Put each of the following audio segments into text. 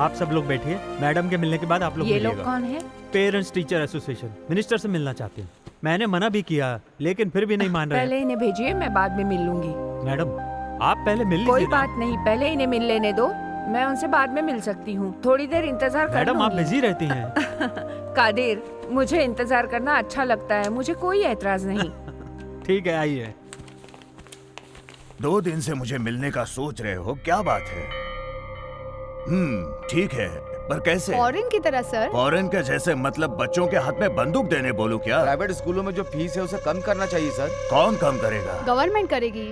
आप सब लोग बैठिए, मैडम के मिलने के बाद आप लोग ये मिलिएगा। लोग कौन है? पेरेंट्स टीचर एसोसिएशन, मिनिस्टर से मिलना चाहते हैं। मैंने मना भी किया लेकिन फिर भी नहीं मान रहे पहले इन्हें भेजिए, मैं बाद में मिल लूंगी। मैडम आप पहले मिल कोई लीजिए ना। बात नहीं, पहले इन्हें मिल लेने दो, मैं उनसे बाद में मिल सकती हूँ। थोड़ी देर इंतजार कर मैडम आप लूंगी। बिजी रहती हैं। कादिर, मुझे इंतजार करना अच्छा लगता है, मुझे कोई ऐतराज नहीं। ठीक है आइए। 2 दिन से मुझे मिलने का सोच रहे हो, क्या बात है? ठीक है, पर कैसे? फॉरेन की तरह सर। फॉरेन के जैसे मतलब बच्चों के हाथ में बंदूक देने बोलूं क्या? प्राइवेट स्कूलों में जो फीस है उसे कम करना चाहिए सर। कौन कम करेगा? गवर्नमेंट करेगी।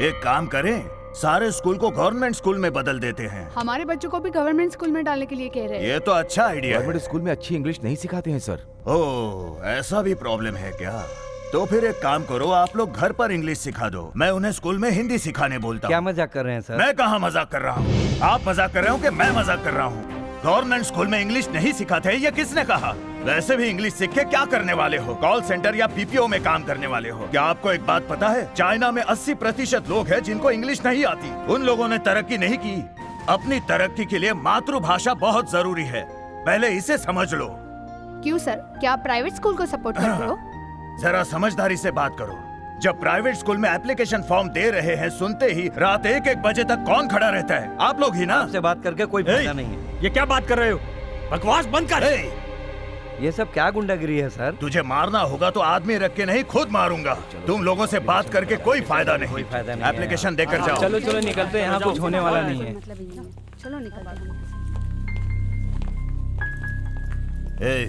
एक काम करें, सारे स्कूल को गवर्नमेंट स्कूल में बदल देते हैं। हमारे बच्चों को भी गवर्नमेंट स्कूल में डालने के लिए कह रहे हैं। ये तो अच्छा आइडिया है। गवर्नमेंट स्कूल में अच्छी इंग्लिश नहीं सिखाते हैं सर। ओह, ऐसा भी प्रॉब्लम है क्या? तो फिर एक काम करो, आप लोग घर पर इंग्लिश सिखा दो, मैं उन्हें स्कूल में हिंदी सिखाने बोलता क्या हूँ। मजाक कर रहे हैं सर? मैं कहाँ मजाक कर रहा हूँ? आप मजाक कर रहे हो कि मैं मजाक कर रहा हूँ? गवर्नमेंट स्कूल में इंग्लिश नहीं सिखाते, ये किसने कहा? वैसे भी इंग्लिश सीख के क्या करने वाले हो? कॉल सेंटर या पीपीओ में काम करने वाले हो? क्या आपको एक बात पता है, चाइना में 80% लोग हैं जिनको इंग्लिश नहीं आती। उन लोगों ने तरक्की नहीं की। अपनी तरक्की के लिए मातृभाषा बहुत जरूरी है, पहले इसे समझ लो। क्यों सर, क्या आप प्राइवेट स्कूल को सपोर्ट करते हो? जरा समझदारी से बात करो। जब प्राइवेट स्कूल में एप्लीकेशन फॉर्म दे रहे हैं, सुनते ही रात 1-1 बजे तक कौन खड़ा रहता है? आप लोग ही ना। आपसे बात करके कोई फायदा नहीं है। ये क्या बात कर रहे हो? बकवास बंद कर। ये सब क्या गुंडागिरी है सर? तुझे मारना होगा तो आदमी रख के नहीं, खुद मारूंगा। तुम लोगों से बात करके कोई फायदा नहीं। कोई फायदा नहीं है। एप्लीकेशन देकर जाओ। चलो चलो निकलते हैं, यहाँ कुछ होने वाला नहीं है। चलो निकलते हैं। ए,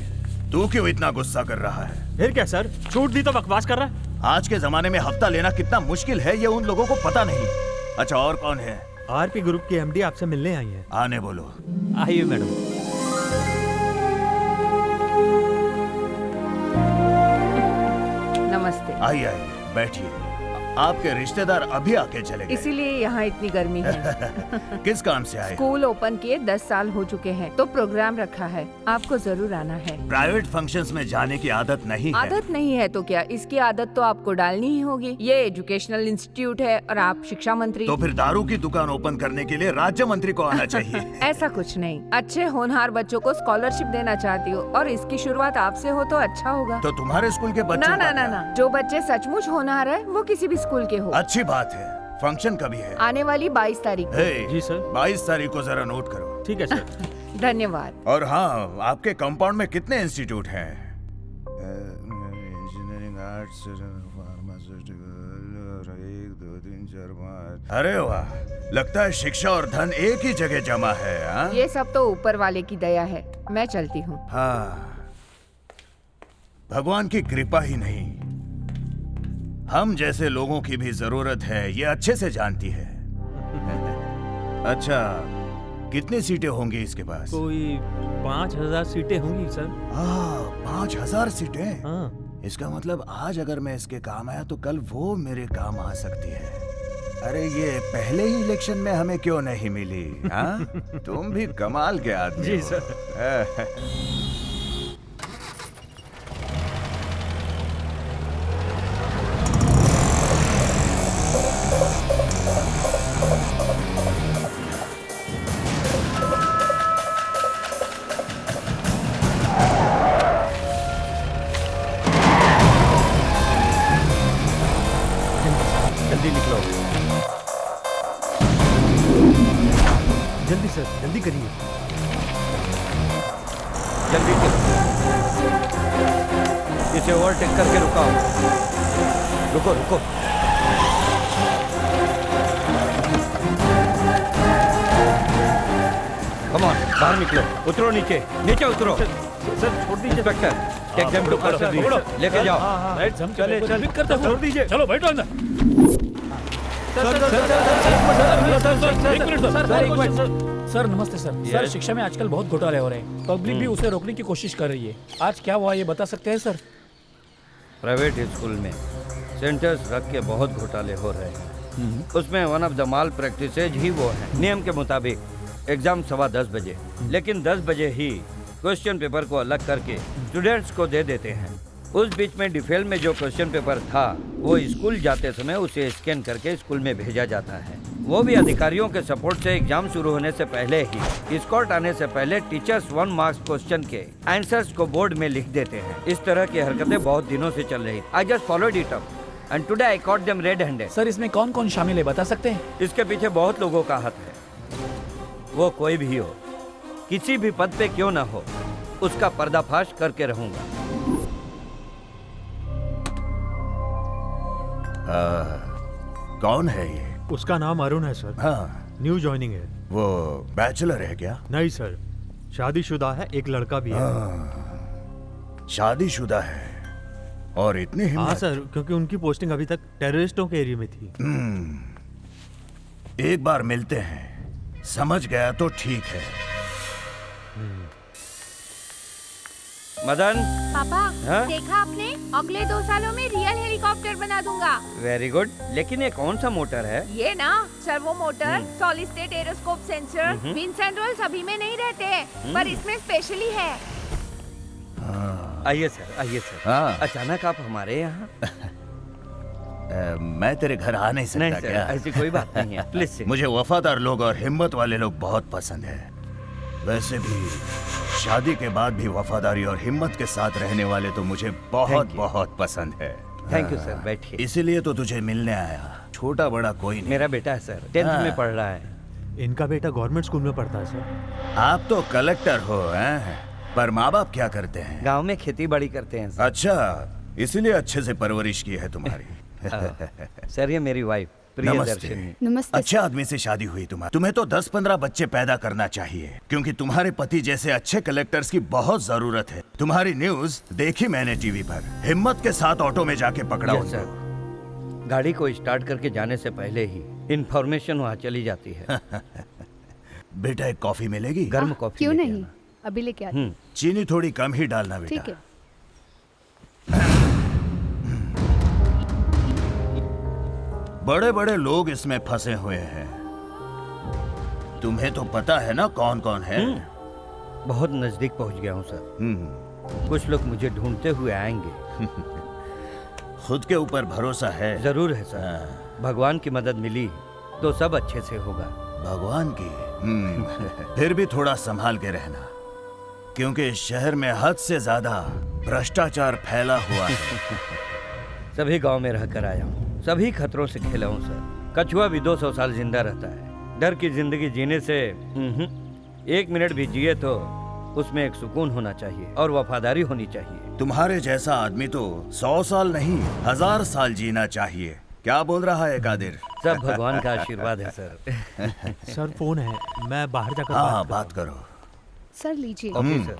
तू क्यों इतना गुस्सा कर रहा है? फिर क्या सर, छूट दी तो बकवास कर रहा है। आज के जमाने में हफ्ता लेना कितना मुश्किल है, ये उन लोगों को पता नहीं। अच्छा, और कौन है? आरपी ग्रुप की एमडी आपसे मिलने आई है। आने बोलो। आइए मैडम। नमस्ते। आइए आइए, बैठिए। आपके रिश्तेदार अभी आके चले गए। इसीलिए यहाँ इतनी गर्मी है। किस काम से आए? स्कूल ओपन किए 10 साल हो चुके हैं, तो प्रोग्राम रखा है, आपको जरूर आना है। प्राइवेट फंक्शंस में जाने की आदत नहीं है। आदत नहीं है तो क्या, इसकी आदत तो आपको डालनी ही होगी। ये एजुकेशनल इंस्टीट्यूट है और आप शिक्षा मंत्री। तो फिर दारू की दुकान ओपन करने के लिए राज्य मंत्री को आना चाहिए। ऐसा कुछ नहीं, अच्छे होनहार बच्चों को स्कॉलरशिप देना चाहती हूँ और इसकी शुरुआत आपसे हो तो अच्छा होगा। तो तुम्हारे स्कूल के बच्चों ना का ना ना क्या? ना, जो बच्चे सचमुच होनहार है वो किसी भी स्कूल के हो। अच्छी बात है। फंक्शन कभी है? आने वाली 22 तारीख को। हे, जी सर। 22 तारीख को जरा नोट करो। ठीक है सर। धन्यवाद। और हाँ, आपके कंपाउंड में कितने इंस्टीट्यूट हैं? Engineering, arts, pharmaceutical, 1 2 3 4 5। अरे वाह, लगता है शिक्षा और धन एक ही जगह जमा है। हाँ? ये सब तो ऊपर वाले की दया है, मैं चलती हूँ। हाँ, भगवान की कृपा ही नहीं, हम जैसे लोगों की भी जरूरत है, ये अच्छे से जानती है। अच्छा, कितनी सीटें होंगी इसके पास? कोई 5000 सीटें होंगी सर। 5000 सीटें? हाँ। इसका मतलब आज अगर मैं इसके काम आया तो कल वो मेरे काम आ सकती है। अरे ये पहले ही इलेक्शन में हमें क्यों नहीं मिली? हाँ? तुम भी कमाल के आदमी जी हो। सर। जल्दी निकलो। जल्दी सर, जल्दी करिए। जल्दी चलो, इसे ओवरटेक करके रुकाओ। रुको रुको। कम ऑन, बाहर निकलो। उतरो नीचे, नीचे उतरो। सर छोड़ दीजिए। Inspector, take them to custody. लेके जाओ। राइट, हम चले चल करते छोड़ दीजिए। चलो बैठो अंदर। सर नमस्ते सर। सर शिक्षा में आजकल बहुत घोटाले हो रहे हैं, पब्लिक भी उसे रोकने की कोशिश कर रही है। आज क्या हुआ ये बता सकते हैं सर? प्राइवेट स्कूल में सेंटर्स रख के बहुत घोटाले हो रहे हैं। उसमें one of the malpractices ही वो है। नियम के मुताबिक एग्जाम 10:15 बजे, लेकिन 10 बजे ही क्वेश्चन पेपर को अलग करके स्टूडेंट्स को दे देते हैं। उस बीच में डिफेल में जो क्वेश्चन पेपर था वो स्कूल जाते समय उसे स्कैन करके स्कूल में भेजा जाता है। वो भी अधिकारियों के सपोर्ट से एग्जाम शुरू होने से पहले ही स्कॉट आने से पहले टीचर्स 1 मार्क्स क्वेश्चन के आंसर्स को बोर्ड में लिख देते हैं। इस तरह की हरकतें बहुत दिनों से चल रही। I just followed it up and today I cot them red handed. Sir इसमें कौन कौन शामिल है बता सकते हैं? इसके पीछे बहुत लोगों का हाथ है। वो कोई भी हो, किसी भी पद पे क्यों ना हो, उसका पर्दाफाश करके रहूंगा। कौन है ये? उसका नाम अरुण है सर। हाँ, न्यू ज्वाइनिंग है। वो बैचलर है क्या? नहीं सर, शादीशुदा है, एक लड़का भी है। शादीशुदा है और इतनी हाँ हिम्मत। सर, क्योंकि उनकी पोस्टिंग अभी तक टेररिस्टों के एरिया में थी। एक बार मिलते हैं, समझ गया तो ठीक है। मदन, पापा हाँ? देखा आपने, अगले 2 सालों में रियल हेलीकॉप्टर बना दूंगा। Very good. लेकिन ये कौन सा मोटर है? ये ना servo motor, solid state gyroscope sensor, winds and roll सभी में नहीं रहते, पर इसमें स्पेशली है। आइए सर, आइए सर। हाँ। अचानक आप हमारे यहाँ? मैं तेरे घर आ नहीं सकता नहीं सर, क्या? ऐसी कोई बात नहीं है। Please sit. मुझे वफादार लोग और हिम्मत वाले लोग बहुत पसंद है। वैसे भी शादी के बाद भी वफादारी और हिम्मत के साथ रहने वाले तो मुझे बहुत Thank you. बहुत पसंद है। थैंक यू सर, बैठिए। इसीलिए तो तुझे मिलने आया। छोटा बड़ा कोई नहीं। मेरा बेटा है सर, 10th हाँ। में पढ़ रहा है। इनका बेटा गवर्नमेंट स्कूल में पढ़ता है सर। आप तो कलेक्टर हो हैं? पर माँ बाप क्या करते हैं? गांव में खेती बाड़ी करते हैं सर। अच्छा, इसीलिए अच्छे से परवरिश की है तुम्हारी। सर ये मेरी वाइफ प्रियदर्शनी। नमस्ते। नमस्ते। अच्छा आदमी से शादी हुई तुम्हें तो 10-15 बच्चे पैदा करना चाहिए, क्योंकि तुम्हारे पति जैसे अच्छे कलेक्टर्स की बहुत जरूरत है। तुम्हारी न्यूज देखी मैंने टीवी पर। हिम्मत के साथ ऑटो में जाके पकड़ा Yes, उनको। सर। गाड़ी को स्टार्ट करके जाने से पहले ही इंफॉर्मेशन वहाँ चली जाती है। बेटा एक कॉफी मिलेगी? गर्म कॉफी क्यों लेके नहीं, आना। अभी लेके आती। चीनी थोड़ी कम ही डालना ठीक बेटा। है। बड़े बड़े लोग इसमें फंसे हुए हैं। तुम्हें तो पता है ना कौन कौन है? बहुत नजदीक पहुँच गया हूँ सर। कुछ लोग मुझे ढूंढते हुए आएंगे। खुद के ऊपर भरोसा है? जरूर है सर। हाँ। भगवान की मदद मिली तो सब अच्छे से होगा। भगवान की? फिर भी थोड़ा संभाल के रहना, क्योंकि इस शहर में हद से ज्यादा भ्रष्टाचार फैला हुआ है। सभी गांव में रहकर आया हूँ, सभी खतरों से खेला हूँ सर। कछुआ भी 200 साल जिंदा रहता है। डर की जिंदगी जीने से 1 मिनट भी जिए तो उसमें एक सुकून होना चाहिए और वफादारी होनी चाहिए। तुम्हारे जैसा आदमी तो 100 साल नहीं 1000 साल जीना चाहिए। क्या बोल रहा है कादिर? सब भगवान का आशीर्वाद है सर। सर फोन है, मैं बाहर जाकर हाँ बात बात करो। सर लीजिए। Okay sir.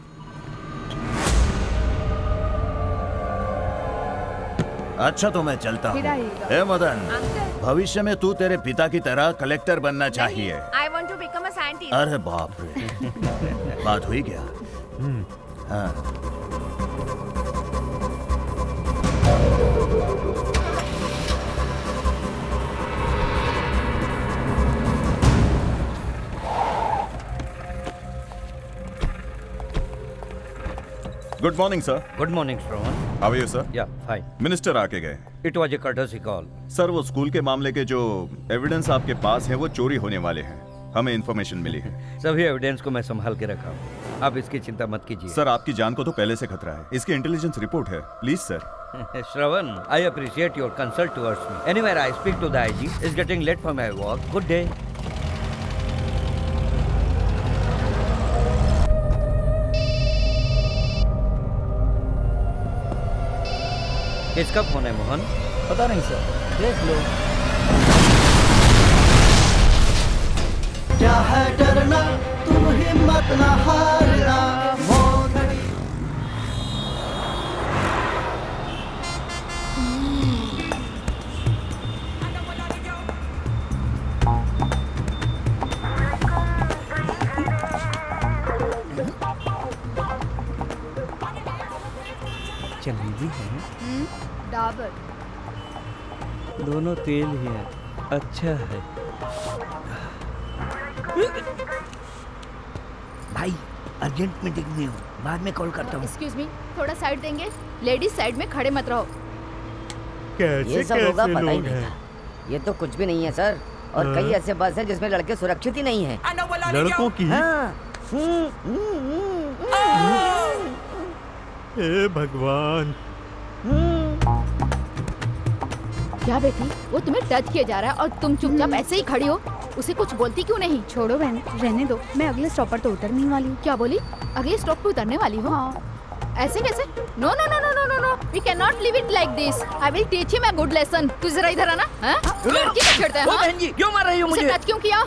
अच्छा तो मैं चलता हूँ। फिर आइएगा। ए मदन, अंकल, भविष्य में तू तेरे पिता की तरह कलेक्टर बनना चाहिए। I want to become a scientist. अरे बाप रे। बात हुई क्या? हाँ। Good morning sir. Good morning Shravan. How are you sir? Yeah fine. Minister आके गए। It was a courtesy call. Sir वो स्कूल के मामले के जो एविडेंस आपके पास है वो चोरी होने वाले हैं, हमें इन्फॉर्मेशन मिली है। सभी एविडेंस को मैं संभाल के रखा हूँ, आप इसकी चिंता मत कीजिए। सर आपकी जान को तो पहले से खतरा है, इसकी इंटेलिजेंस रिपोर्ट है। Please sir. Shravan, I appreciate your consult towards me. Anyway I speak to the IG. Is getting late for my work. Good day. किसका फोन है मोहन? पता नहीं सर, देख लो। क्या है डरना, तुम हिम्मत ना हारना। चमेली है, डाबर। दोनों तेल ही है। अच्छा है भाई, अर्जेंट मीटिंग में हूँ, बाद में कॉल करता हूँ। एक्सक्यूज मी, थोड़ा साइड देंगे? लेडीज साइड में खड़े मत रहो। कैसे ये सब होगा कैसे पता ही लोग नहीं हैं? था। ये तो कुछ भी नहीं है सर, और कई ऐसे बस हैं जिसमें लड़के सुरक्षित ही नहीं हैं। लड़कों की? हाँ। हे भगवान। क्या बेटी, वो तुम्हें टच किया जा रहा है और तुम चुपचाप ऐसे ही खड़ी हो? उसे कुछ बोलती क्यों नहीं? छोड़ो बहन, रहने दो। मैं अगले स्टॉप पर तो उतरने ही वाली हूँ। क्या बोली? अगले स्टॉप पे उतरने वाली हो? हाँ। ऐसे कैसे? No no no no no no no, we can not leave it like this. I will teach him a good lesson. तू जरा इधर आना। लड़की को छेड़ता है? बहन जी क्यों मार रही हो मुझे? टच क्यों किया?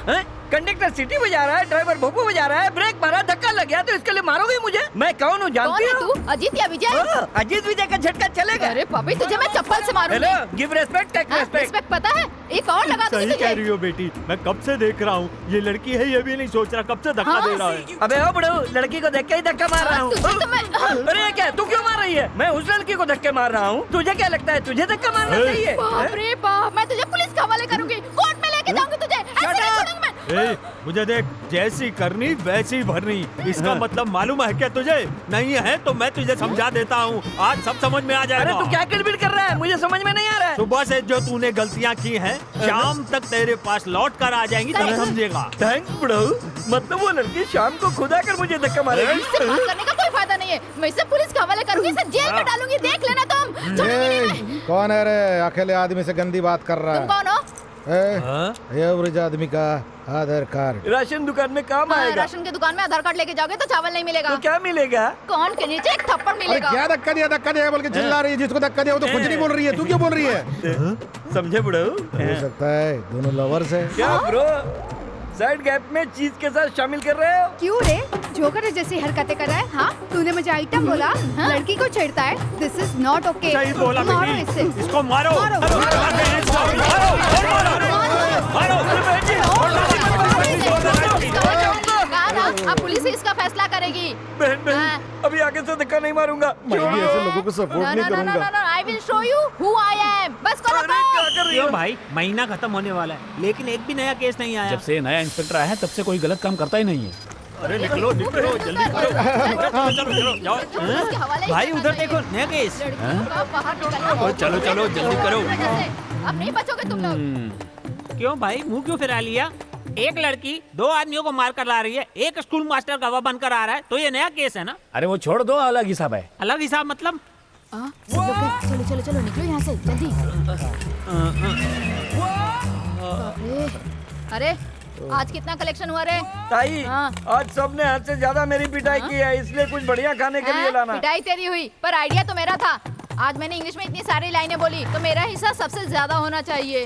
कंडक्टर सीटी बजा रहा है, ड्राइवर भोंपू बजा रहा है, ब्रेक मारा, धक्का लग गया तो इसके लिए मारोगे मुझे? मैं कौन हूँ जानती हो? तू अजीत या विजय? अजीत विजय का झटका चलेगा। अरे पापी, तुझे मैं चप्पल से मारूंगी। Hello, give respect, take respect. Respect पता है? एक और लगा दूंगी सही तुझे। कह रही हो बेटी, मैं कब से देख रहा हूँ ये लड़की है, ये भी नहीं सोच रहा कब से धक्का दे रहा है। अबे ओ बड़ो, लड़की को देख के ही धक्का मार रहा हूँ। अरे ये क्या, तू क्यों मार रही है? मैं उस लड़की को धक्के मार रहा हूँ, तुझे क्या लगता है तुझे धक्का मारना चाहिए? बाप रे बाप, मैं तुझे पुलिस के हवाले करूंगी, कोर्ट में लेके जाऊंगी तुझे। ऐसे नहीं छोड़ूंगी मैं। मुझे देख, जैसी करनी वैसी भरनी, इसका मतलब मालूम है क्या तुझे? नहीं है तो मैं तुझे समझा देता हूँ, आज सब समझ में आ जाएगा। अरे तू क्या किलबिल कर रहा है, मुझे समझ में नहीं आ रहा है। सुबह से जो तूने गलतियाँ की हैं, शाम तक तेरे पास लौट कर आ जाएंगी, तब समझेगा। थैंक्स बड़ो, मतलब वो लड़की शाम को खुद आकर मुझे धक्का मारेगी। इससे बात करने का कोई फायदा नहीं है, मैं इसे पुलिस के हवाले करूंगी, इसे जेल में डालूंगी, देख लेना तुम। छोड़ूंगी नहीं मैं। कौन है रे? अकेले आदमी से गंदी बात कर रहा है। तुम कौन हो? एवरेज आदमी का आधार कार्ड राशन दुकान में काम आएगा। राशन की दुकान में आधार कार्ड लेके जाओगे तो चावल नहीं मिलेगा। तो क्या मिलेगा? कौन के नीचे एक थप्पड़ मिलेगा। क्या धक्का दिया बोल के चिल्ला रही है? जिसको धक्का दिया वो तो कुछ नहीं बोल रही है, तू क्यों बोल रही है? समझे बड़ो? हो सकता है दोनों लवर्स है। क्या ब्रो, साइड गैप में चीज के साथ शामिल कर रहे हो? क्यों रे? जोकर जैसी हरकतें कर रहा है। हाँ, तूने मुझे आइटम बोला, लड़की को छेड़ता है। This is not okay. सही बोला मारो बेटी, इसे। इसको मारो। अब पुलिस ही इसका फैसला करेगी। बहन, अभी आगे से धक्का नहीं मारूंगा। मैं भी ऐसे लोगों को सपोर्ट नहीं करूंगा। I will show you who I am. बस करो। क्यों भाई, महीना खत्म होने वाला है लेकिन एक भी नया केस नहीं आया। जब से नया इंस्पेक्टर आया है तब से कोई गलत काम करता ही नहीं है। अरे निकलो निकलो जल्दी करो। चलो जाओ। भाई उधर देखो, नया केस। चलो चलो जल्दी करो। अब नहीं बचोगे तुम लोग। क्यों भाई, मुंह क्यों फिरा लिया? एक लड़की 2 आदमियों को मार कर ला रही है, एक स्कूल मास्टर गवाह बनकर आ रहा है, तो ये नया केस है ना? अरे वो छोड़ दो, अलग हिसाब है। अलग हिसाब मतलब? चलो चलो चलो निकलो यहाँ से जल्दी। अरे आज कितना कलेक्शन हुआ रे? ताई, आज सबने हद से ज्यादा मेरी पिटाई की है, इसलिए कुछ बढ़िया खाने के लिए लाना। पिटाई तेरी हुई, पर आइडिया तो मेरा था। आज मैंने इंग्लिश में इतनी सारी लाइनें बोली, तो मेरा हिस्सा सबसे ज्यादा होना चाहिए।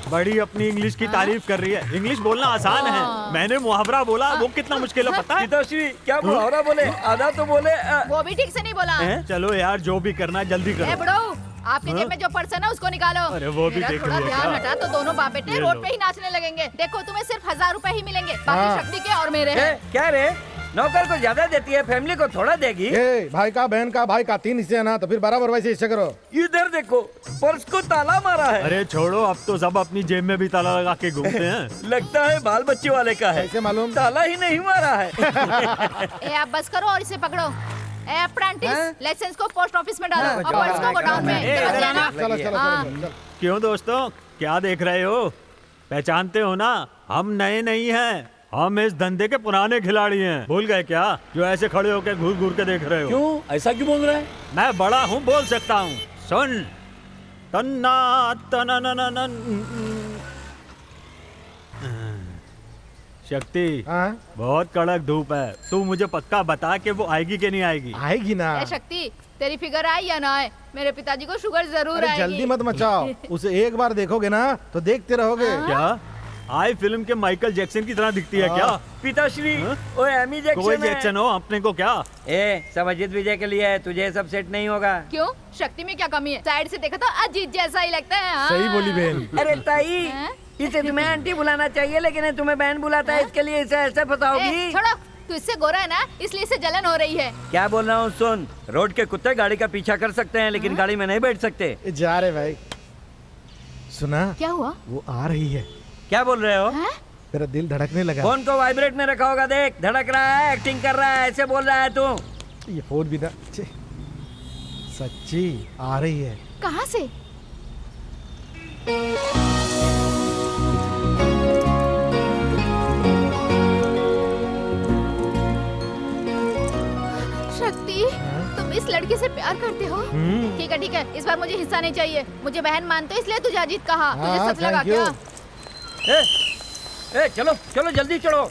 बड़ी अपनी इंग्लिश की तारीफ कर रही है। इंग्लिश बोलना आसान है, मैंने मुहावरा बोला, वो कितना मुश्किल है पता है? पिताश्री, क्या मुहावरा बोले? आधा तो बोले। वो भी ठीक से नहीं बोला। चलो यार, जो भी करना है जल्दी करो। बुढ़ऊ, आपके जेब में जो पर्स है ना उसको निकालो। अरे वो भी देख थोड़ा लिया ध्यान क्या? हटा तो दोनों बाप बेटे रोड पे ही नाचने लगेंगे। देखो तुम्हें सिर्फ 1000 रुपए ही मिलेंगे, बाकी शक्ति के और मेरे हैं। क्या रे, नौकर को ज्यादा देती है, फैमिली को थोड़ा देगी? भाई का बहन का भाई का 3 हिस्से है ना, तो फिर बराबर वैसे हिस्से करो। इधर देखो, पर्स को ताला मारा है। अरे छोड़ो, अब तो सब अपनी जेब में भी ताला लगा के घूमते हैं। लगता है बाल बच्चे वाले का है। कैसे मालूम? ताला ही नहीं मारा है। आप बस करो और इसे पकड़ो। अप्रेंटिस, लाइसेंस को पोस्ट ऑफिस में डालो और पर्स को गोडाउन में। चलो। क्यों दोस्तों, क्या देख रहे हो? पहचानते हो ना, हम नए नहीं हैं, हम इस धंधे के पुराने खिलाड़ी हैं। भूल गए क्या, जो ऐसे खड़े होकर घूर घूर के देख रहे हो? क्यों, ऐसा क्यों बोल रहा है? मैं बड़ा हूँ, बोल सकता हूँ। सुन, तन्ना तननननन। शक्ति, बहुत कड़क धूप है, तू मुझे पक्का बता कि वो आएगी कि नहीं आएगी? आएगी ना। शक्ति, तेरी फिगर आए या ना आए, मेरे पिताजी को शुगर जरूर आएगी। जल्दी मत मचाओ, उसे एक बार देखोगे ना तो देखते रहोगे। क्या आई फिल्म के माइकल जैक्सन की तरह दिखती है क्या? पिताश्री, ओ एमी जैक्सन कोई जैक्सन हो, अपने को क्या? सब अजीत विजय के लिए है, तुझे सब सेट नहीं होगा। क्यों, शक्ति में क्या कमी है? साइड से देखा तो अजीत जैसा ही लगता है। सही बोली बहन। अरे ताई, इसे तुम्हें आंटी बुलाना चाहिए, लेकिन तुम्हें बहन बुलाता है, इसके लिए इसे ऐसे फंसाओगी? छोड़ो, तू इससे गोरा है ना, इसलिए इसे जलन हो रही है। क्या बोल रहा हूँ सुन, रोड के कुत्ते गाड़ी का पीछा कर सकते हैं, लेकिन गाड़ी में नहीं बैठ सकते। जा रहे भाई। सुना? क्या हुआ? वो आ रही है। क्या बोल रहे हो? मेरा दिल धड़कने लगा। फोन को वाइब्रेट में रखा होगा, देख धड़क रहा है, एक्टिंग कर रहा है, ऐसे बोल रहा है तू। ये फोन भी ना, सच्ची आ रही है। कहाँ से? लड़की से प्यार करते हो? ठीक है, इस बार मुझे हिस्सा नहीं चाहिए। मुझे बहन मानते हो इसलिए तुझे अजीत कहा। तुझे सच लगा क्या? ए, चलो चलो जल्दी चढ़ो।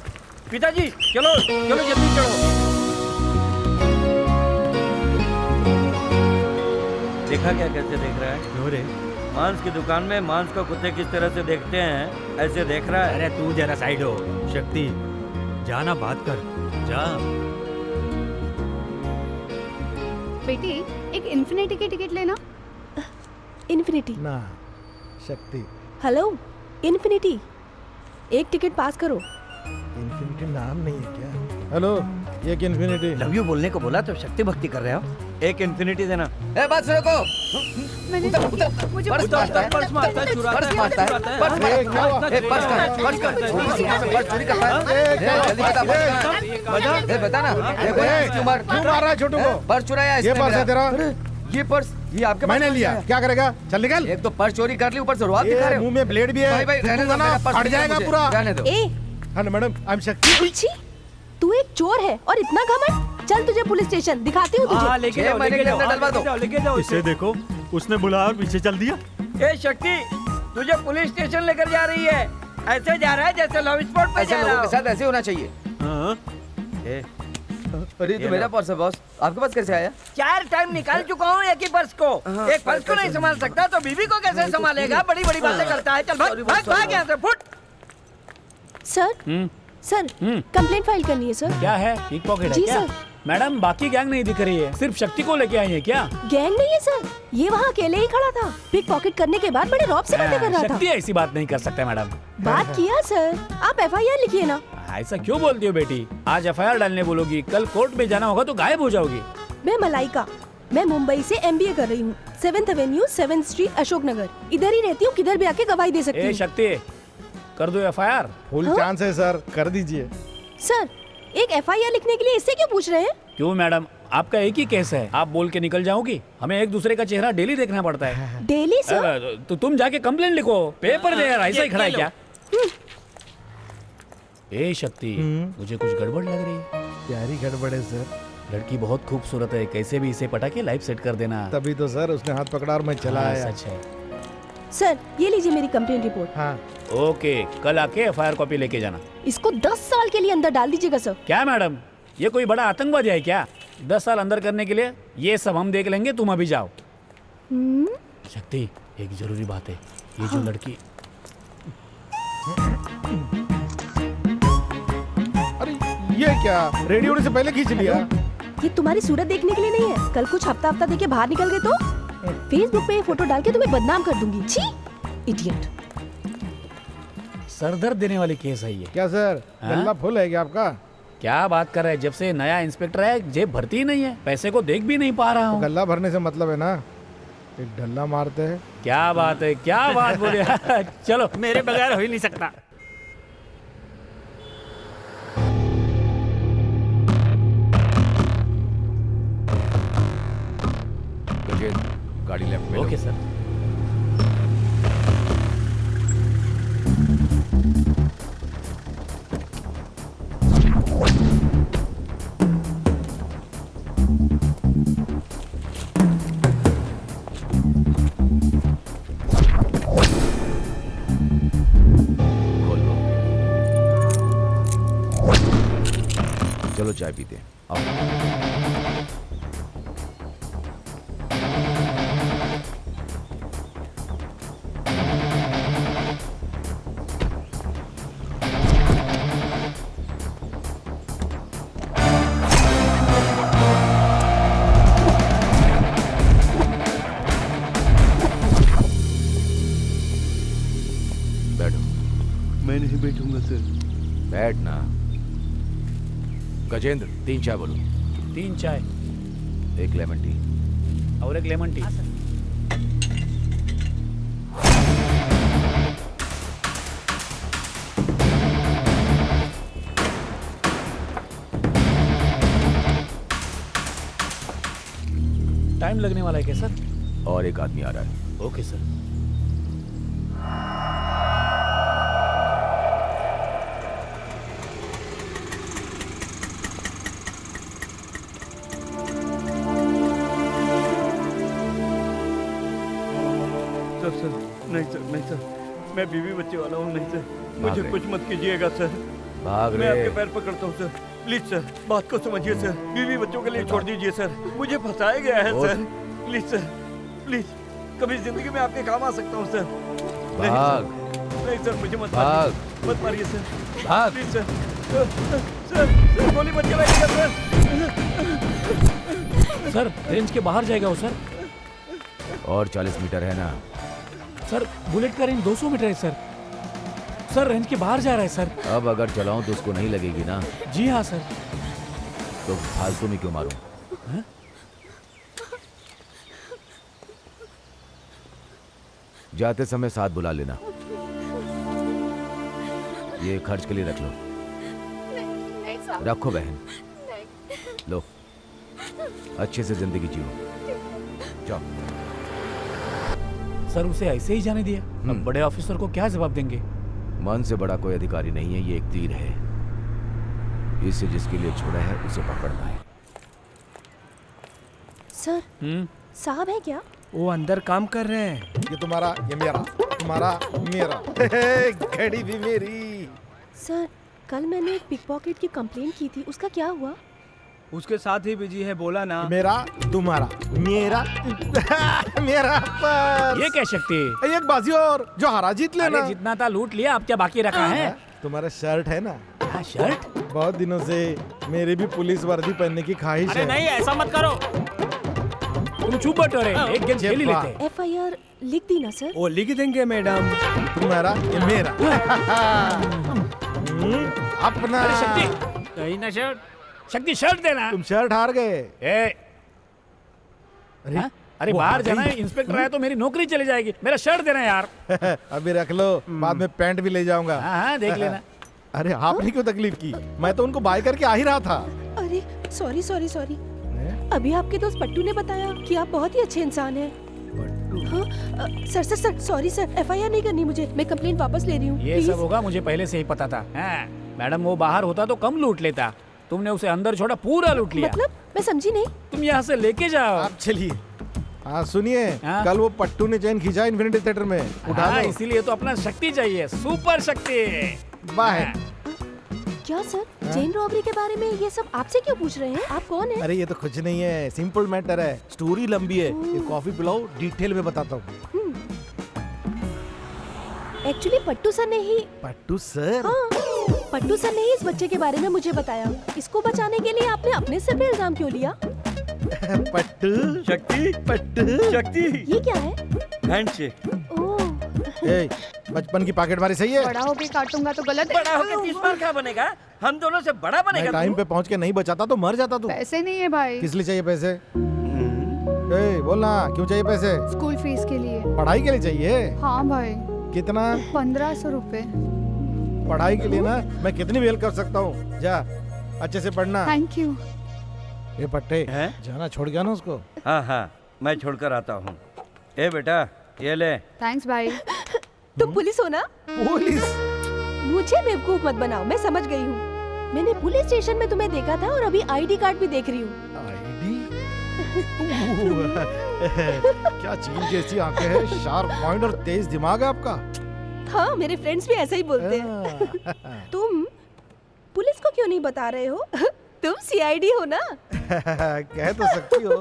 पिताजी चलो चलो जल्दी चढ़ो। देखा क्या कैसे देख रहा है? क्यों रे? मांस की दुकान में मांस को कुत्ते किस तरह से देखते हैं ऐसे देख रहा है। अरे तू जरा साइड हो। शक्ति जाना बात कर जा। बेटी एक इन्फिनिटी की टिकट लेना। इन्फिनिटी ना शक्ति हेलो इन्फिनिटी एक टिकट पास करो। इन्फिनिटी नाम नहीं है क्या? हेलो ये इन्फिनिटी। लव यू बोलने को बोला तो शक्ति भक्ति कर रहे हो। एक इन्फिनिटी देना। ए बस रुको। मुझे पर्स मारता है, चुराता है। पर्स ए, क्या हुआ? ए, पर्स पर्स चोरी करता है। जल्दी बता। बता ना। क्यों मार रहा है छोटू को? पर्स चुराया ये पर्स है तेरा? ये पर्स ये आपके पास मैंने लिया। क्या करेगा? चल निकल। एक तो पर्स चोरी कर ली, ऊपर से रुआब दिखा रहे हो। मुंह में ब्लेड भी है। भाई रहने दो, मेरा पर्स फट जाएगा पूरा। रहने दो। हेलो मैडम आई एम शक्ति। छी, तू एक चोर है और इतना घमंड। चल तुझे पुलिस स्टेशन दिखाती हूँ तुझे। लेके जाओ। इसे देखो उसने बुलाया और पीछे चल दिया। ए शक्ति तुझे पुलिस स्टेशन लेकर जा रही है। ऐसे जा रहा है जैसे लव स्पॉट पे जा रहा लोगों हो। के साथ ऐसे होना चाहिए। अरे तो मेरा पर्स है बॉस, आपके पास कैसे आया? 4 टाइम निकाल चुका हूँ एक ही पर्स को। एक पर्स को नहीं संभाल सकता तो बीवी को कैसे संभालेगा? बड़ी बड़ी बातें करता है। चल भाग यहाँ से, फुट। सर कंप्लेंट फाइल करनी है सर। क्या है? पिक पॉकेट है जी क्या? सर। मैडम बाकी गैंग नहीं दिख रही है, सिर्फ शक्ति को लेके आई है क्या? गैंग नहीं है सर, ये वहाँ अकेले ही खड़ा था। पिक पॉकेट करने के बाद बड़े रौब से बातें कर रहा था। शक्ति ऐसी बात नहीं कर सकता मैडम। बात किया सर, आप FIR लिखिए ना। ऐसा क्यों बोलती हो बेटी? आज FIR डालने बोलोगी, कल कोर्ट में जाना होगा तो गायब हो जाओगी। मैं मलाइका, मैं मुंबई से MBA कर रही हूँ। 7th Avenue 7th street Ashok Nagar. इधर ही रहती हूँ, किधर भी आके गवाही दे सकती हूँ। शक्ति कर दो FIR। फुल चांस है सर, कर दीजिए। सर एक FIR लिखने के लिए इससे क्यों पूछ रहे हैं? क्यों मैडम, आपका एक ही केस है, आप बोल के निकल जाओगी? हमें एक दूसरे का चेहरा डेली देखना पड़ता है। Daily sir? तो तुम जाके कंप्लेंट लिखो, पेपर दे यार। ऐसा ही खड़ा है क्या? ए शक्ति मुझे कुछ गड़बड़ लग रही है। प्यारी गड़बड़ है सर। लड़की बहुत खूबसूरत है, कैसे भी इसे पटा के लाइफ सेट कर देना। तभी तो सर उसने हाथ पकड़ा और मैं चला आया। सच है सर, ये लीजिए मेरी कंप्लेंट रिपोर्ट। हाँ ओके, कल आके FIR कॉपी लेके जाना। इसको 10 साल के लिए अंदर डाल दीजिएगा सर। क्या मैडम, ये कोई बड़ा आतंकवादी है क्या? 10 साल अंदर करने के लिए? ये सब हम देख लेंगे, तुम अभी जाओ। शक्ति एक जरूरी बात है, ये जो लड़की। अरे ये क्या, रेडी होने से पहले खींच लिया? ये तुम्हारी सूरत देखने के लिए नहीं है। कल कुछ हफ्ता देके बाहर निकल गए तो फेसबुक पे ये फोटो डाल के तुम्हें बदनाम कर दूंगी। छी, इडियट। सरदर्द देने वाली केस है ये। क्या सर, गल्ला फुल है क्या आपका? क्या बात कर रहे हैं? जब से नया इंस्पेक्टर है जेब भरती ही नहीं है, पैसे को देख भी नहीं पा रहा हूँ। तो गल्ला भरने से मतलब है ना, एक ढल्ला मारते हैं। क्या बात है, क्या बात बोले। चलो, मेरे बगैर हो ही नहीं सकता। गाड़ी लेफ्ट में। Okay sir. चलो चाय पीते हैं, आओ। मैं नहीं बैठूंगा सर। बैठना। गजेंद्र 3 चाय बोलो। 3 चाय, 1 लेमन टी और 1 लेमन टी। टाइम लगने वाला है क्या सर? और एक आदमी आ रहा है। Okay sir. नहीं सर, नहीं सर, मैं बीवी बच्चे वाला हूँ। नहीं सर, भाग मुझे रहे। कुछ मत कीजिएगा सर। भाग मैं रे। आपके पैर पकड़ता हूँ सर, प्लीज सर, बात को समझिए सर, बीवी बच्चों के लिए छोड़ दीजिए सर, मुझे फंसाया गया है सर, प्लीज सर, प्लीज, कभी जिंदगी में आपके काम आ सकता हूँ सर। नहीं भाग। सर, नहीं सर, मुझे मत भाग। मारिए, मत मारिए सर, भाग। प्लीज सर, सर, गोली मत चलाइएगा सर। सर रेंज के बाहर जाएगा वो सर। और 40 मीटर है ना? सर बुलेट का रेंज 200 मीटर है सर। सर रेंज के बाहर जा रहा है सर। अब अगर चलाऊं तो उसको नहीं लगेगी ना? जी हाँ सर। तो फालतू में क्यों मारूं? हाँ? जाते समय साथ बुला लेना। ये खर्च के लिए रख लो। नहीं साहब। रखो बहन। नहीं। लो, अच्छे से जिंदगी जियो। जाओ। सर उसे ऐसे ही जाने दिया, अब बड़े ऑफिसर को क्या जवाब देंगे? मन से बड़ा कोई अधिकारी नहीं है, ये एक तीर है। इसे जिसके लिए छोड़ा है उसे पकड़ना है। सर साहब है क्या? वो अंदर काम कर रहे हैं। ये तुम्हारा, ये मेरा, तुम्हारा, मेरा। घड़ी भी मेरी। सर कल मैंने एक पिक पॉकेट की कंप्लेंट की थी, उसका क्या हुआ? उसके साथ ही बिजी है, बोला ना। मेरा, तुम्हारा, मेरा, मेरा पर्स। ये क्या शक्ति? एक बाजी और, जो हारा जीत लेना। अरे जितना था लूट लिया, अब क्या बाकी रखा है? तुम्हारा शर्ट है ना? हाँ शर्ट। बहुत दिनों से मेरी भी पुलिस वर्दी पहनने की ख्वाहिश है। नहीं ऐसा मत करो। तुम चुप बैठो रे, एक गेम खेल ही लेते हैं। FIR लिख दी ना सर? वो लिख देंगे मैडम। तुम्हारा, ये मेरा। अपना। अरे शक्ति, कहीं ना शर्ट। शक्ति शर्ट देना। तुम शर्ट हार गए। अरे बाहर जाना है, इंस्पेक्टर आया तो मेरी नौकरी चली जाएगी। मेरा शर्ट देना यार। अभी रख लो, बाद में पैंट भी ले जाऊंगा। हाँ देख लेना। अरे आपने क्यों तकलीफ की? मैं तो उनको बाय करके आ ही रहा था। अरे सॉरी सॉरी सॉरी। अभी आपके दोस्त पट्टू ने बताया कि आप बहुत ही अच्छे इंसान हैं। हाँ, sir sir sir sorry sir, FIR नहीं करनी मुझे, मैं कंप्लेंट वापस ले रही हूँ। ये सब होगा मुझे पहले से ही पता था। मैडम वो बाहर होता तो कम लूट लेता, तुमने उसे अंदर छोड़ा, पूरा लूट लिया। मतलब मैं समझी नहीं। तुम यहाँ से लेके जाओ। आप चलिए। हाँ सुनिए, कल वो पट्टू ने चैन खींचा इन्फिनिटी थिएटर में, उठा लो। इसीलिए तो अपना शक्ति चाहिए, सुपर शक्ति। बाय। क्या सर, चेन रॉबरी के बारे में ये सब आपसे क्यों पूछ रहे हैं? आप कौन हैं? अरे ये तो कुछ नहीं है, सिंपल मैटर है, स्टोरी लंबी है। ये कॉफी पिलाओ, डिटेल में बताता हूँ। एक्चुअली पट्टू सर ने ही। पट्टू सर? हाँ, पट्टू सर ने ही इस बच्चे के बारे में मुझे बताया। इसको बचाने के लिए आपने अपने सिर पे इल्जाम क्यों लिया? पट्टू शक्ति, पट्टू शक्ति, ये क्या है? हैंडशेक। ए, बचपन की पॉकेटमारी सही है? बड़ा होके काटूंगा तो गलत है। बड़ा होके 30 बार क्या बनेगा? हम दोनों से बड़ा बनेगा। मैं टाइम पे पहुंच के नहीं बचाता तो मर जाता तू। पैसे नहीं है भाई। किस लिए चाहिए पैसे? ए, बोलना क्यों चाहिए पैसे? स्कूल फीस के लिए। पढ़ाई के लिए चाहिए? हाँ भाई। कितना? 1500 रुपए। पढ़ाई के लिए ना मैं कितनी भी हेल्प कर सकता हूँ। जा अच्छे से पढ़ना। Thank you. ये पट्टे जाना छोड़ गया ना उसको? हाँ हाँ मैं छोड़कर आता हूँ। ए बेटा ये ले। थैंक्स भाई। तुम पुलिस हो ना? पुलिस? मुझे बेवकूफ मत बनाओ, मैं समझ गई हूँ। मैंने पुलिस स्टेशन में तुम्हें देखा था और अभी ID कार्ड भी देख रही हूँ। क्या चीन जैसी आंखें हैं, शार्प माइंड और तेज दिमाग है आपका। हाँ मेरे फ्रेंड्स भी ऐसा ही बोलते हैं। तुम पुलिस को क्यों नहीं बता रहे हो? तुम CID हो ना? कह तो सकती हो,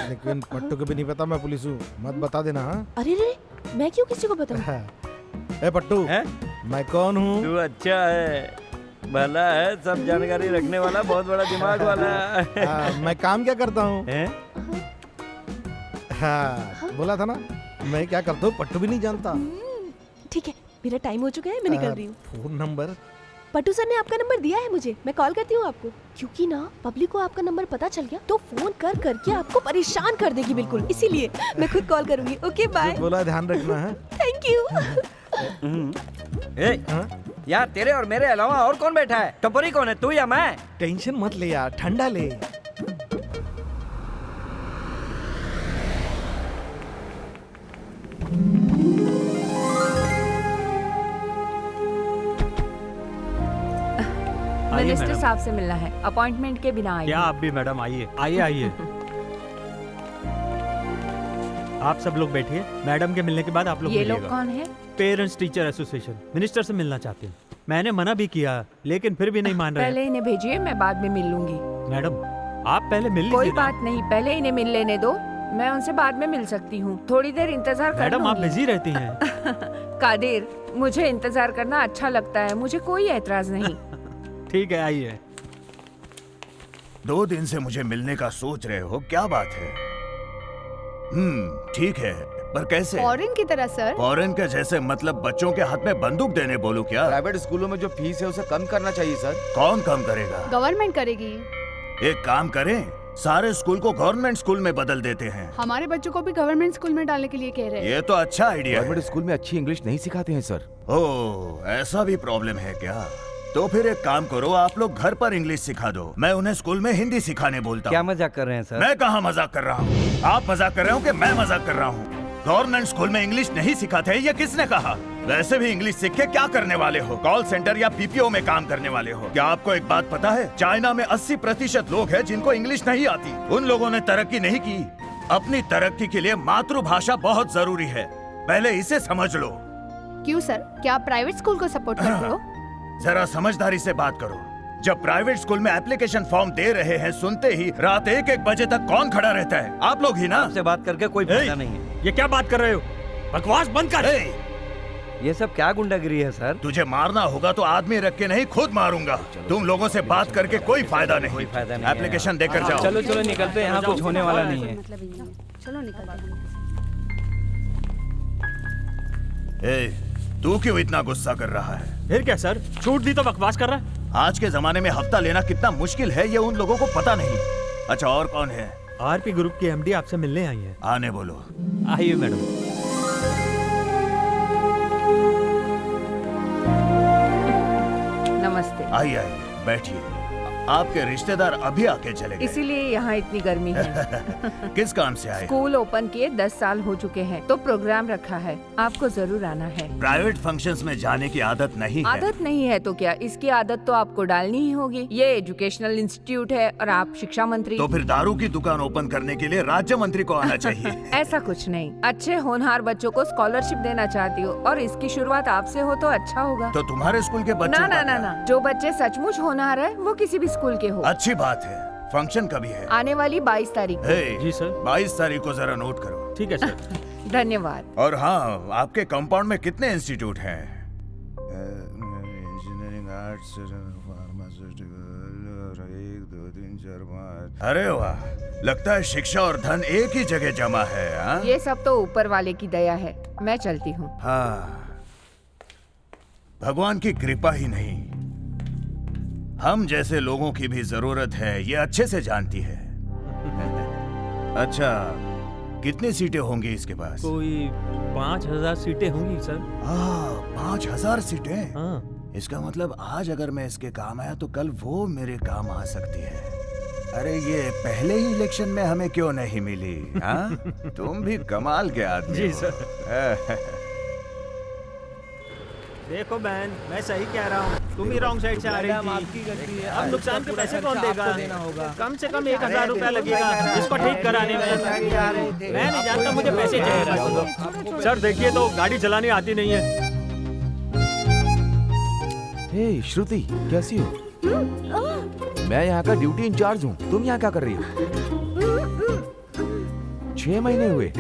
लेकिन पट्टू को भी नहीं पता मैं पुलिस हूँ, मत बता देना। हाँ? अरे रे, मैं क्यों किसी को बताऊं? ए पट्टू, मैं कौन हूँ? तू अच्छा है, भला है, सब जानकारी रखने वाला, बहुत बड़ा दिमाग वाला। मैं काम क्या करता हूँ? हाँ, बोला था ना मैं क्या करता हूँ, पट्टू भी नहीं जानता। ठीक है, मेरा टाइम हो चुका है, मैं निकल रही हूँ। Phone number? पट्टू सर ने आपका नंबर दिया है मुझे, मैं कॉल करती हूँ आपको। क्योंकि ना पब्लिक को आपका नंबर पता चल गया तो फोन कर करके आपको परेशान कर देगी बिल्कुल, इसीलिए मैं खुद कॉल करूंगी। Okay bye. बोला ध्यान रखना है। Thank you. यार तेरे और मेरे अलावा और कौन बैठा है? टपोरी कौन है, तू या मैं? टेंशन मत ले यार, ठंडा ले। मिनिस्टर साहब से मिलना है, अपॉइंटमेंट के बिना आइए। क्या आप भी मैडम? आइए आइए आइए। आप सब लोग बैठिए, मैडम के मिलने के बाद आप लोग ये लोग मिलिएगा। कौन है? पेरेंट्स टीचर एसोसिएशन, मिनिस्टर से मिलना चाहते हैं। मैंने मना भी किया लेकिन फिर भी नहीं मान रहे। पहले इन्हें भेजिए, मैं बाद में मिल लूंगी। मैडम आप पहले मिल कोई लीजिए ना। बात नहीं, पहले इन्हें मिल लेने दो, मैं उनसे बाद में मिल सकती हूँ। थोड़ी देर इंतजार कर मैडम आप लूंगी। बिजी रहती हैं। कादिर, मुझे इंतजार करना अच्छा लगता है, मुझे कोई ऐतराज नहीं। ठीक है आइए। 2 दिन से मुझे मिलने का सोच रहे हो, क्या बात है? ठीक है, पर कैसे? फॉरेन की तरह सर। फॉरेन के जैसे मतलब बच्चों के हाथ में बंदूक देने बोलूं क्या? प्राइवेट स्कूलों में जो फीस है उसे कम करना चाहिए सर। कौन कम करेगा? गवर्नमेंट करेगी। एक काम करें, सारे स्कूल को गवर्नमेंट स्कूल में बदल देते हैं। हमारे बच्चों को भी गवर्नमेंट स्कूल में डालने के लिए कह रहे हैं। ये तो अच्छा आइडिया है। गवर्नमेंट स्कूल में अच्छी इंग्लिश नहीं सिखाते हैं सर। ओह, ऐसा भी प्रॉब्लम है क्या? तो फिर एक काम करो, आप लोग घर पर इंग्लिश सिखा दो, मैं उन्हें स्कूल में हिंदी सिखाने बोलता हूँ। क्या मजाक कर रहे हैं सर? मैं कहाँ मजाक कर रहा हूँ? आप मजाक कर रहे हो कि मैं मजाक कर रहा हूँ? गवर्नमेंट स्कूल में इंग्लिश नहीं सिखाते, ये किसने कहा? वैसे भी इंग्लिश सीख के क्या करने वाले हो? कॉल सेंटर या पीपीओ में काम करने वाले हो? क्या आपको एक बात पता है, चाइना में 80% लोग हैं जिनको इंग्लिश नहीं आती। उन लोगों ने तरक्की नहीं की। अपनी तरक्की के लिए मातृभाषा बहुत जरूरी है, पहले इसे समझ लो। क्यों सर, क्या आप प्राइवेट स्कूल को सपोर्ट करते हो? जरा समझदारी से बात करो। जब प्राइवेट स्कूल में एप्लीकेशन फॉर्म दे रहे हैं, सुनते ही रात 1-1 बजे तक कौन खड़ा रहता है? आप लोग ही ना। आपसे बात करके कोई फायदा नहीं है। ये क्या बात कर रहे हो? बकवास बंद कर। ये सब क्या गुंडागिरी है सर? तुझे मारना होगा तो आदमी रख के नहीं, खुद मारूंगा। तुम लोगों से बात करके कोई फायदा नहीं। कोई फायदा नहीं। एप्लीकेशन देकर जाओ। चलो चलो निकलते हैं, यहाँ कुछ होने वाला नहीं है। चलो निकलते ए, तू क्यों इतना गुस्सा कर रहा है? फिर क्या सर, छूट दी तो बकवास कर रहा है। आज के जमाने में हफ्ता लेना कितना मुश्किल है, ये उन लोगों को पता नहीं। अच्छा, और कौन है? आरपी ग्रुप की एमडी आपसे मिलने आई है। आने बोलो। आइए मैडम। नमस्ते। आइए आइए, बैठिए। आपके रिश्तेदार अभी आके चले गए। इसीलिए यहाँ इतनी गर्मी है। किस काम से आए? स्कूल ओपन किए 10 साल हो चुके हैं, तो प्रोग्राम रखा है, आपको जरूर आना है। प्राइवेट फंक्शंस में जाने की आदत नहीं है। आदत नहीं है तो क्या, इसकी आदत तो आपको डालनी ही होगी। ये एजुकेशनल इंस्टीट्यूट है और आप शिक्षा मंत्री। तो फिर दारू की दुकान ओपन करने के लिए राज्य मंत्री को आना चाहिए। ऐसा कुछ नहीं, अच्छे होनहार बच्चों को स्कॉलरशिप देना चाहती हूँ और इसकी शुरुआत आपसे हो तो अच्छा होगा। तो तुम्हारे स्कूल के बच्चों ना का ना ना क्या? ना, जो बच्चे सचमुच होनहार है वो किसी भी स्कूल के हो। अच्छी बात है। फंक्शन कभी है? आने वाली 22 तारीख को। जी सर। 22 तारीख को जरा नोट करो। ठीक है सर। धन्यवाद। और हाँ, आपके कंपाउंड में कितने इंस्टीट्यूट हैं? Engineering, arts, pharmaceutical, 1 2 3 4 5। अरे वाह, लगता है शिक्षा और धन एक ही जगह जमा है। हाँ? ये सब तो ऊपर वाले की दया है, मैं चलती हूँ। हाँ, भगवान की कृपा ही नहीं, हम जैसे लोगों की भी जरूरत है, ये अच्छे से जानती है। अच्छा, कितनी सीटें होंगी इसके पास? कोई 5000 सीटें होंगी सर। 5000 सीटें? हाँ। इसका मतलब आज अगर मैं इसके काम आया तो कल वो मेरे काम आ सकती है। अरे ये पहले ही इलेक्शन में हमें क्यों नहीं मिली? हाँ? तुम भी कमाल के आदमी जी हो। सर। देखो बहन, मैं सही कह रहा हूँ, तुम ही रॉन्ग साइड से आ रही थी। अब नुकसान के पैसे कौन देगा? कम से कम 1000 रुपया लगेगा इसको ठीक कराने में। मैं नहीं जानता, मुझे पैसे चाहिए। सर देखिए तो गाड़ी चलानी आती नहीं है। हे श्रुति, कैसी हो? मैं यहाँ का ड्यूटी इंचार्ज हूँ। तुम यहाँ क्या कर रही हो? 6 महीने हुए।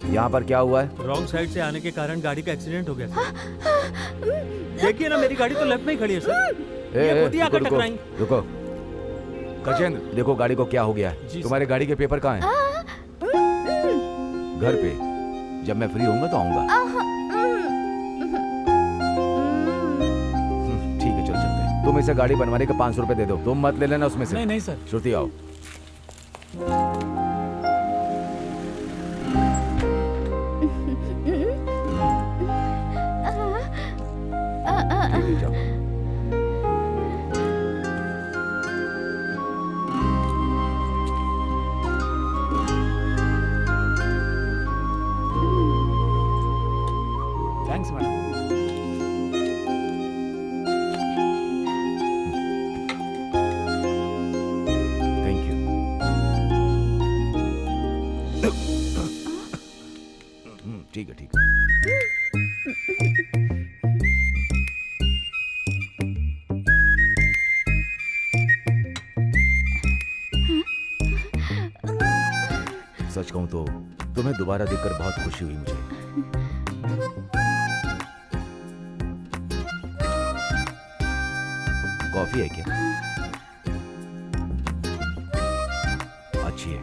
यहाँ पर क्या हुआ है? रॉन्ग साइड से आने के कारण गाड़ी का एक्सीडेंट हो गया। देखिए ना, मेरी गाड़ी तो लेफ्ट में ही खड़ी है सर। ये खुद ही आकर टकराएंगी। रुको गजेंद्र, देखो गाड़ी को क्या हो गया है। तुम्हारे गाड़ी के पेपर कहाँ हैं? घर पे। जब मैं फ्री होऊंगा तो आऊंगा। ठीक है, चलो चलते हैं। तुम इसे गाड़ी बनवाने के 500 रुपए दे दो। तुम मत ले लेना उसमें से। नहीं सर। श्रुति आओ। Thanks madam. Thank you. सच कहूं तो तुम्हें दोबारा देखकर बहुत खुशी हुई मुझे। कॉफी है क्या? अच्छी है।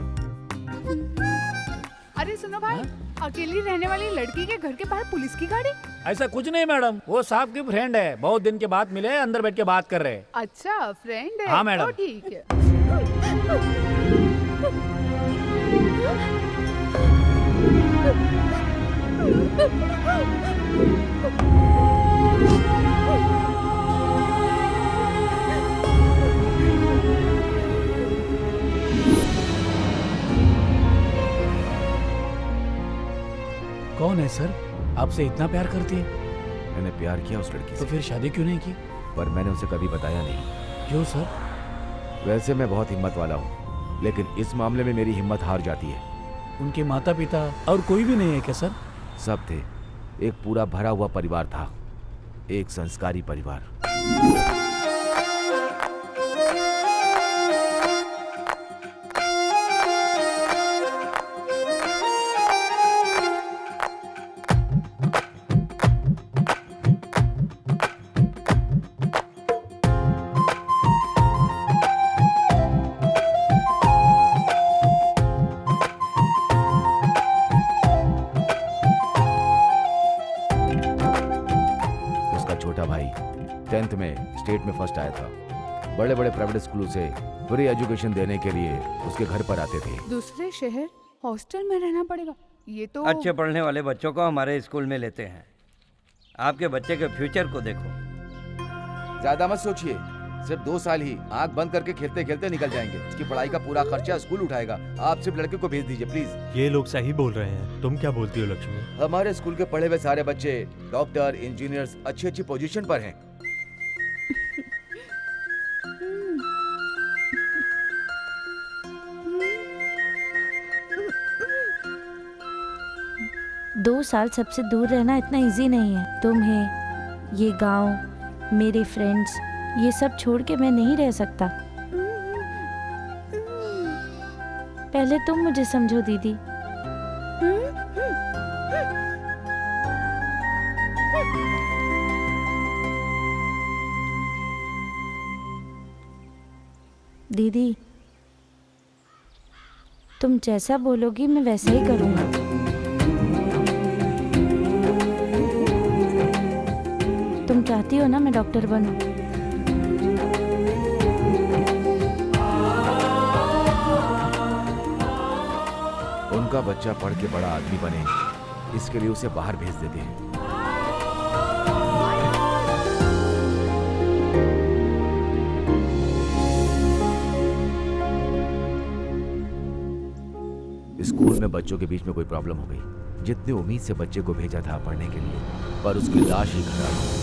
अरे सुनो भाई, अकेली रहने वाली लड़की के घर के बाहर पुलिस की गाड़ी? ऐसा कुछ नहीं मैडम, वो साहब की फ्रेंड है, बहुत दिन के बाद मिले, अंदर बैठ के बात कर रहे हैं। अच्छा फ्रेंड है? हाँ मैडम। तो ठीक है। कौन है सर? आपसे इतना प्यार करती है? मैंने प्यार किया उस लड़की से। तो फिर शादी क्यों नहीं की? पर मैंने उसे कभी बताया नहीं। क्यों सर? वैसे मैं बहुत हिम्मत वाला हूँ, लेकिन इस मामले में मेरी हिम्मत हार जाती है। उनके माता पिता और कोई भी नहीं है क्या सर? सब थे, एक पूरा भरा हुआ परिवार था, एक संस्कारी परिवार। छोटा भाई 10th में स्टेट में फर्स्ट आया था। बड़े बड़े प्राइवेट स्कूलों से फ्री एजुकेशन देने के लिए उसके घर पर आते थे। दूसरे शहर हॉस्टल में रहना पड़ेगा, ये तो। अच्छे पढ़ने वाले बच्चों को हमारे स्कूल में लेते हैं। आपके बच्चे के फ्यूचर को देखो। ज्यादा मत सोचिए, सिर्फ 2 साल ही, आंख बंद करके खेलते खेलते निकल जाएंगे। इसकी पढ़ाई का पूरा खर्चा स्कूल उठाएगा। आप सिर्फ लड़के को भेज दीजिए प्लीज। ये लोग सही बोल रहे हैं, तुम क्या बोलती हो लक्ष्मी? हमारे स्कूल के पढ़े हुए सारे बच्चे डॉक्टर, इंजीनियर्स, अच्छी अच्छी पोजीशन पर हैं। 2 साल सबसे दूर रहना इतना इजी नहीं है। तुम्हें, ये गांव, मेरे फ्रेंड्स, ये सब छोड़ के मैं नहीं रह सकता। पहले तुम मुझे समझो दीदी। दीदी, तुम जैसा बोलोगी मैं वैसा ही करूँगा। तुम चाहती हो ना मैं डॉक्टर बनूं? उनका बच्चा पढ़ के बड़ा आदमी बने, इसके लिए उसे बाहर भेज देते हैं। स्कूल में बच्चों के बीच में कोई प्रॉब्लम हो गई। जितनी उम्मीद से बच्चे को भेजा था पढ़ने के लिए, पर उसकी लाश ही खराब हो गई।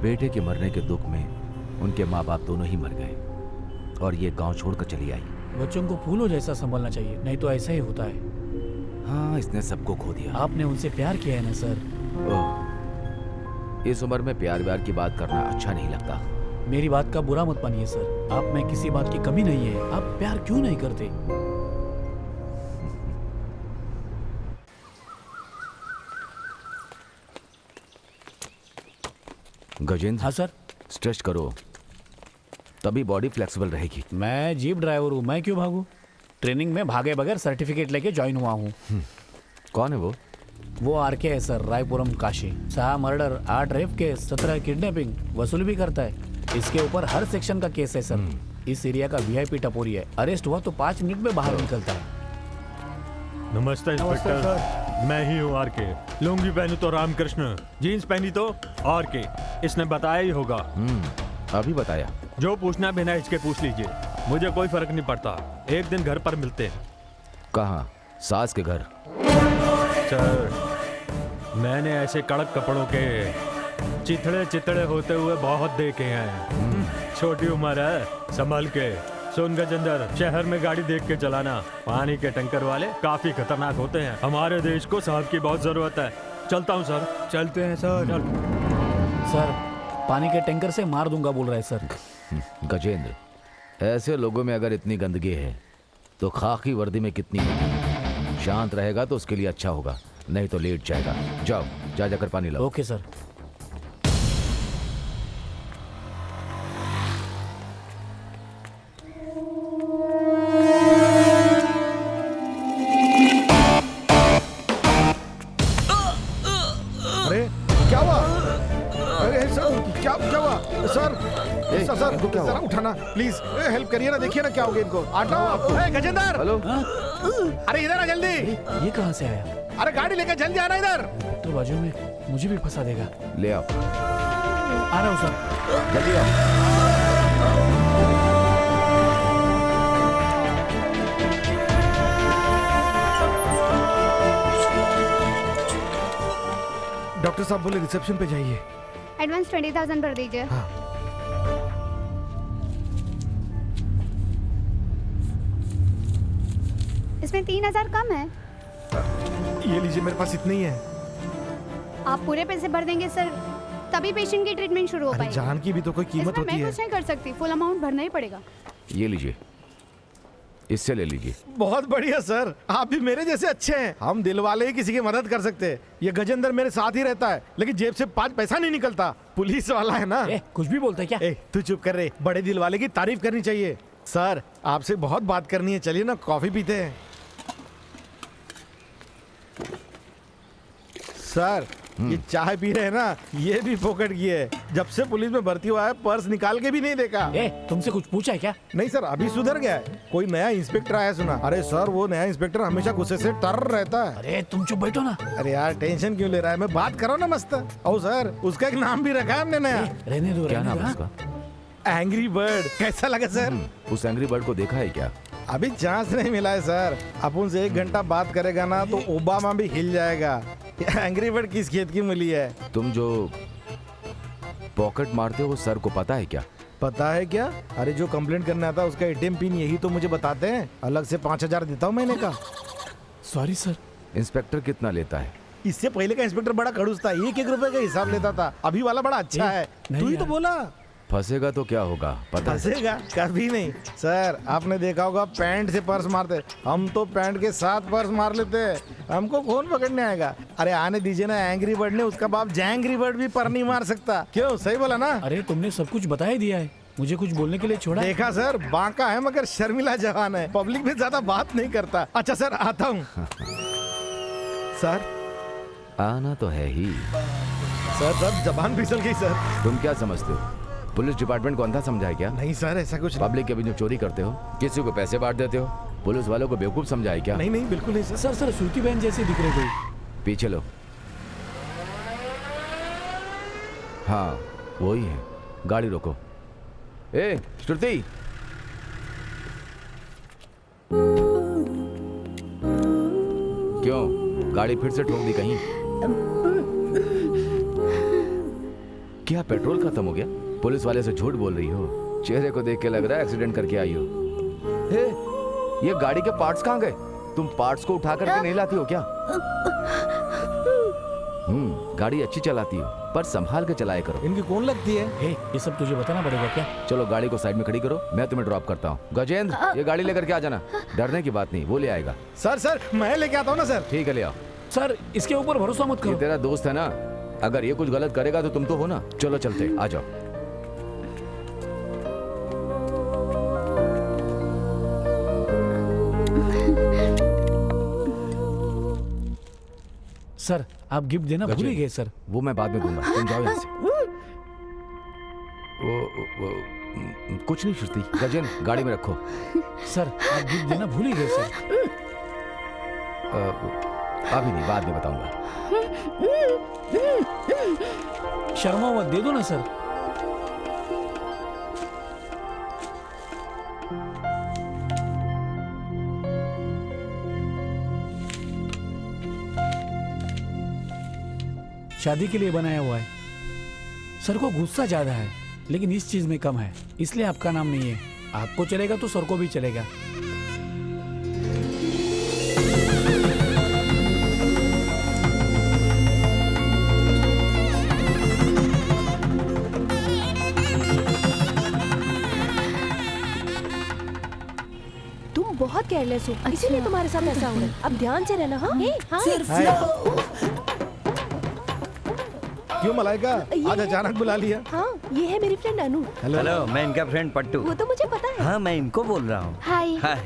बेटे के मरने के दुख में उनके माँ बाप दोनों ही मर गए और ये गांव छोड़कर चली आई। बच्चों को फूलों जैसा संभलना चाहिए, नहीं तो ऐसा ही होता है। हाँ, इसने सबको खो दिया। आपने उनसे प्यार किया है ना सर? इस उम्र में प्यार व्यार की बात करना अच्छा नहीं लगता। मेरी बात का बुरा मत मानिए सर, आप में किसी बात की कमी नहीं है। आप प्यार क्यों नहीं करते? गजेंद्र। हाँ सर। स्ट्रेच करो, तभी बॉडी फ्लेक्सिबल रहेगी। मैं जीप ड्राइवर हूँ, मैं क्यों भागूं? ट्रेनिंग में भागे बगैर सर्टिफिकेट लेके ज्वाइन हुआ हूँ। कौन है वो? वो आरके है sir, Raipuram Kashi. 6 murder, 8 rape case, 17 kidnapping, वसूल भी करता है। इसके ऊपर हर सेक्शन का केस है सर। इस एरिया का वीआईपी टपोरी है। अरेस्ट हुआ तो 5 मिनट में बाहर निकलता है। नमस्ते इंस्पेक्टर, मैं ही हूँ आरके। लुंगी पहनी तो रामकृष्ण, जीन्स पहनी तो आरके। इसने बताया ही होगा। अभी बताया। जो पूछना बिना इसके पूछ लीजिए, मुझे कोई फर्क नहीं पड़ता। एक दिन घर पर मिलते हैं। कहाँ? सास के घर? सर, मैंने ऐसे कड़क कपड़ों के चिथड़े चिथड़े होते हुए बहुत देखे हैं। छोटी उम्र है, संभल के। सुन गजेंद्र, शहर में गाड़ी देख के चलाना। पानी के टैंकर वाले काफी खतरनाक होते हैं। हमारे देश को साहब की बहुत जरूरत है। चलता हूँ सर। चलते हैं सर। सर, पानी के टैंकर से मार दूंगा बोल रहा है सर। गजेंद्र, ऐसे लोगों में अगर इतनी गंदगी है तो खाकी वर्दी में कितनी होगी। शांत रहेगा तो उसके लिए अच्छा होगा, नहीं तो लेट जाएगा। जाओ, जाकर पानी लाओ। Okay sir. अरे क्या हुआ? अरे सर, क्या हुआ सर? सर जरा उठाना प्लीज, हेल्प करिए ना। देखिए ना क्या हो गया इनको। हटाओ आपको। गजेंद्र, हेलो। अरे इधर आ जल्दी। ये कहाँ से आया? अरे गाड़ी लेकर जल्दी आना इधर। तो बाजू में मुझे भी फंसा देगा। ले आओ। आ रहा हूँ सर। जल्दी आओ। डॉक्टर साहब बोले रिसेप्शन पे जाइए। एडवांस 20,000 भर दीजिए। हाँ। इसमें 3,000 कम है। ये लीजिए, मेरे पास इतने ही है। आप पूरे पैसे भर देंगे सर, तभी पेशेंट की ट्रीटमेंट शुरू हो पाएगी। जान की भी तो कोई कीमत होती है। मैं कुछ नहीं कर सकती, फुल अमाउंट भरना ही पड़ेगा। ये लीजिए, इससे ले लीजिए। बहुत बढ़िया सर, आप भी मेरे जैसे अच्छे हैं। हम दिल वाले ही किसी की मदद कर सकते हैं। ये गजेंद्र मेरे साथ ही रहता है, लेकिन जेब से 5 पैसा नहीं निकलता। पुलिस वाला है ना। कुछ भी बोलता है क्या? तू चुप कर रहे। बड़े दिल वाले की तारीफ करनी चाहिए। सर, आपसे बहुत बात करनी है, चलिए ना कॉफी पीते हैं। सर, ये चाय पी रहे हैं ना, ये भी फोकट की है। जब से पुलिस में भर्ती हुआ है, पर्स निकाल के भी नहीं देखा। तुमसे कुछ पूछा है क्या? नहीं सर, अभी सुधर गया है। कोई नया इंस्पेक्टर आया सुना। अरे सर, वो नया इंस्पेक्टर हमेशा गुस्से से टर रहता है। अरे तुम चुप बैठो ना। अरे यार, टेंशन क्यों ले रहा है? मैं बात करो ना मस्त। ओ सर, उसका एक नाम भी रखा है हमने नया। रहने दो। क्या नाम है उसका? Angry bird. कैसा लगा सर? उस एंग्री बर्ड को देखा है क्या? अभी चांस नहीं मिला है सर। अपन से 1 घंटा बात करेगा ना तो ओबामा भी हिल जाएगा। एंग्री बर्ड किस खेत की मूली है? तुम जो पॉकेट मारते हो, वो सर को पता है क्या? पता है क्या? अरे जो कंप्लेंट करने आता है उसका एटीएम पिन यही तो मुझे बताते हैं। अलग से 5,000 देता हूँ महीने का। Sorry sir. इंस्पेक्टर कितना लेता है? इससे पहले का इंस्पेक्टर बड़ा खड़ूस था, 1-1 रुपए का हिसाब लेता था। अभी वाला बड़ा अच्छा है। तू ही तो बोला। फंसेगा तो क्या होगा पता? फंसेगा कभी नहीं सर। आपने देखा होगा पैंट से पर्स मारते, हम तो पैंट के साथ पर्स मार लेते हैं। हमको कौन पकड़ने आएगा? अरे आने दीजिए ना। एंग्री बर्ड ने, उसका बाप जैंग्री बर्ड भी पर नहीं मार सकता। क्यों? सही बोला ना? अरे तुमने सब कुछ बता ही दिया है, मुझे कुछ बोलने के लिए छोड़ा। देखा सर, बांका है मगर शर्मिला जवान है। पब्लिक में ज्यादा बात नहीं करता। अच्छा सर, आता हूँ। सर, आना तो है ही। सर जबान फिसल गई सर। तुम क्या समझते हो, पुलिस डिपार्टमेंट को अंधा समझा है क्या? नहीं सर, ऐसा कुछ नहीं। पब्लिक के बीच में चोरी करते हो, किसी को पैसे बांट देते हो, पुलिस वालों को बेवकूफ समझा है क्या? नहीं नहीं, बिल्कुल नहीं सर। सर श्रुति बहन जैसी दिख रही कोई। पीछे लो। हाँ, वही है। गाड़ी रोको। ए श्रुति, क्यों गाड़ी फिर से ठोक दी कहीं? क्या पेट्रोल खत्म हो गया? पुलिस वाले से झूठ बोल रही हो। चेहरे को देख के लग रहा है एक्सीडेंट करके आई हो। हे, ये गाड़ी के पार्ट्स कहाँ गए? तुम पार्ट्स को उठा करके नहीं लाती हो क्या? गाड़ी अच्छी चलाती हो, पर संभाल के चलाया करो। इनकी कौन लगती है? हे, ये सब तुझे बताना पड़ेगा क्या? चलो गाड़ी को साइड में खड़ी करो, मैं तुम्हें ड्रॉप करता हूँ। गजेंद्र, ये गाड़ी लेकर के आ जाना। डरने की बात नहीं, वो ले आएगा। सर मैं लेके आता हूँ ना सर। ठीक है, ले आओ। सर, इसके ऊपर भरोसा मत करो। ये तेरा दोस्त है ना, अगर ये कुछ गलत करेगा तो तुम तो हो ना। चलो चलते, आ जाओ। सर, आप गिफ्ट देना भूल ही गए सर। वो मैं बाद में दूंगा, तुम जाओ यहाँ से। कुछ नहीं श्रुति। गजेंद्र, गाड़ी में रखो। सर, आप गिफ्ट देना भूल ही गए सर। अभी नहीं, बाद में बताऊंगा। शर्मा मत, दे दो ना सर। शादी के लिए बनाया हुआ है। सर को गुस्सा ज्यादा है, लेकिन इस चीज में कम है, इसलिए आपका नाम नहीं है। आपको चलेगा तो सर को भी चलेगा। तुम बहुत केयरलेस हो, इसीलिए तुम्हारे साथ ऐसा हो रहा है। अब ध्यान से रहना। हाँ क्यों मलाइका, आज अचानक बुला लिया? हाँ, ये है मेरी फ्रेंड अनु। हेलो, मैं इनका फ्रेंड पट्टू। वो तो मुझे पता है। हाँ, मैं इनको बोल रहा हूँ। हाय। हाय।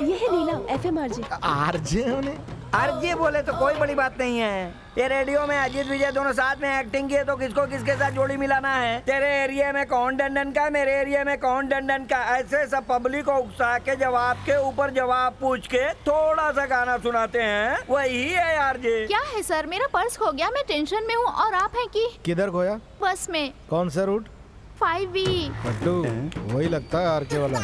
ये है नीला, FM RJ। आरजे बोले तो कोई बड़ी बात नहीं है। ये रेडियो में अजीत विजय दोनों साथ में एक्टिंग किए तो किसको किसके साथ जोड़ी मिलाना है? तेरे एरिया में कौन डंडन का, मेरे एरिया में कौन डंडन का, ऐसे सब पब्लिक को उकसा के जवाब के ऊपर जवाब पूछ के थोड़ा सा गाना सुनाते हैं, वही है आरजे। क्या है सर, मेरा पर्स खो गया, मैं टेंशन में हूँ। और आप हैं कि? किधर खोया? बस में। कौन सा रूट? 5B। पट्टू, वही लगता है आरके वाला।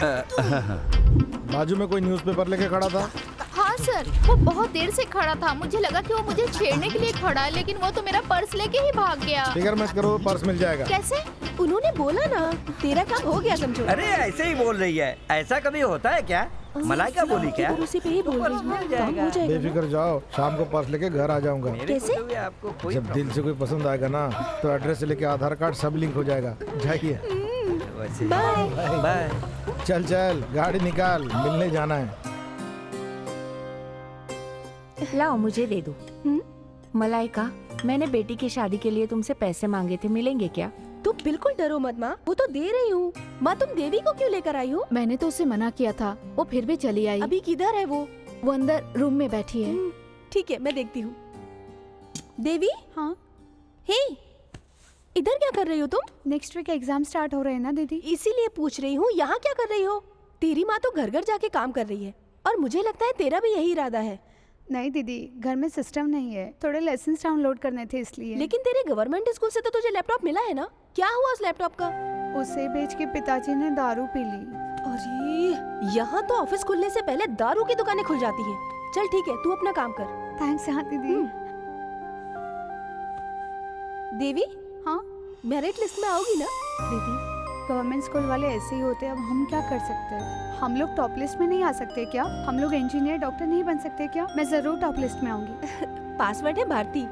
बाजू में कोई न्यूज़पेपर लेके खड़ा था। हाँ सर, वो बहुत देर से खड़ा था, मुझे लगा कि वो मुझे छेड़ने के लिए खड़ा है, लेकिन वो तो मेरा पर्स लेके ही भाग गया। फिक्र मत करो, पर्स मिल जाएगा। कैसे? उन्होंने बोला ना, तेरा काम हो गया समझो। अरे ऐसे ही बोल रही है, ऐसा कभी होता है क्या? मलाइका बोली क्या? उसी पे ही बोल रही हूँ। बेफिक्र जाओ, शाम को पर्स लेके घर आ जाऊंगा। कैसे? जब दिल से कोई पसंद आएगा ना, तो एड्रेस से लेके आधार कार्ड सब लिंक हो जाएगा। जाइए। Bye bye. चल चल, गाड़ी निकाल, मिलने जाना है। लाओ, मुझे दे दो। मलाइका, मैंने बेटी की शादी के लिए तुमसे पैसे मांगे थे, मिलेंगे क्या? तुम बिल्कुल डरो मत माँ, वो तो दे रही हूँ। माँ, तुम देवी को क्यों लेकर आई हो? मैंने तो उसे मना किया था, वो फिर भी चली आई। अभी किधर है वो? वो अंदर रूम में बैठी है। ठीक है, मैं देखती हूँ। देवी? हाँ। हे, इधर क्या कर रही हो तुम? नेक्स्ट वीक एग्जाम स्टार्ट हो रहे हैं ना दीदी, इसीलिए पूछ रही हूँ, यहाँ क्या कर रही हो? तेरी माँ तो घर घर जाके काम कर रही है, और मुझे लगता है तेरा भी यही इरादा है। नहीं दीदी, घर में सिस्टम नहीं है, थोड़े लेसन्स डाउनलोड करने थे इसलिए। लेकिन तेरे गवर्नमेंट स्कूल से तो तुझे लैपटॉप मिला है ना? क्या हुआ उस लैपटॉप का? उसे बेच के पिताजी ने दारू पी ली। अरे, यहाँ तो ऑफिस खुलने से पहले दारू की दुकानें खुल जाती हैं। चल ठीक है, तू अपना काम कर। थैंक्स हाँ दीदी। देवी? हाँ? मेरिट लिस्ट में आओगी ना? दीदी, गवर्नमेंट स्कूल वाले ऐसे ही होते हैं, अब हम क्या कर सकते हैं? हम लोग टॉप लिस्ट में नहीं आ सकते क्या? हम लोग इंजीनियर डॉक्टर नहीं बन सकते क्या? मैं जरूर टॉप लिस्ट में आऊंगी। पासवर्ड है भारती।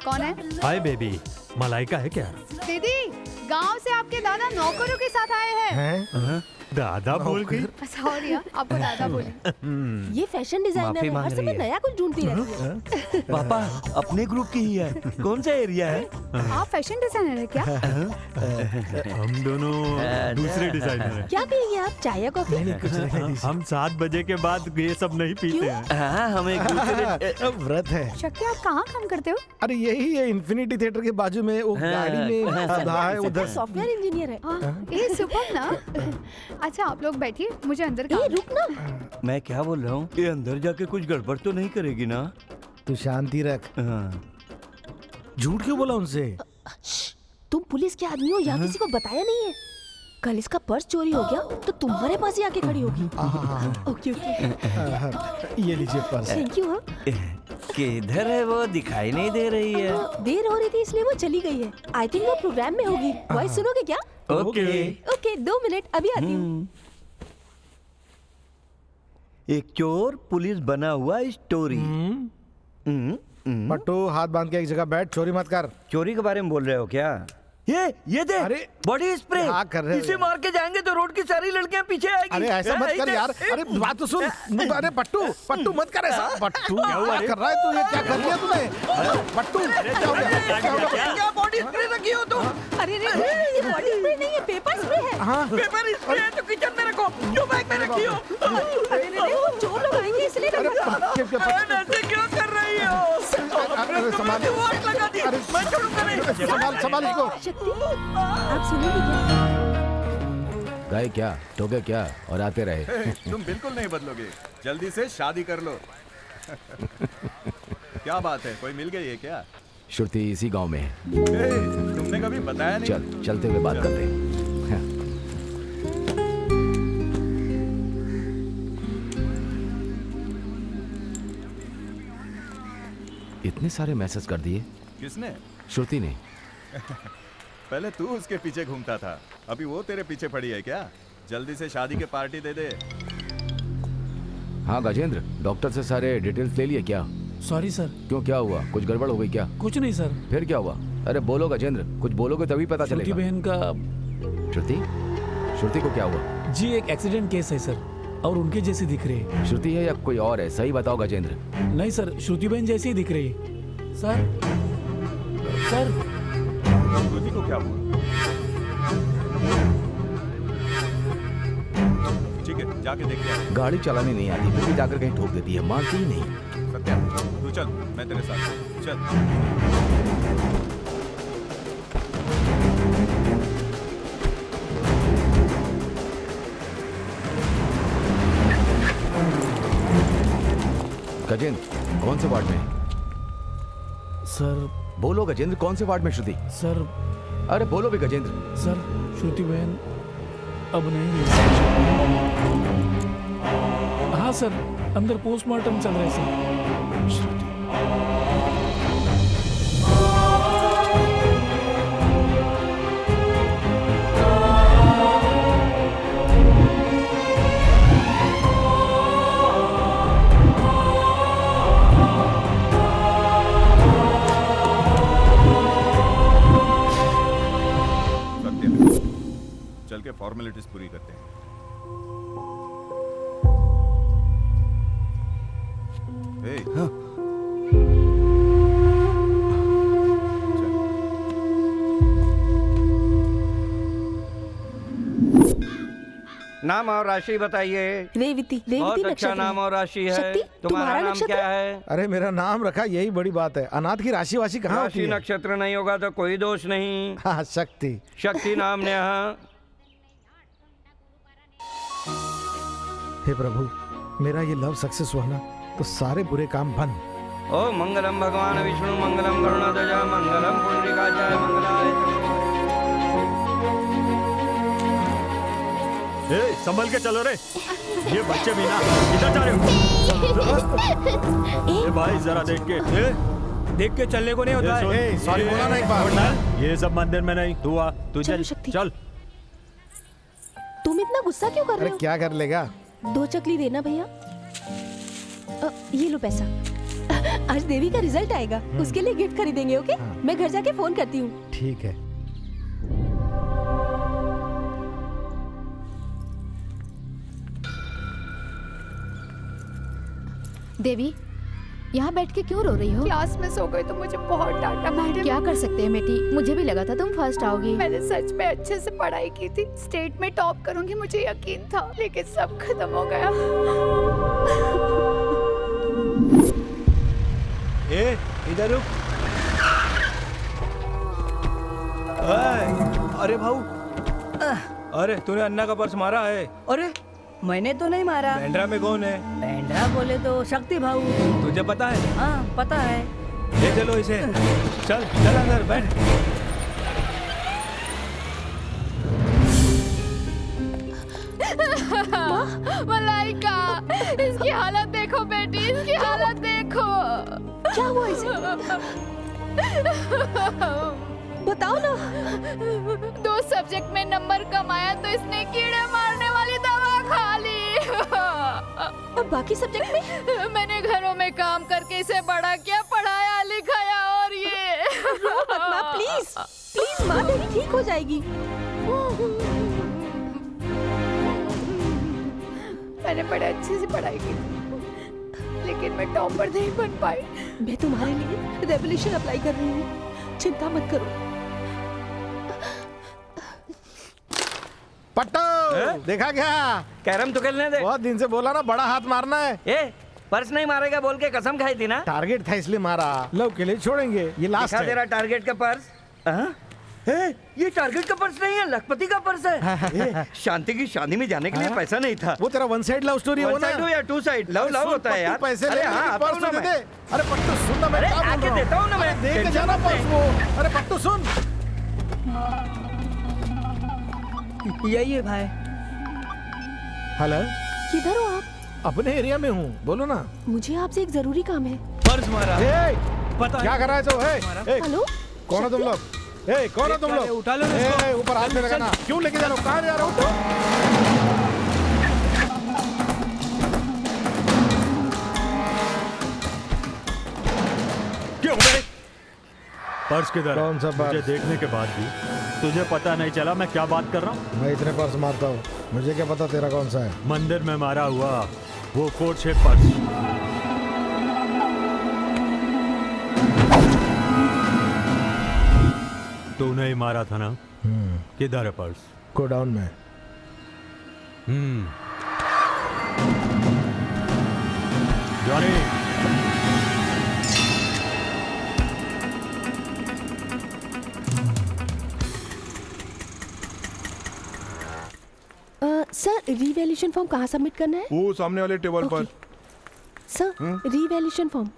कौन है? हाय बेबी, मलाइका है क्या? दीदी, गांव से आपके दादा नौकरों के साथ आए हैं। दादा बोल गई? सॉरी, आपको दादा बोली। ये फैशन डिजाइनर है, हर समय नया कुछ ढूंढती रहती है। पापा अपने ग्रुप की ही है। कौन सा एरिया है? आप फैशन डिजाइनर है क्या? हम दोनों दूसरे डिजाइनर हैं। क्या पिएंगे आप, चाय या कॉफी? हम 7 बजे के बाद ये सब नहीं पीते हैं। हाँ, हम एक दूसरे व्रत है। शक्ति, आप कहाँ काम करते हो? अरे यही है, इन्फिनिटी थिएटर के बाजू में वो गाड़ी में आधा है उधर। सॉफ्टवेयर इंजीनियर है। ये सुपर ना। अच्छा आप लोग बैठिए, मुझे अंदर काम। रुक ना। मैं क्या बोल रहा हूँ, ये अंदर जाके कुछ गड़बड़ तो नहीं करेगी ना? तू शांति रख। झूठ क्यों बोला उनसे? तुम पुलिस के आदमी हो, यहाँ किसी को बताया नहीं है। कल इसका पर्स चोरी हो गया तो तुम्हारे पास ही आके खड़ी होगी। Okay okay. ये लीजिए पर्स। Thank you. किधर है वो, दिखाई नहीं दे रही है। देर हो रही थी इसलिए वो चली गई है। आई थिंक वो प्रोग्राम में होगी। वॉइस सुनोगे क्या? ओके ओके, 2 मिनट, अभी आती हूँ। एक चोर पुलिस बना हुआ स्टोरी। पट्टू, हाथ बांध के एक जगह बैठ, चोरी मत कर। चोरी के बारे में बोल रहे हो क्या? ये दे। अरे बॉडी स्प्रे कर रहे हो? इसे मार के जाएंगे तो रोड की सारी लड़कियां पीछे आएगी। अरे ऐसा मत कर यार। अरे बात तो सुन। अरे पट्टू मत कर ऐसा। पट्टू क्या कर रहा है तू? ये क्या कर लिया तूने? पट्टू क्या बॉडी स्प्रे रखी हो तुम? अरे ये बॉडी स्प्रे नहीं है, पेपर स्प्रे है। हाँ, पेपर स्प्रे है तो किचन में रखो, जो बैग में रखी हो। अरे वो चोर लोग आएंगे इसलिए ऐसे क्यों कर रही हो? संभाल लगा दिया, मैं छोड़ूंगा नहीं। संभाल इसको। शक्ति, आप सुनेंगे क्या? गए क्या, टोके क्या और आते रहे। तुम बिल्कुल नहीं बदलोगे, जल्दी से शादी कर लो। क्या बात है, कोई मिल गई है क्या? श्रुति इसी गांव में है। तुमने कभी बताया नहीं। चलते हुए बात करते हैं। इतने सारे मैसेज कर दिए। किसने? श्रुति ने। पहले तू उसके पीछे घूमता था, अभी वो तेरे पीछे पड़ी है क्या? जल्दी से शादी के पार्टी दे दे। हाँ गजेंद्र, डॉक्टर से सारे डिटेल्स ले लिए क्या? Sorry sir. क्यों, क्या हुआ? कुछ गड़बड़ हो गई क्या? कुछ नहीं सर। फिर क्या हुआ? अरे बोलो गजेंद्र, कुछ बोलोगे तभी पता चलेगा। श्रुति बहन का। श्रुति को क्या हुआ? जी एक एक्सीडेंट केस है सर, और उनके जैसी दिख रही है। श्रुति है या कोई और है? सही बताओ गजेंद्र। नहीं सर, श्रुति बहन जैसी ही दिख रही है सर। सर श्रुति को क्या हुआ? ठीक है, जाके देखते हैं। गाड़ी चलानी नहीं आती, फिर भी जाकर कहीं ठोक देती है, मानती ही नहीं। सत्या, तू चल, मैं तेरे साथ हूं। चल। गजेंद्र कौन से वार्ड में है? सर बोलो गजेंद्र, कौन से वार्ड में श्रुति? सर। अरे बोलो भी गजेंद्र। सर श्रुति बहन अब नहीं रही। हाँ सर, अंदर पोस्टमार्टम चल रहा है सर। श्रुति चल के फॉर्मेलिटीज पूरी करते हैं। हाँ। नाम और राशि बताइए। रेवती। बहुत अच्छा नाम और राशि है। तुम्हारा नाम क्या है? अरे मेरा नाम रखा, यही बड़ी बात है। अनाथ की राशि वाशी कहाँ होती है? राशि नक्षत्र नहीं होगा तो कोई दोष नहीं। हाँ, शक्ति। शक्ति नाम ने। हे प्रभु, मेरा ये लव सक्सेस हुआ ना तो सारे बुरे काम बंद। ओ मंगलम भगवान विष्णु मंगलम गरुड़ध्वज मंगलम पुंडरीकाचार्य मंगलाय। संभल के चलो रे, ये बच्चे भी ना इधर जा रहे हो। भाई जरा देख के चलने को नहीं होता है। सॉरी बोला ना एक बार। ये सब मंदिर में नहीं, तू आ, तू चल। चल। तुम इतना गुस्सा क्यों कर रहे हो? क्या कर लेगा? 2 चकली देना भैया। ये लो पैसा। आज देवी का रिजल्ट आएगा, उसके लिए गिफ्ट खरीदेंगे। ओके? मैं घर जाके फोन करती हूँ। ठीक है। देवी, यहाँ बैठ के क्यों रो रही हो? क्लास में सो गई तो मुझे बहुत डांटा मैडम। क्या कर सकते हैं बेटी, मुझे भी लगा था तुम फर्स्ट आओगी। मैंने सच में अच्छे से पढ़ाई की थी, स्टेट में टॉप करूंगी मुझे यकीन था, लेकिन सब खत्म हो गया। इधर रुक। अरे भाऊ, अरे तूने अन्ना का पर्स मारा है? अरे मैंने तो नहीं मारा। बैंड्रा में कौन है? बैंड्रा बोले तो शक्ति भाऊ। तुझे पता है? हाँ पता है। ले चलो इसे। चल चल अंदर बैठ। मलाइका, इसकी हालत देखो बेटी, इसकी हालत देखो। क्या हुआ इसे? बताओ ना। 2 सब्जेक्ट में नंबर कम आया तो इसने कीड़े मारने वाली दवा खा ली। अब बाकी सब्जेक्ट में? मैंने घरों में काम करके इसे बड़ा किया, पढ़ाया लिखाया, और ये। रो मत माँ, प्लीज प्लीज माँ, मेरी ठीक हो जाएगी। मैंने बड़े अच्छे से पढ़ाई की थी, लेकिन मैं टॉपर नहीं बन पाई। मैं तुम्हारे लिए रेवोल्यूशन अप्लाई कर रही हूँ, चिंता मत करो। पट्टू, देखा क्या? कैरम तो खेलने दे। बहुत दिन से बोला ना, बड़ा हाथ मारना है। पर्स नहीं मारेगा बोल के कसम खाई थी ना। टारगेट था इसलिए मारा, लव के लिए छोड़ेंगे, ये लास्ट है। तेरा टारगेट का पर्स। ये टारगेट का पर्स नहीं है, लखपति का पर्स है। शांति की शादी में जाने के लिए पैसा नहीं था। वो तेरा 1 साइड लव स्टोरी हो ना? 1 साइड या 2 साइड लव लव होता है यार। पैसे ले, पर्स दे दे। अरे पट्टू सुन ना, मैं आके देता हूँ ना, मैं देके जाना पर्स को। अरे पट्टू सुन। यही है भाई। हेलो, किधर हो आप? अपने एरिया में हूँ, बोलो ना। मुझे आपसे एक जरूरी काम है। पर्स मारा। क्या कर रहा है हेलो कौन हो तुम लोग? कौन हो तुम लोग? उठा लो ऊपर हाथ में लगाना। क्यों लेके जा रहे हो? कहाँ जा रहे हो? क्यों मेरे पर्स किधर? कौन सा पर्स? मुझे देखने के बाद भी तुझे पता नहीं चला मैं क्या बात कर रहा हूँ? मैं इतने पर्स मारता हूँ, मुझे क्या पता तेरा कौन सा है? मंदिर में मारा हुआ वो कोट शेप पर्स। तूने ही मारा था ना? किधर है पर्स? गोडाउन में। जॉनी सर रीवैल्यूएशन फॉर्म कहाँ सबमिट करना है? वो सामने वाले टेबल पर। Sir revaluation form.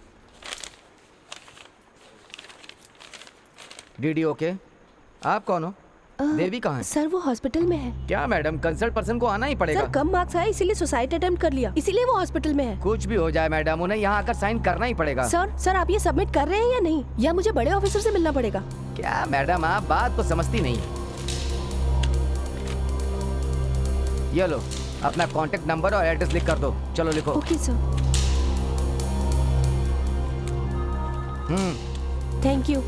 DD okay. आप कौन हो? देवी कहाँ है? सर वो हॉस्पिटल में है। क्या मैडम, कंसल्ट पर्सन को आना ही पड़ेगा। सर कम मार्क्स आए इसीलिए सुसाइड अटेम्प्ट कर लिया, इसीलिए वो हॉस्पिटल में है। कुछ भी हो जाए मैडम, उन्हें यहाँ आकर साइन करना ही पड़ेगा। सर आप ये सबमिट कर रहे हैं या नहीं, या मुझे बड़े ऑफिसर से मिलना पड़ेगा? क्या मैडम, आप बात को समझती नहीं है। ये लो अपना कांटेक्ट नंबर और एड्रेस लिख कर दो। चलो लिखो। Okay sir. Thank you.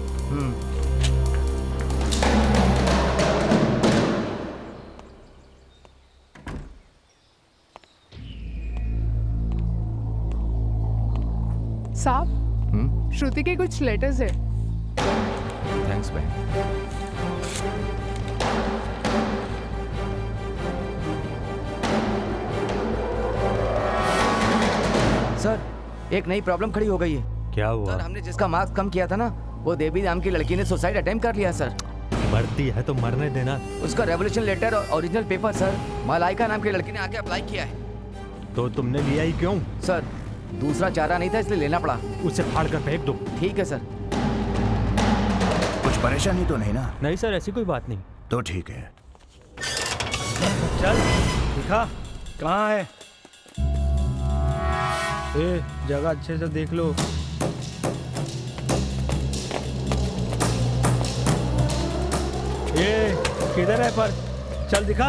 साहब श्रुति के कुछ लेटर्स है। थैंक्स बहन। सर एक नई प्रॉब्लम खड़ी हो गई है। क्या हुआ? सर हमने जिसका मार्क्स कम किया था ना, वो देवी नाम की लड़की ने सुसाइड अटेम्प्ट कर लिया सर। मरती है तो मरने देना। उसका रेवोल्यूशन लेटर और ओरिजिनल पेपर सर मलाइका नाम की लड़की ने आके अप्लाई किया है। तो तुमने लिया ही क्यों? सर दूसरा चारा नहीं था इसलिए लेना पड़ा। उसे फाड़ कर फेंक दो। ठीक है सर। कुछ परेशानी तो नहीं ना? नहीं सर, ऐसी कोई बात नहीं। तो ठीक है। चल दिखा कहाँ है? जगह अच्छे से देख लो। किधर है पर? चल दिखा।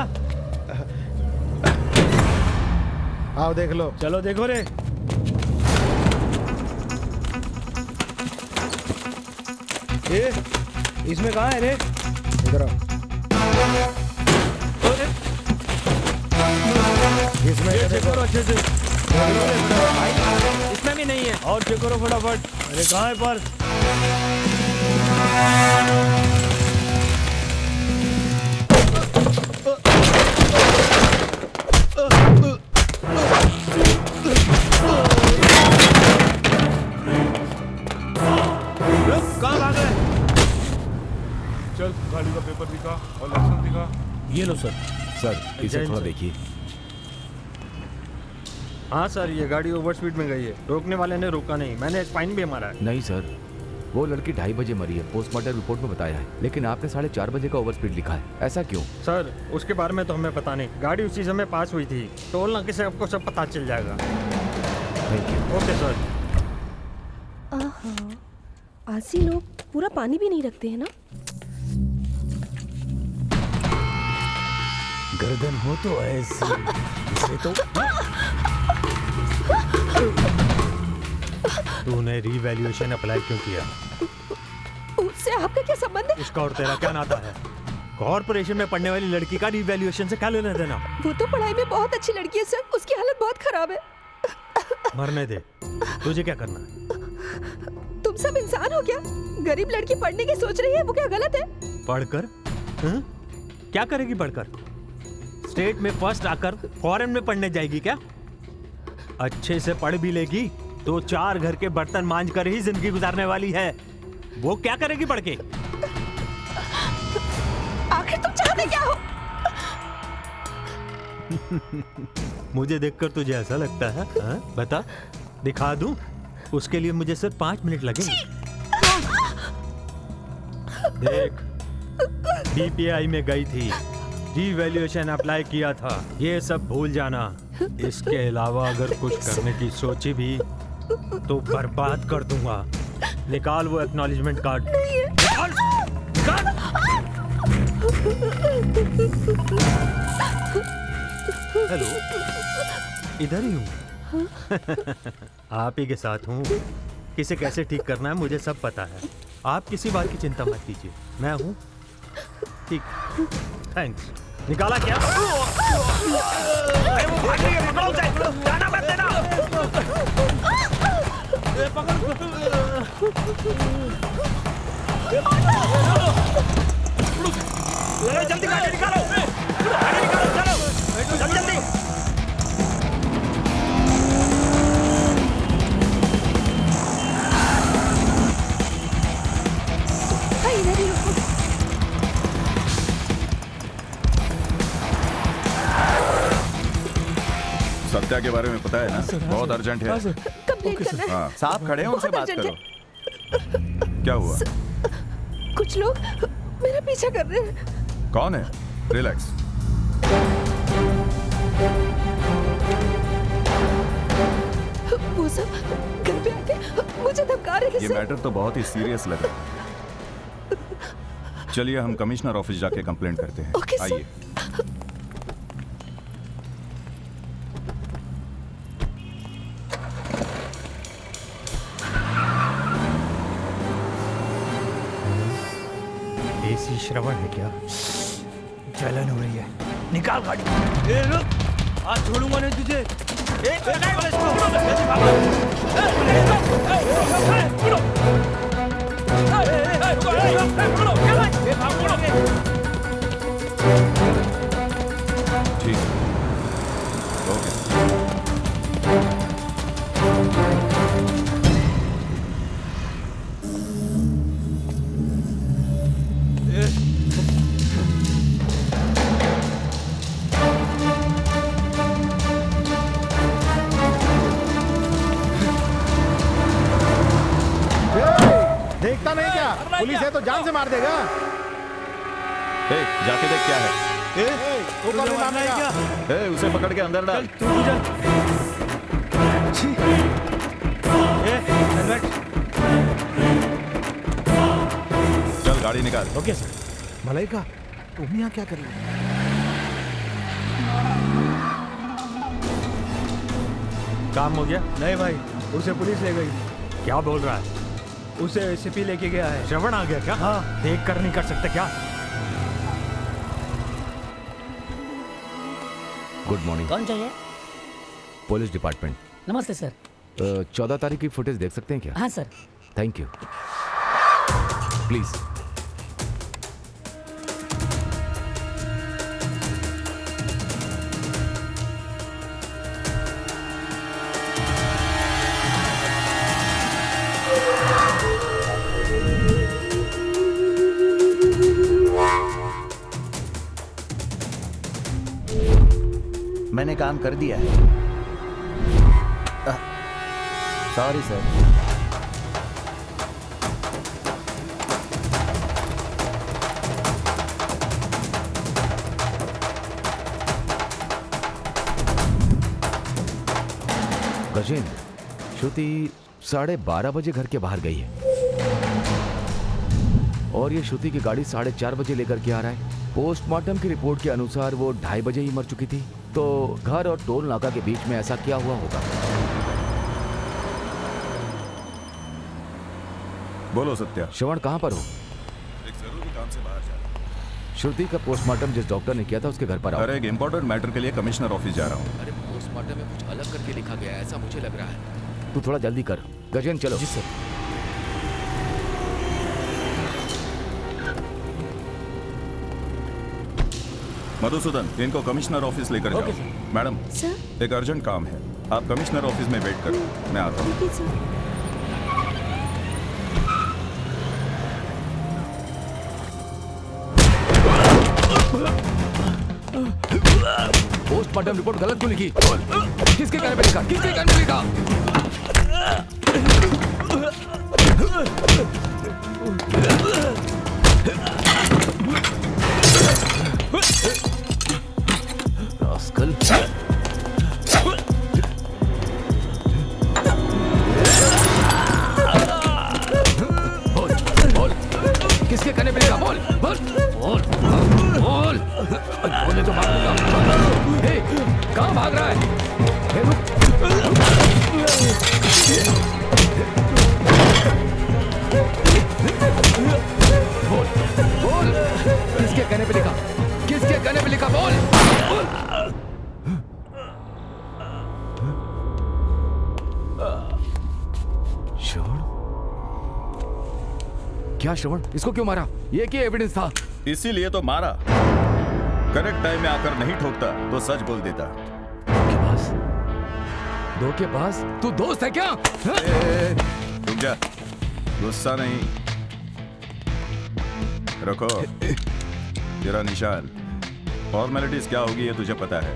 आओ देख लो। चलो देखो रे। इसमें कहाँ है रे? इधर आओ। इसमें चेक करो अच्छे से। इसमें भी नहीं है। और चेक करो फटाफट। अरे कहाँ है पर्स? कहाँ भाग रहे? चल गाड़ी का पेपर दिखा और लाइसेंस दिखा। ये लो सर। सर इसे थोड़ा देखिए। हाँ सर, ये गाड़ी ओवर स्पीड में गई है। रोकने वाले ने रोका नहीं, मैंने फाइन भी मारा है। नहीं सर, वो लड़की 2:30 बजे मरी है, पोस्टमार्टम रिपोर्ट में बताया है, लेकिन आपने 4:30 बजे का ओवर स्पीड लिखा है। ऐसा क्यों? सर उसके बारे में तो हमें पता नहीं, गाड़ी उसी समय पास हुई थी। टोल नाके से आपको सब पता चल जाएगा। Thank you. Okay sir. आसी लोग पूरा पानी भी नहीं रखते हैं ना। गर्दन हो तो ऐसे तो तूने रीवैल्यूएशन अप्लाई क्यों किया? उससे आपका क्या संबंध है? उसका और तेरा क्या नाता है? कॉर्पोरेशन में पढ़ने वाली लड़की का रीवैल्यूएशन से क्या लेना देना? वो तो पढ़ाई में बहुत अच्छी लड़की है सर, उसकी हालत बहुत खराब है। मरने दे, तुझे क्या करना है? तुम सब इंसान हो क्या? गरीब लड़की पढ़ने की सोच रही है, वो क्या गलत है? पढ़कर क्या करेगी? पढ़कर स्टेट में फर्स्ट आकर फॉरेन में पढ़ने जाएगी क्या? अच्छे से पढ़ भी लेगी तो 4 घर के बर्तन मांझ कर ही जिंदगी गुजारने वाली है। वो क्या करेगी पढ़ के? आखिर तुम चाहते क्या हो? मुझे देखकर तुझे ऐसा लगता है? बता, दिखा दूं? उसके लिए मुझे सिर्फ 5 मिनट लगेंगे। देख, बीपीआई में गई थी, रीवैल्यूएशन अप्लाई किया था, ये सब भूल जाना। इसके अलावा अगर कुछ करने की सोची भी तो बर्बाद कर दूंगा। निकाल वो एक्नॉलेजमेंट कार्ड। निकाल। हेलो, इधर ही हूँ। आप ही के साथ हूँ। किसे कैसे ठीक करना है मुझे सब पता है। आप किसी बात की चिंता मत कीजिए, मैं हूँ। ठीक, थैंक्स। निकाला क्या? जाना मत देना। जल्दी गाड़ी निकालो, गाड़ी निकालो, चलो जल्दी। सत्या के बारे में पता है ना? बहुत अर्जेंट है। हाँ, साहब खड़े हैं, उनसे बात करो। क्या हुआ? कुछ लोग मेरा पीछा कर रहे हैं। कौन है? रिलैक्स। वो सब घर पे आके मुझे धमका रहे हैं। ये मैटर तो बहुत ही सीरियस लग रहा है। चलिए हम कमिश्नर ऑफिस जाके कंप्लेंट करते हैं। आइए। देसी श्रवण है क्या? जलन हो रही है। निकाल गाड़ी। आज छोड़ूंगा नहीं तुझे। ठीक, ओके। देखता नहीं क्या? पुलिस है तो जान से मार देगा। जाके देख क्या है। ऊपर में मारना है क्या? उसे पकड़ के अंदर डाल। चल गाड़ी निकाल। Okay sir. मलाइका, तुम यहाँ क्या कर रही हो? काम हो गया? नहीं भाई, उसे पुलिस ले गई। क्या बोल रहा है? उसे एसीपी लेके गया है। श्रवण आ गया क्या? हाँ। देख कर नहीं कर सकते क्या? Good morning. कौन चाहिए? Police department. नमस्ते सर। 14 तारीख की फुटेज देख सकते हैं क्या? हाँ सर। Thank you. प्लीज। मैंने काम कर दिया है। Sorry sir. गजेंद्र, श्रुति 12:30 बजे घर के बाहर गई है और ये श्रुति की गाड़ी 4:30 बजे लेकर के आ रहा है। पोस्टमार्टम की रिपोर्ट के अनुसार वो 2:30 बजे ही मर चुकी थी। तो घर और टोल नाका के बीच में ऐसा क्या हुआ होगा? बोलो सत्या। श्रवण कहाँ पर हो? एक जरूरी काम से बाहर जा रहा हूँ। श्रुति का पोस्टमार्टम जिस डॉक्टर ने किया था उसके घर पर आओ। अरे एक इम्पोर्टेंट मैटर के लिए कमिश्नर ऑफिस जा रहा हूँ। अरे पोस्टमार्टम में कुछ अलग करके लिखा गया है, ऐसा मुझे लग रहा है। तू थोड़ा जल्दी कर। गजेंद्र चलो। जी सर। मधुसूदन, इनको कमिश्नर ऑफिस लेकर जाओ। मैडम, एक अर्जेंट काम है। आप कमिश्नर ऑफिस में वेट करो, मैं आता हूँ। पोस्टमार्टम रिपोर्ट गलत क्यों लिखी? किसके कहने पे लिखा? किसके कहने पे लिखा? रास्कल। किसके कहने पे लिखा? बोल बोल बोल बोल। बोले तो भागूंगा। हे, कहाँ भाग रहा है? हे, बोल बोल, किसके कहने पे लिखा? किसके कहने पे लिखा? बोल बोल। श्रवण, क्या श्रवण, इसको क्यों मारा? ये क्या एविडेंस था? इसीलिए तो मारा। करेक्ट टाइम में आकर नहीं ठोकता तो सच बोल देता। धोखेबाज, तू दोस्त है क्या? रुक जा, गुस्सा नहीं। रखो तेरा निशान। फॉर्मेलिटीज क्या होगी ये तुझे पता है।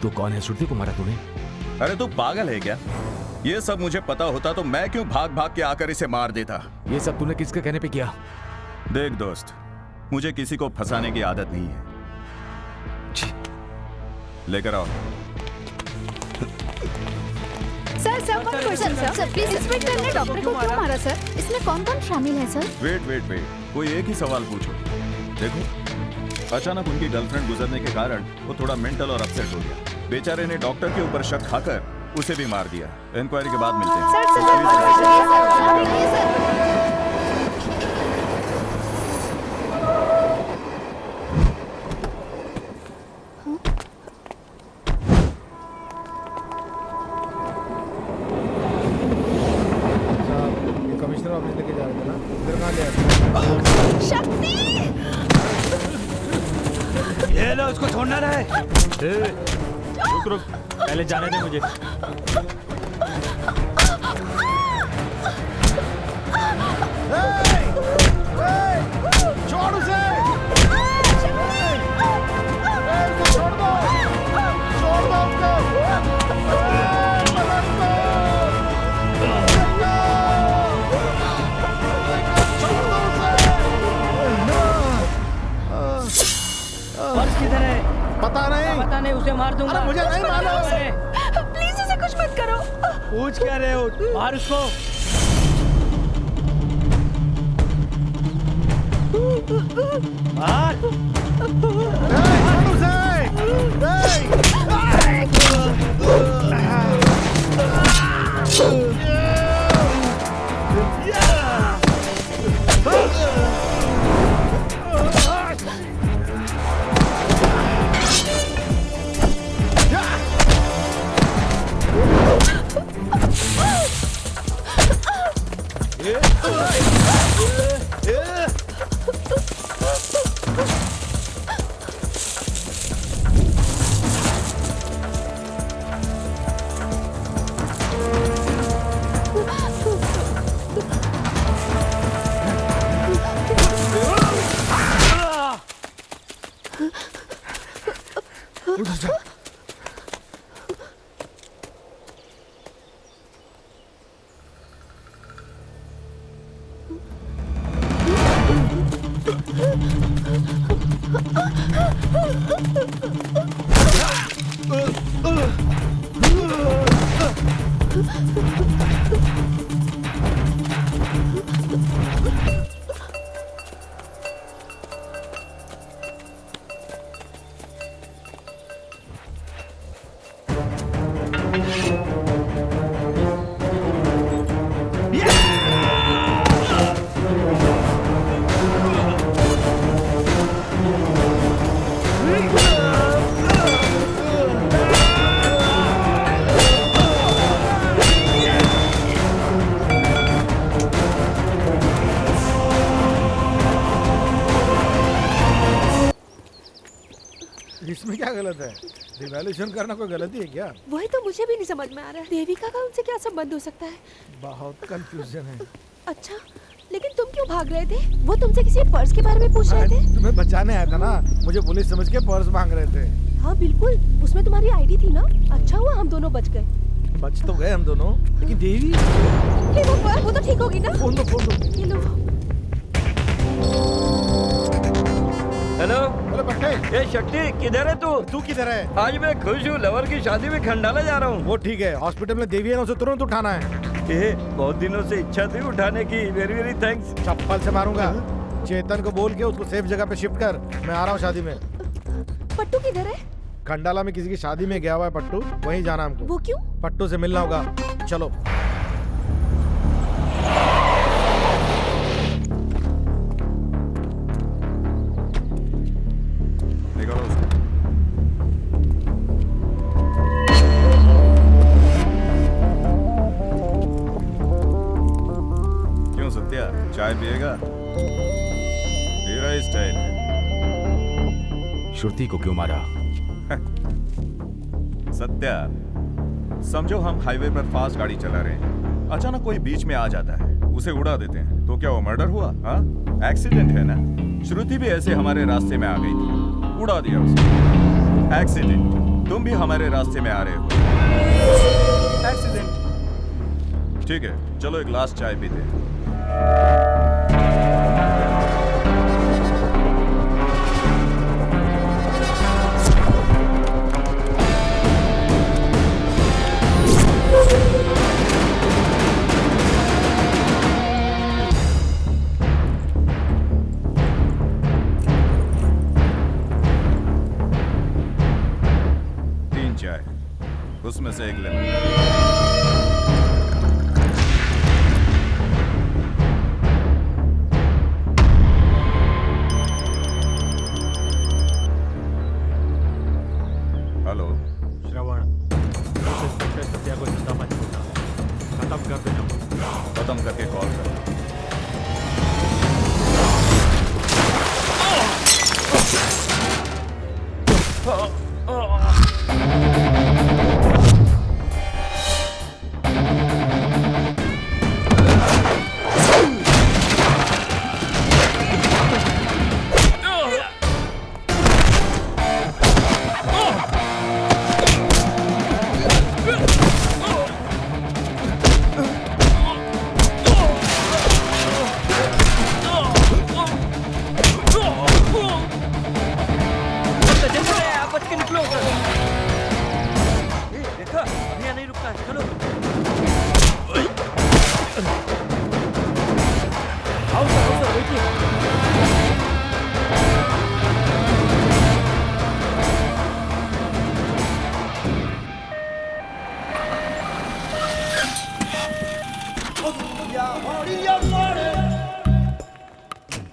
तू कौन है? श्रुति को मारा तूने? अरे तू पागल है क्या? ये सब मुझे पता होता तो मैं क्यों भाग भाग के आकर इसे मार देता। ये सब तूने किसके कहने पे किया? देख दोस्त, मुझे किसी को फंसाने की आदत नहीं है। लेकर आओ। Sir sir one question sir, please inspector ने डॉक्टर को क्यों मारा सर? इसमें कौन कौन शामिल है सर? वेट वेट वेट, कोई एक ही सवाल पूछो। देखो, अचानक उनकी गर्लफ्रेंड गुजरने के कारण वो थोड़ा मेंटल और अपसेट हो गया। बेचारे ने डॉक्टर के ऊपर शक खाकर उसे भी मार दिया। इंक्वायरी के बाद मिलते हैं। कमिश्नर ऑफिस लेके जा रहे थे ना, इधर कहाँ ले आए? शक्ति! ये लो, उसको छोड़ना रहे। रुक रुक, पहले जाने दे मुझे। छोड़ उसे! छोड़ दो! छोड़ दो उसको! पर्स किधर है? पता नहीं। पता नहीं, उसे मार दूंगा। अरे मुझे नहीं मालूम। प्लीज उसे कुछ मत करो। पूछ क्या रहे हो? मार उसको। मार। इसमें क्या गलत है? रिवॉल्यूशन करना कोई गलती है क्या? वही तो मुझे भी नहीं समझ में आ रहा है। देविका का उनसे क्या संबंध हो सकता है? बहुत कंफ्यूजन है। अच्छा, लेकिन तुम क्यों भाग रहे थे? वो तुमसे किसी पर्स के बारे में पूछ रहे थे? तुम्हें बचाने आया था ना, मुझे पुलिस समझ के पर्स मांग रहे थे। हाँ बिल्कुल, उसमें तुम्हारी आईडी थी ना। अच्छा हुआ हम दोनों बच गए। बच तो गए हम दोनों, लेकिन देवी वो तो ठीक होगी ना? फोन दो, फोन दो। ये लो। हेलो अरे पट्टे, ये शक्ति किधर है तू? तू किधर है? आज मैं खुश हूँ, लवर की शादी में खंडाला जा रहा हूँ। वो ठीक है, हॉस्पिटल में देवी है ना, उसे तुरंत उठाना है। ये बहुत दिनों से इच्छा थी उठाने की। Very very thanks. चप्पल से मारूंगा। चेतन को बोल के उसको सेफ जगह पे शिफ्ट कर, मैं आ रहा हूँ शादी में। पट्टू किधर है? खंडाला में किसी की शादी में गया हुआ है पट्टू, वहीं जाना हमको। वो क्यों? पट्टू से मिलना होगा, चलो। निकालो उसको। क्यों सत्या, चाय पिएगा? तेरा ही स्टाइल है। श्रुति को क्यों मारा? सत्या, समझो हम हाईवे पर फास्ट गाड़ी चला रहे हैं, अचानक कोई बीच में आ जाता है, उसे उड़ा देते हैं, तो क्या वो मर्डर हुआ? हाँ, एक्सीडेंट है ना। श्रुति भी ऐसे हमारे रास्ते में आ गई थी, उड़ा दिया उसे। एक्सीडेंट। तुम भी हमारे रास्ते में आ रहे हो, एक्सीडेंट। ठीक है, चलो एक ग्लास चाय पीते हैं। उसमें से एक लेना। हेलो श्रवण, सत्या को चिंता मत करना, खत्म कर देना। खत्म करके कॉल कर।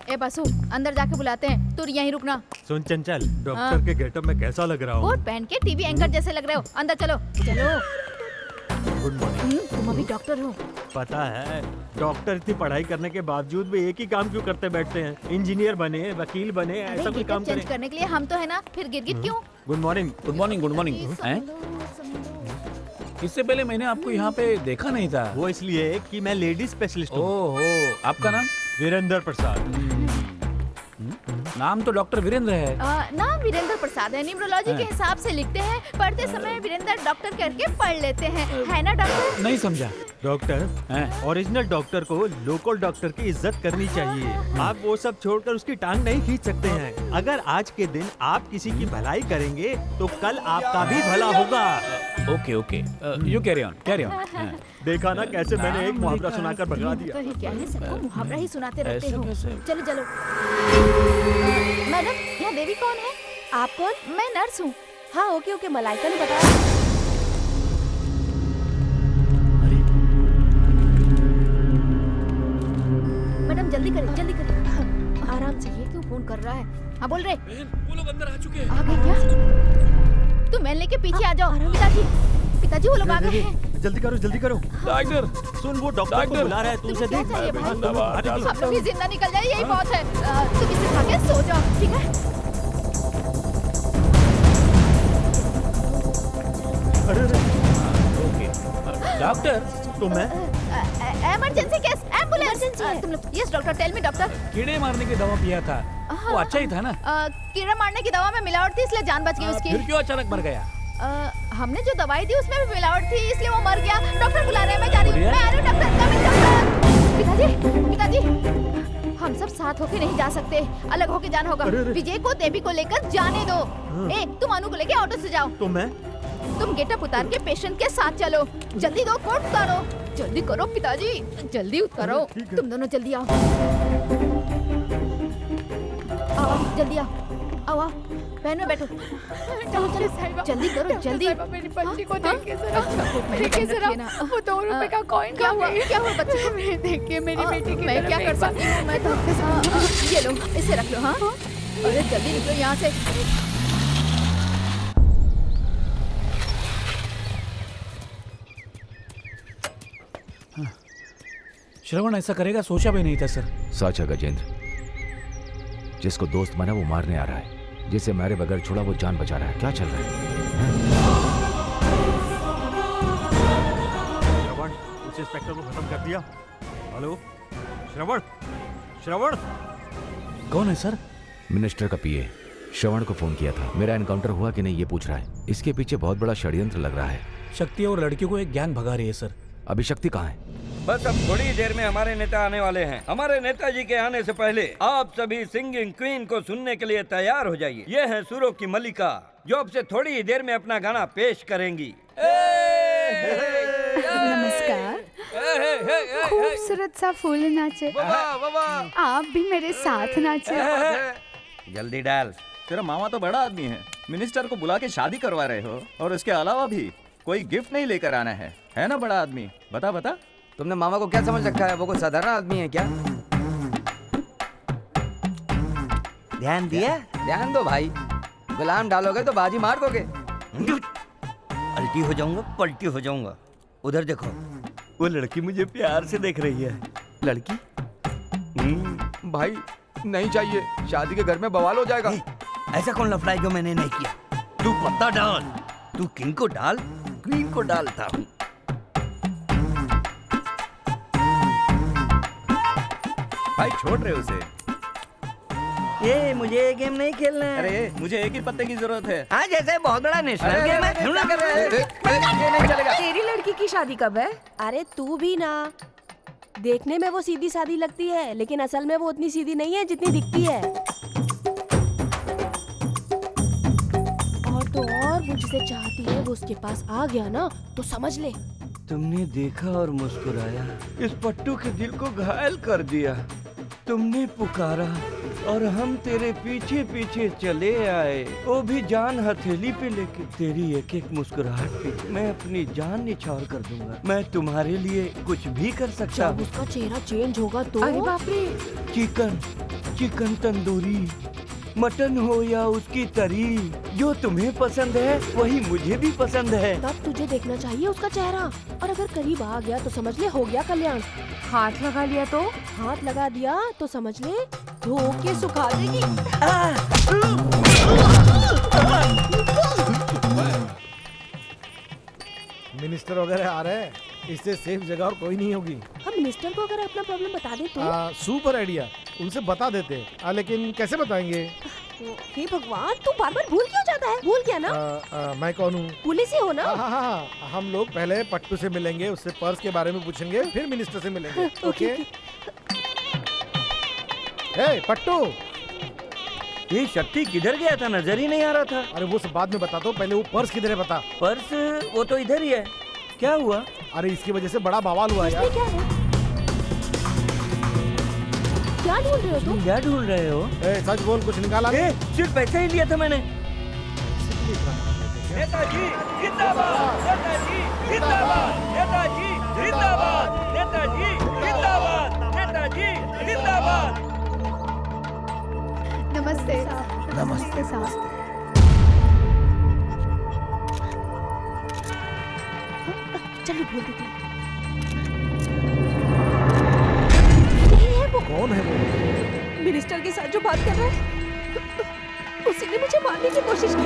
ए बासु, अंदर जाके बुलाते हैं, तू यहीं रुकना। सुन चंचल, डॉक्टर के गेटअप में कैसा लग रहा हूँ? कोट पहन के टीवी एंकर जैसे लग रहे हो। अंदर चलो चलो। Good morning. तुम अभी डॉक्टर हो? पता है, डॉक्टर इतनी पढ़ाई करने के बावजूद भी एक ही काम क्यों करते बैठते हैं? इंजीनियर बने, वकील बने, ऐसा कोई काम चेंज करें। करने के लिए हम तो है ना, फिर गिरगिट क्यों? Good morning. Good morning, good morning. इससे पहले मैंने आपको यहाँ पे देखा नहीं था। वो इसलिए कि मैं लेडी स्पेशलिस्ट हूँ। ओहो, आपका नाम? वीरेंद्र प्रसाद। नाम तो डॉक्टर वीरेंद्र है। नाम वीरेंद्र प्रसाद है, न्यूरोलॉजी के हिसाब से लिखते हैं, पढ़ते समय वीरेंद्र डॉक्टर करके पढ़ लेते हैं, है ना डॉक्टर? नहीं समझा। डॉक्टर, ओरिजिनल डॉक्टर को लोकल डॉक्टर की इज्जत करनी चाहिए। आप वो सब छोड़कर उसकी टांग नहीं खींच सकते हैं। अगर आज के दिन आप किसी की भलाई करेंगे तो कल आपका भी भला होगा। Okay okay, you carry on, carry on. देखा ना कैसे मैंने एक मुहावरा सुनाकर भगा दिया। तो क्या है, सबको मुहावरा ही सुनाते रहते हो। चलो चलो। मैडम, यहाँ देवी कौन है? आप कौन? मैं नर्स हूँ। हाँ ओके ओके, मलाइका ने बताया। मैडम जल्दी करें, जल्दी करें। आराम से, ये क्यों फोन कर रहा है? हाँ बोल रहे। वो लोग अंदर आ चुके हैं। आ गए क्या? तुम मेले के पीछे आ जाओ। पिताजी, पिताजी वो लोग आ गए हैं। जल्दी करो, जल्दी करो। डॉक्टर, सुन वो डॉक्टर को बुला रहा है, तू उसे देख। हम लोग भी जिंदा निकल जाए, यही बहुत है। तुम इसे खा के सो जाओ, ठीक है? ओके डॉक्टर, तो मैं इमरजेंसी केस, एम्बुलेंस। तुम लोग, yes doctor, tell me doctor. कीड़े मारने की दवा पिया था, वो अच्छा ही था ना? कीड़ा मारने की दवा में मिलावट थी, इसलिए जान बच गई उसकी। फिर क्यों अचानक मर गया? हमने जो दवाई दी उसमें भी मिलावट थी, इसलिए वो मर गया। डॉक्टर बुला रहे हैं, मैं जा रही हूँ। मैं आ रही हूँ डॉक्टर, कमिंग डॉक्टर। पिताजी, पिताजी, हम सब साथ साथ होके नहीं जा सकते, अलग होके जाना होगा। विजय को देवी को लेकर जाने दो। ए, तुम अनु को लेके ऑटो से जाओ। तो मैं? तुम गेटअप उतार के पेशेंट के साथ चलो। जल्दी दो, कोट उतारो। जल्दी करो पिताजी, जल्दी उतारो। तुम दोनों जल्दी आओ। आओ जल्दी आओ, आओ आओ, बहन में बैठो। चलो चलो जल्दी करो, जल्दी। मेरी बच्ची को देखिए जरा, देखिए देखिए जरा, वो 2 रुपए का कॉइन क्या हुआ? क्या हुआ बच्चे को? देखिए मेरी बेटी की मैं क्या कर सकती हूँ? मैं तो ये लो, इसे रख लो। हाँ, अरे जल्दी निकलो यहाँ से। श्रवण ऐसा करेगा सोचा भी नहीं था सर। सच है गजेंद्र, जिसको दोस्त माना वो मारने आ रहा है, जिसे मारे बगैर छोड़ा वो जान बचा रहा है। क्या चल रहा है? श्रवण, उस इंस्पेक्टर को खत्म कर दिया। हेलो श्रवण, श्रवण कौन है सर? मिनिस्टर का पीए। श्रवण को फोन किया था। मेरा एनकाउंटर हुआ कि नहीं ये पूछ रहा है। इसके पीछे बहुत बड़ा षड्यंत्र लग रहा है। शक्ति और लड़कियों को एक गैंग भगा रही है सर। अभी शक्ति कहाँ है? बस अब थोड़ी देर में हमारे नेता आने वाले हैं। हमारे नेताजी के आने से पहले आप सभी सिंगिंग क्वीन को सुनने के लिए तैयार हो जाइए। ये है सुरों की मल्लिका, जो अब से थोड़ी ही देर में अपना गाना पेश करेंगी। नमस्कार। खूबसूरत सा फूल नाचे, आप भी मेरे साथ नाचे। जल्दी डाल। तेरा मामा तो बड़ा आदमी है, मिनिस्टर को बुला के शादी करवा रहे हो, और इसके अलावा भी कोई गिफ्ट नहीं लेकर आना है ना बड़ा आदमी? बता बता। तुमने मामा को क्या समझ रखा है? वो कोई साधारण आदमी है क्या? ध्यान दिया? ध्यान दो भाई, गुलाम डालोगे तो बाजी मार दोगे। पलटी हो जाऊंगा, पलटी हो जाऊंगा। उधर देखो, वो लड़की मुझे प्यार से देख रही है। लड़की? भाई नहीं चाहिए, शादी के घर में बवाल हो जाएगा। ऐसा कौन लफड़ा है जो मैंने नहीं किया? तू पत्ता डाल, तू किंग को डाल, क्वीन को डालता हूँ। भाई छोड़ रहे उसे। ये मुझे ये गेम नहीं खेलना है। अरे मुझे एक ही पत्ते की जरूरत है। हाँ, जैसे बहुत बड़ा नेशनल गेम है। क्यों ना कर रहे हैं? ये नहीं चलेगा। तेरी लड़की की शादी कब है? अरे तू भी ना, देखने में वो सीधी सादी लगती है, लेकिन असल में वो उतनी सीधी नहीं है जितनी दिखती है। और तो और वो जिसे चाहती है वो उसके पास आ गया ना तो समझ ले। तुमने देखा और मुस्कुराया, इस पट्टू के दिल को घायल कर दिया। तुमने पुकारा और हम तेरे पीछे पीछे चले आए, वो भी जान हथेली पे लेके। तेरी एक एक मुस्कुराहट पे मैं अपनी जान निछावर कर दूंगा। मैं तुम्हारे लिए कुछ भी कर सकता जब हूँ। उसका चेहरा चेंज होगा तो? अरे बाप रे। चिकन, चिकन तंदूरी, मटन हो या उसकी तरी, जो तुम्हें पसंद है वही मुझे भी पसंद है। तब तुझे देखना चाहिए उसका चेहरा, और अगर करीब आ गया तो समझ ले हो गया कल्याण। हाथ लगा लिया तो? हाथ लगा दिया तो समझ ले धो के सुखा देगी। मिनिस्टर वगैरह आ रहे हैं, इससे सेफ जगह और कोई नहीं होगी। हम मिनिस्टर को अगर अपना प्रॉब्लम बता दें तो? सुपर आइडिया, उनसे बता देते हैं। लेकिन कैसे बताएंगे? हे भगवान, तू बार बार भूल क्यों जाता है? भूल गया ना? मैं कौन हूँ? पुलिस ही हो ना? हाँ, हम लोग पहले पट्टू से मिलेंगे, उससे पर्स के बारे में पूछेंगे, फिर मिनिस्टर से मिलेंगे। ओके? हे पट्टू, ये शक्ति किधर गया था? नजर ही नहीं आ रहा था। अरे वो सब बाद में बताता हूँ, पहले वो पर्स किधर है बता। पर्स वो तो इधर ही है। क्या हुआ? अरे इसकी वजह से बड़ा बवाल हुआ यार। क्या ढूंढ रहे हो तुम? क्या ढूंढ रहे हो? सच बोल, कुछ निकाला? सिर्फ पैसे ही लिया था मैंने। नेताजी जिंदाबाद, नेताजी जिंदाबाद, नेताजी जिंदाबाद, नेताजी जिंदाबाद, नेताजी जिंदाबाद। नमस्ते। नमस्ते। चलो बोल देते हैं। कौन है वो? मिनिस्टर के साथ जो बात कर रहा है, उसी ने मुझे मारने की कोशिश की।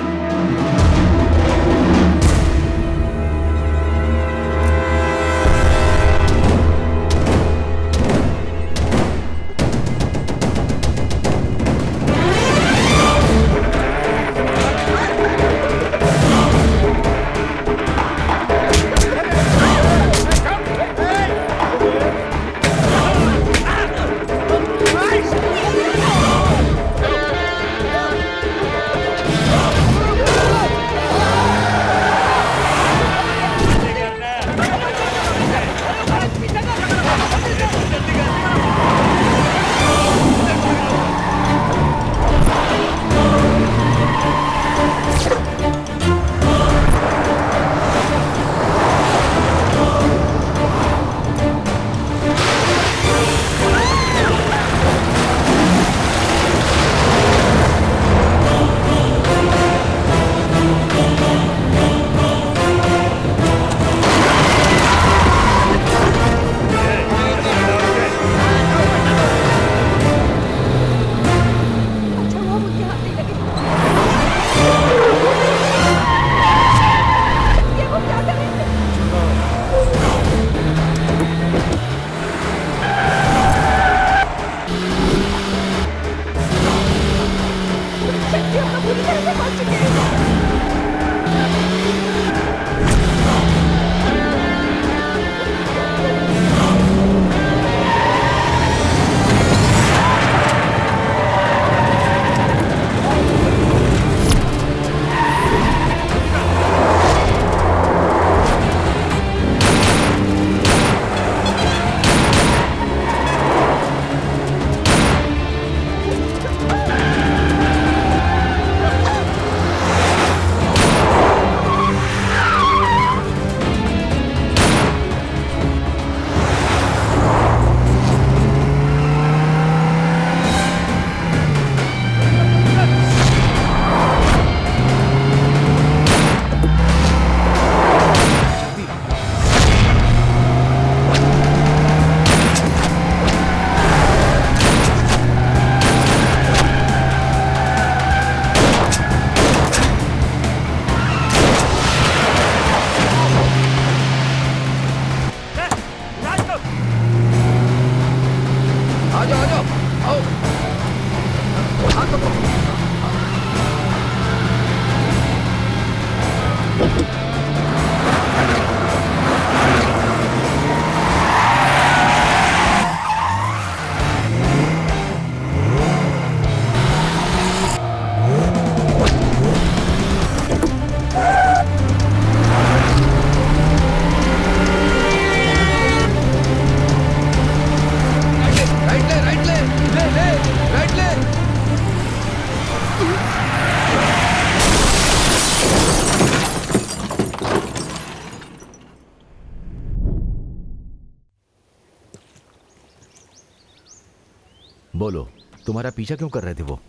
बोलो, तुम्हारा पीछा क्यों कर रहे थे वो?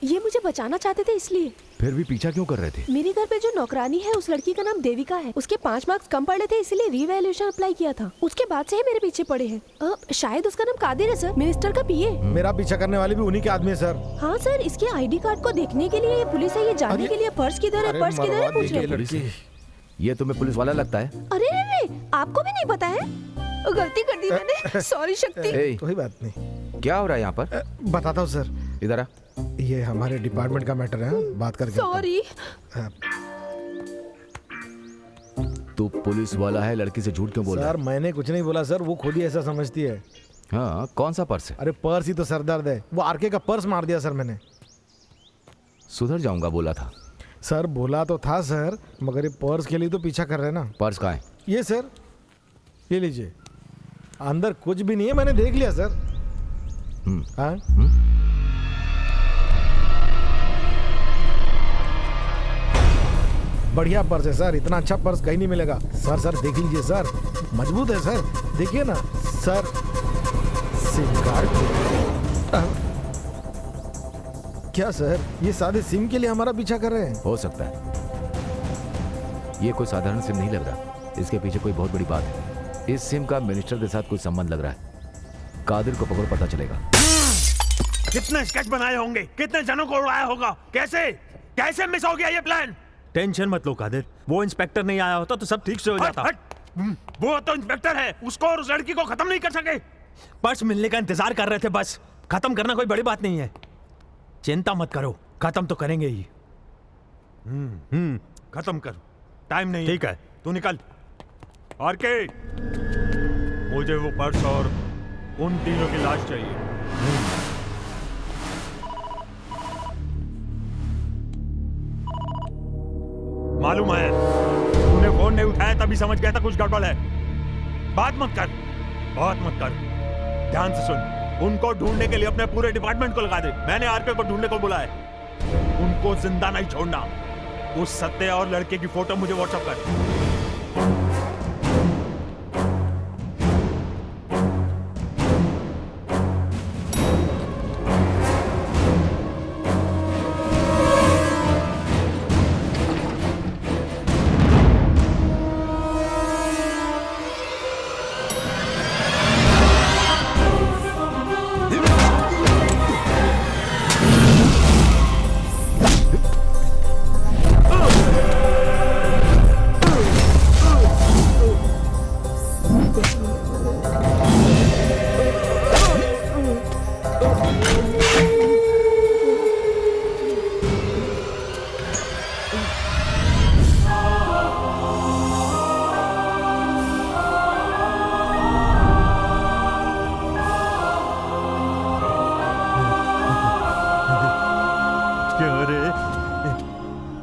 ये मुझे बचाना चाहते थे इसलिए। फिर भी पीछा क्यों कर रहे थे? मेरे घर पे जो नौकरानी है उस लड़की का नाम देविका है। उसके 5 मार्क्स कम पड़े थे इसलिए रीवैल्यूएशन अप्लाई किया था। उसके बाद से ही मेरे पीछे पड़े हैं। शायद उसका नाम कादिर है सर, मिनिस्टर का पीए। मेरा पीछा करने वाले भी उन्हीं के आदमी है सर। हाँ सर, इसके आईडी कार्ड को देखने के लिए ये पुलिस है, ये जानने के लिए पर्स किधर है, पर्स किधर है पूछ रहे हैं। ये तुम्हें पुलिस वाला लगता है? अरे आपको भी नहीं पता है? गलती कर दी मैंने, सॉरी शक्ति। कोई बात नहीं। क्या हो रहा है यहाँ पर? बताता हूँ सर। इधर आ। ये हमारे डिपार्टमेंट का मैटर है, बात करके। सॉरी। तू पुलिस वाला है, लड़की से झूठ क्यों बोल रहा है? सर मैंने कुछ नहीं बोला सर, वो खुद ही ऐसा समझती है। हाँ, कौन सा पर्स है? अरे पर्स ही तो सरदर्द है, वो आरके का पर्स मार दिया सर मैंने। सुधर जाऊंगा बोला था। सर बोला तो था सर, मगर ये पर्स के लिए तो पीछा कर रहे हैं ना। पर्स कहाँ है? ये सर, ये लीजिए। अंदर कुछ भी नहीं है, मैंने देख लिया सर। हाँ बढ़िया पर्स है सर, इतना अच्छा पर्स कहीं नहीं मिलेगा। सर सर देख लीजिए सर, मजबूत है सर, देखिए ना सर। सिम कार्ड क्या सर, ये सादे सिम के लिए हमारा पीछा कर रहे हैं? हो सकता है, ये कोई साधारण सिम नहीं लग रहा, इसके पीछे कोई बहुत बड़ी बात है। इस सिम का मिनिस्टर के साथ कोई संबंध लग रहा है। कादिर को पकड़, पता चलेगा। कितने स्केच बनाए होंगे, कितने जनों को उड़ाया होगा, कैसे कैसे मिस हो गया ये प्लान? टेंशन मत लो कादिर, वो इंस्पेक्टर नहीं आया होता तो सब ठीक से हो जाता। वो तो इंस्पेक्टर है, उसको और उस लड़की को खत्म नहीं कर सके। पर्स मिलने का इंतजार कर रहे थे, बस। खत्म करना कोई बड़ी बात नहीं है, चिंता मत करो, खत्म तो करेंगे ही। खत्म कर, टाइम नहीं। ठीक है, तू निकल। और के मुझे वो पर्स और उन तीनों की लाश चाहिए। मालूम है तूने फोन नहीं उठाया तभी समझ गया था कुछ गड़बड़ है। बात मत कर, बात मत कर, ध्यान से सुन। उनको ढूंढने के लिए अपने पूरे डिपार्टमेंट को लगा दे। मैंने आरके को ढूंढने को बुलाया है, उनको जिंदा नहीं छोड़ना। उस सत्या और लड़के की फोटो मुझे व्हाट्सएप कर।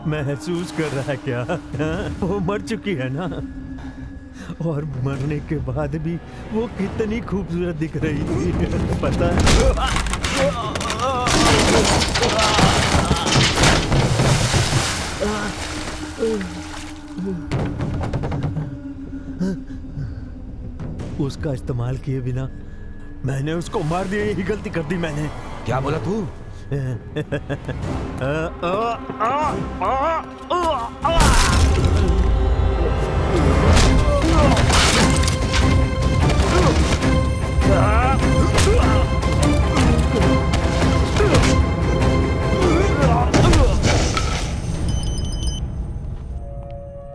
महसूस कर रहा है क्या? वो मर चुकी है ना, और मरने के बाद भी वो कितनी खूबसूरत दिख रही थी, पता है? उसका इस्तेमाल किए बिना मैंने उसको मार दिया, यही गलती कर दी मैंने। क्या बोला तू?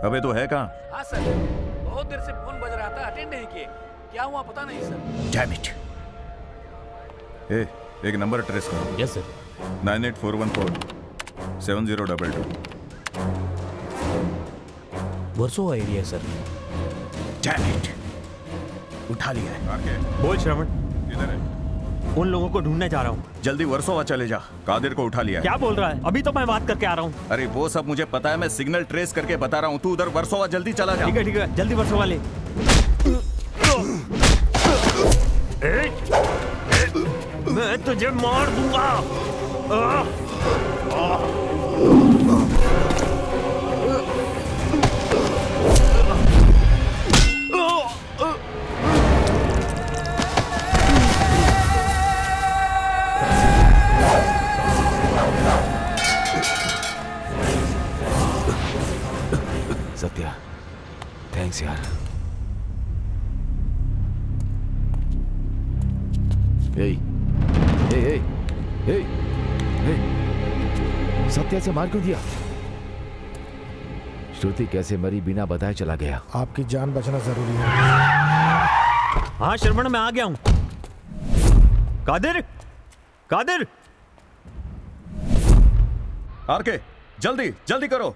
अबे तो है कहाँ? हाँ सर, बहुत देर से फोन बज रहा था, अटेंड नहीं किए। क्या हुआ पता नहीं सर। Damn it. एक नंबर ट्रेस करो। Yes sir. 98414 7022। Versova area sir. Damn it, उठा लिया है। बोल श्रवण, किधर है? उन लोगों को ढूंढने जा रहा हूँ। जल्दी वर्सोवा चले जा, कादिर को उठा लिया है। क्या बोल रहा है? अभी तो मैं बात करके आ रहा हूँ। अरे वो सब मुझे पता है, मैं सिग्नल ट्रेस करके बता रहा हूँ। तू उधर वर्सोवा जल्दी चला जा। ठीक है, जल्दी वर्सोवा ले। मैं तुझे मार दूंगा। सत्या से मार क्यों दिया? श्रुति कैसे मरी बिना बताए चला गया? आपकी जान बचना जरूरी है। हाँ श्रवण, मैं आ गया हूँ। कादिर, कादिर। आरके, जल्दी जल्दी करो।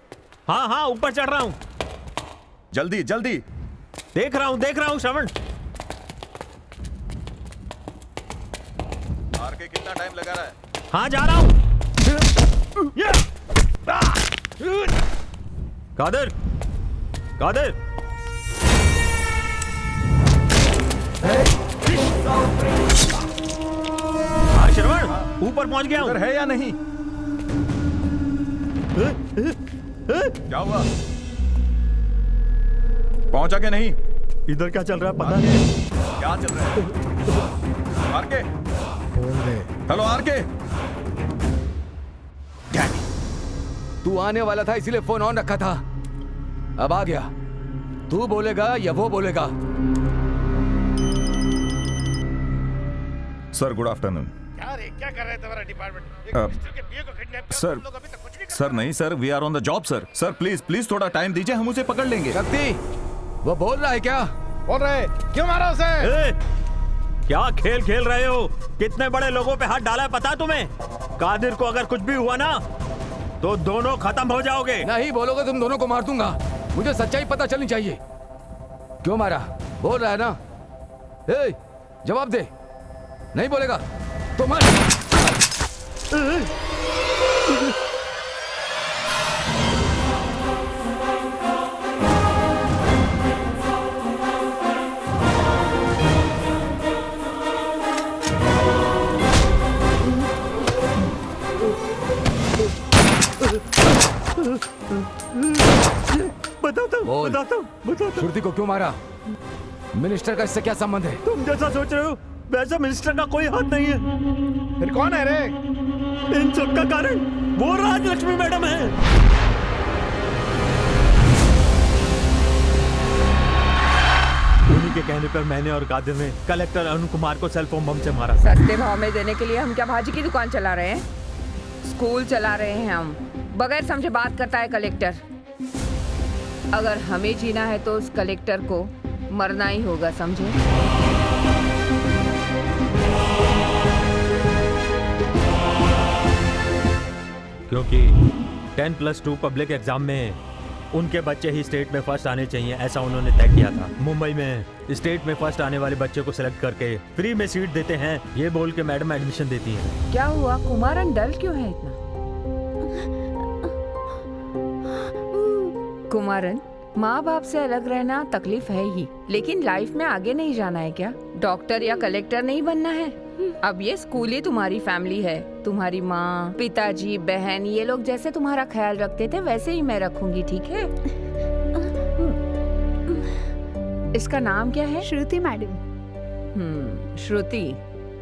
हाँ हाँ, ऊपर चढ़ रहा हूँ। जल्दी जल्दी। देख रहा हूँ श्रवण। आरके, कितना टाइम लगा रहा है? हाँ, जा रहा हूँ। कादिर, कादिर। हाँ श्रवण, ऊपर पहुंच गया हूँ। है या नहीं? क्या हुआ? पहुंचा के नहीं? इधर क्या चल रहा है पता नहीं। क्या चल रहा है? आरके, हेलो आरके। तू आने वाला था इसीलिए फोन ऑन रखा था। अब आ गया। तू बोलेगा या वो बोलेगा? Sir good afternoon. क्या कर रहे हैं तुम्हारा डिपार्टमेंट? सर नहीं sir, we are on the job sir. Sir please please थोड़ा टाइम दीजिए, हम उसे पकड़ लेंगे। शक्ति, वो बोल रहा है क्या? बोल रहे, क्यों मारा उसे? क्या खेल खेल रहे हो? कितने बड़े लोगों पे हाथ डाला है पता तुम्हें? कादिर को अगर कुछ भी हुआ ना तो दोनों खत्म हो जाओगे। नहीं बोलोगे तुम दोनों को मार दूंगा। मुझे सच्चाई पता चलनी चाहिए। क्यों मारा? बोल रहा है ना? जवाब दे। नहीं बोलेगा तो मार। बताता हूँ। श्रुति को क्यों मारा? मिनिस्टर का इससे क्या संबंध है? तुम जैसा सोच रहे हो वैसा मिनिस्टर का कोई हाथ नहीं है। फिर कौन है रे? इन सब का कारण वो राजलक्ष्मी मैडम है। उन्हीं के कहने पर मैंने और कादिर ने कलेक्टर अरुण कुमार को सेल फोन बम से मारा। सस्ते भाव में देने के लिए हम क्या भाजी की दुकान चला रहे हैं? स्कूल चला रहे हैं हम। बगैर समझे बात करता है कलेक्टर। अगर हमें जीना है तो उस कलेक्टर को मरना ही होगा, समझे? क्योंकि 10+2 पब्लिक एग्जाम में उनके बच्चे ही स्टेट में फर्स्ट आने चाहिए, ऐसा उन्होंने तय किया था। मुंबई में स्टेट में फर्स्ट आने वाले बच्चे को सिलेक्ट करके फ्री में सीट देते हैं, ये बोल के मैडम एडमिशन देती हैं। क्या हुआ? कुमारन डल क्यों है इतना? कुमारन, माँ बाप से अलग रहना तकलीफ है ही, लेकिन लाइफ में आगे नहीं जाना है क्या? डॉक्टर या कलेक्टर नहीं बनना है? अब ये स्कूल ही तुम्हारी फैमिली है। तुम्हारी माँ, पिताजी, बहन, ये लोग जैसे तुम्हारा ख्याल रखते थे वैसे ही मैं रखूंगी, ठीक है? इसका नाम क्या है? श्रुति मैडम। श्रुति,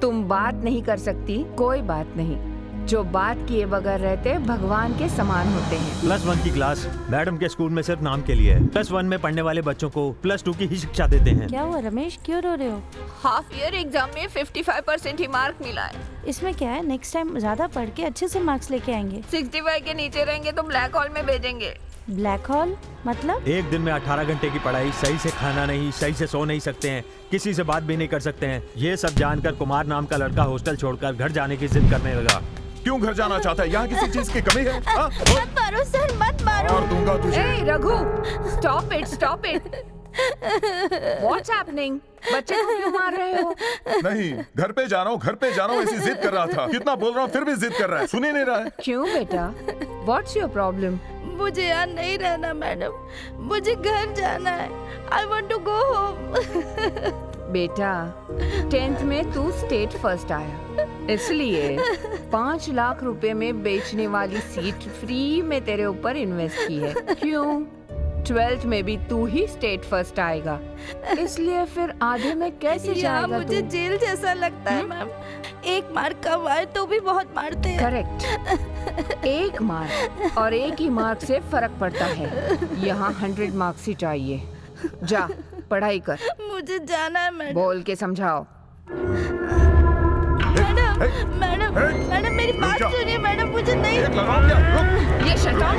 तुम बात नहीं कर सकती, कोई बात नहीं। जो बात किए बगैर रहते भगवान के समान होते हैं। +1 की क्लास मैडम के स्कूल में सिर्फ नाम के लिए है। +1 में पढ़ने वाले बच्चों को +2 की ही शिक्षा देते हैं। क्या हुआ रमेश, क्यों रो रहे हो? हाफ ईयर एग्जाम में 55% ही मार्क मिला है। इसमें क्या है, नेक्स्ट टाइम ज्यादा पढ़ के अच्छे से मार्क्स लेके आएंगे। 65 के नीचे रहेंगे तो ब्लैक हॉल में भेजेंगे। ब्लैक हॉल मतलब? एक दिन में 18 घंटे की पढ़ाई, सही से खाना नहीं, सही से सो नहीं सकते हैं, किसी से बात भी नहीं कर सकते हैं। ये सब जानकर कुमार नाम का लड़का हॉस्टल छोड़कर घर जाने की जिद करने लगा। क्यों घर जाना चाहता है? यहाँ किसी चीज की कमी है? मत मारो सर, मत मारो। और दूंगा तुझे। ए Raghu, stop it. What's happening? बच्चे को क्यों मार रहे हो? नहीं, घर पे जा रहा हूँ, ऐसी जिद कर रहा था। कितना बोल रहा हूँ फिर भी जिद कर रहा है, सुन ही नहीं रहा है। क्यों बेटा? What's your problem? मुझे यहाँ नहीं रहना मैडम, मुझे घर जाना है। I want to go home। बेटा, 10th में तू स्टेट फर्स्ट आया, इसलिए 5 लाख रुपए में बेचने वाली सीट फ्री में तेरे ऊपर इन्वेस्ट की है। क्यों? 12th में भी तू ही स्टेट फर्स्ट आएगा, इसलिए फिर आधे में कैसे जाएगा? मुझे जेल जैसा लगता है मैम। एक मार कम आए तो भी बहुत मारते हैं। करेक्ट, एक मार्क और एक ही मार्क से फर्क पड़ता है। यहाँ 100 मार्क्स ही चाहिए। जा पढ़ाई कर। मुझे जाना है मैडम। बोल के समझाओ। मैडम मैडम मेरी बात सुनिए मैडम, मुझे नहीं ये शैतान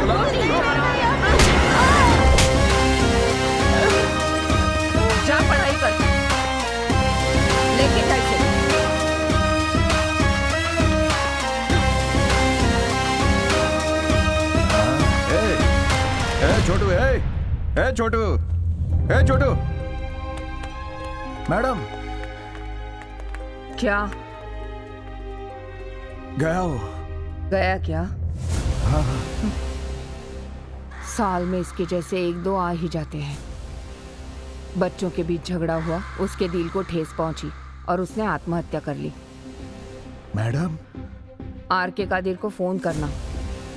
जा पढ़ाई कर, लेके जाइए। छोटू, छोटू, मैडम क्या गया हो? गया क्या? हाँ। साल में इसके जैसे एक दो आ ही जाते हैं। बच्चों के बीच झगड़ा हुआ, उसके दिल को ठेस पहुंची और उसने आत्महत्या कर ली। मैडम आरके कादिर को फोन करना,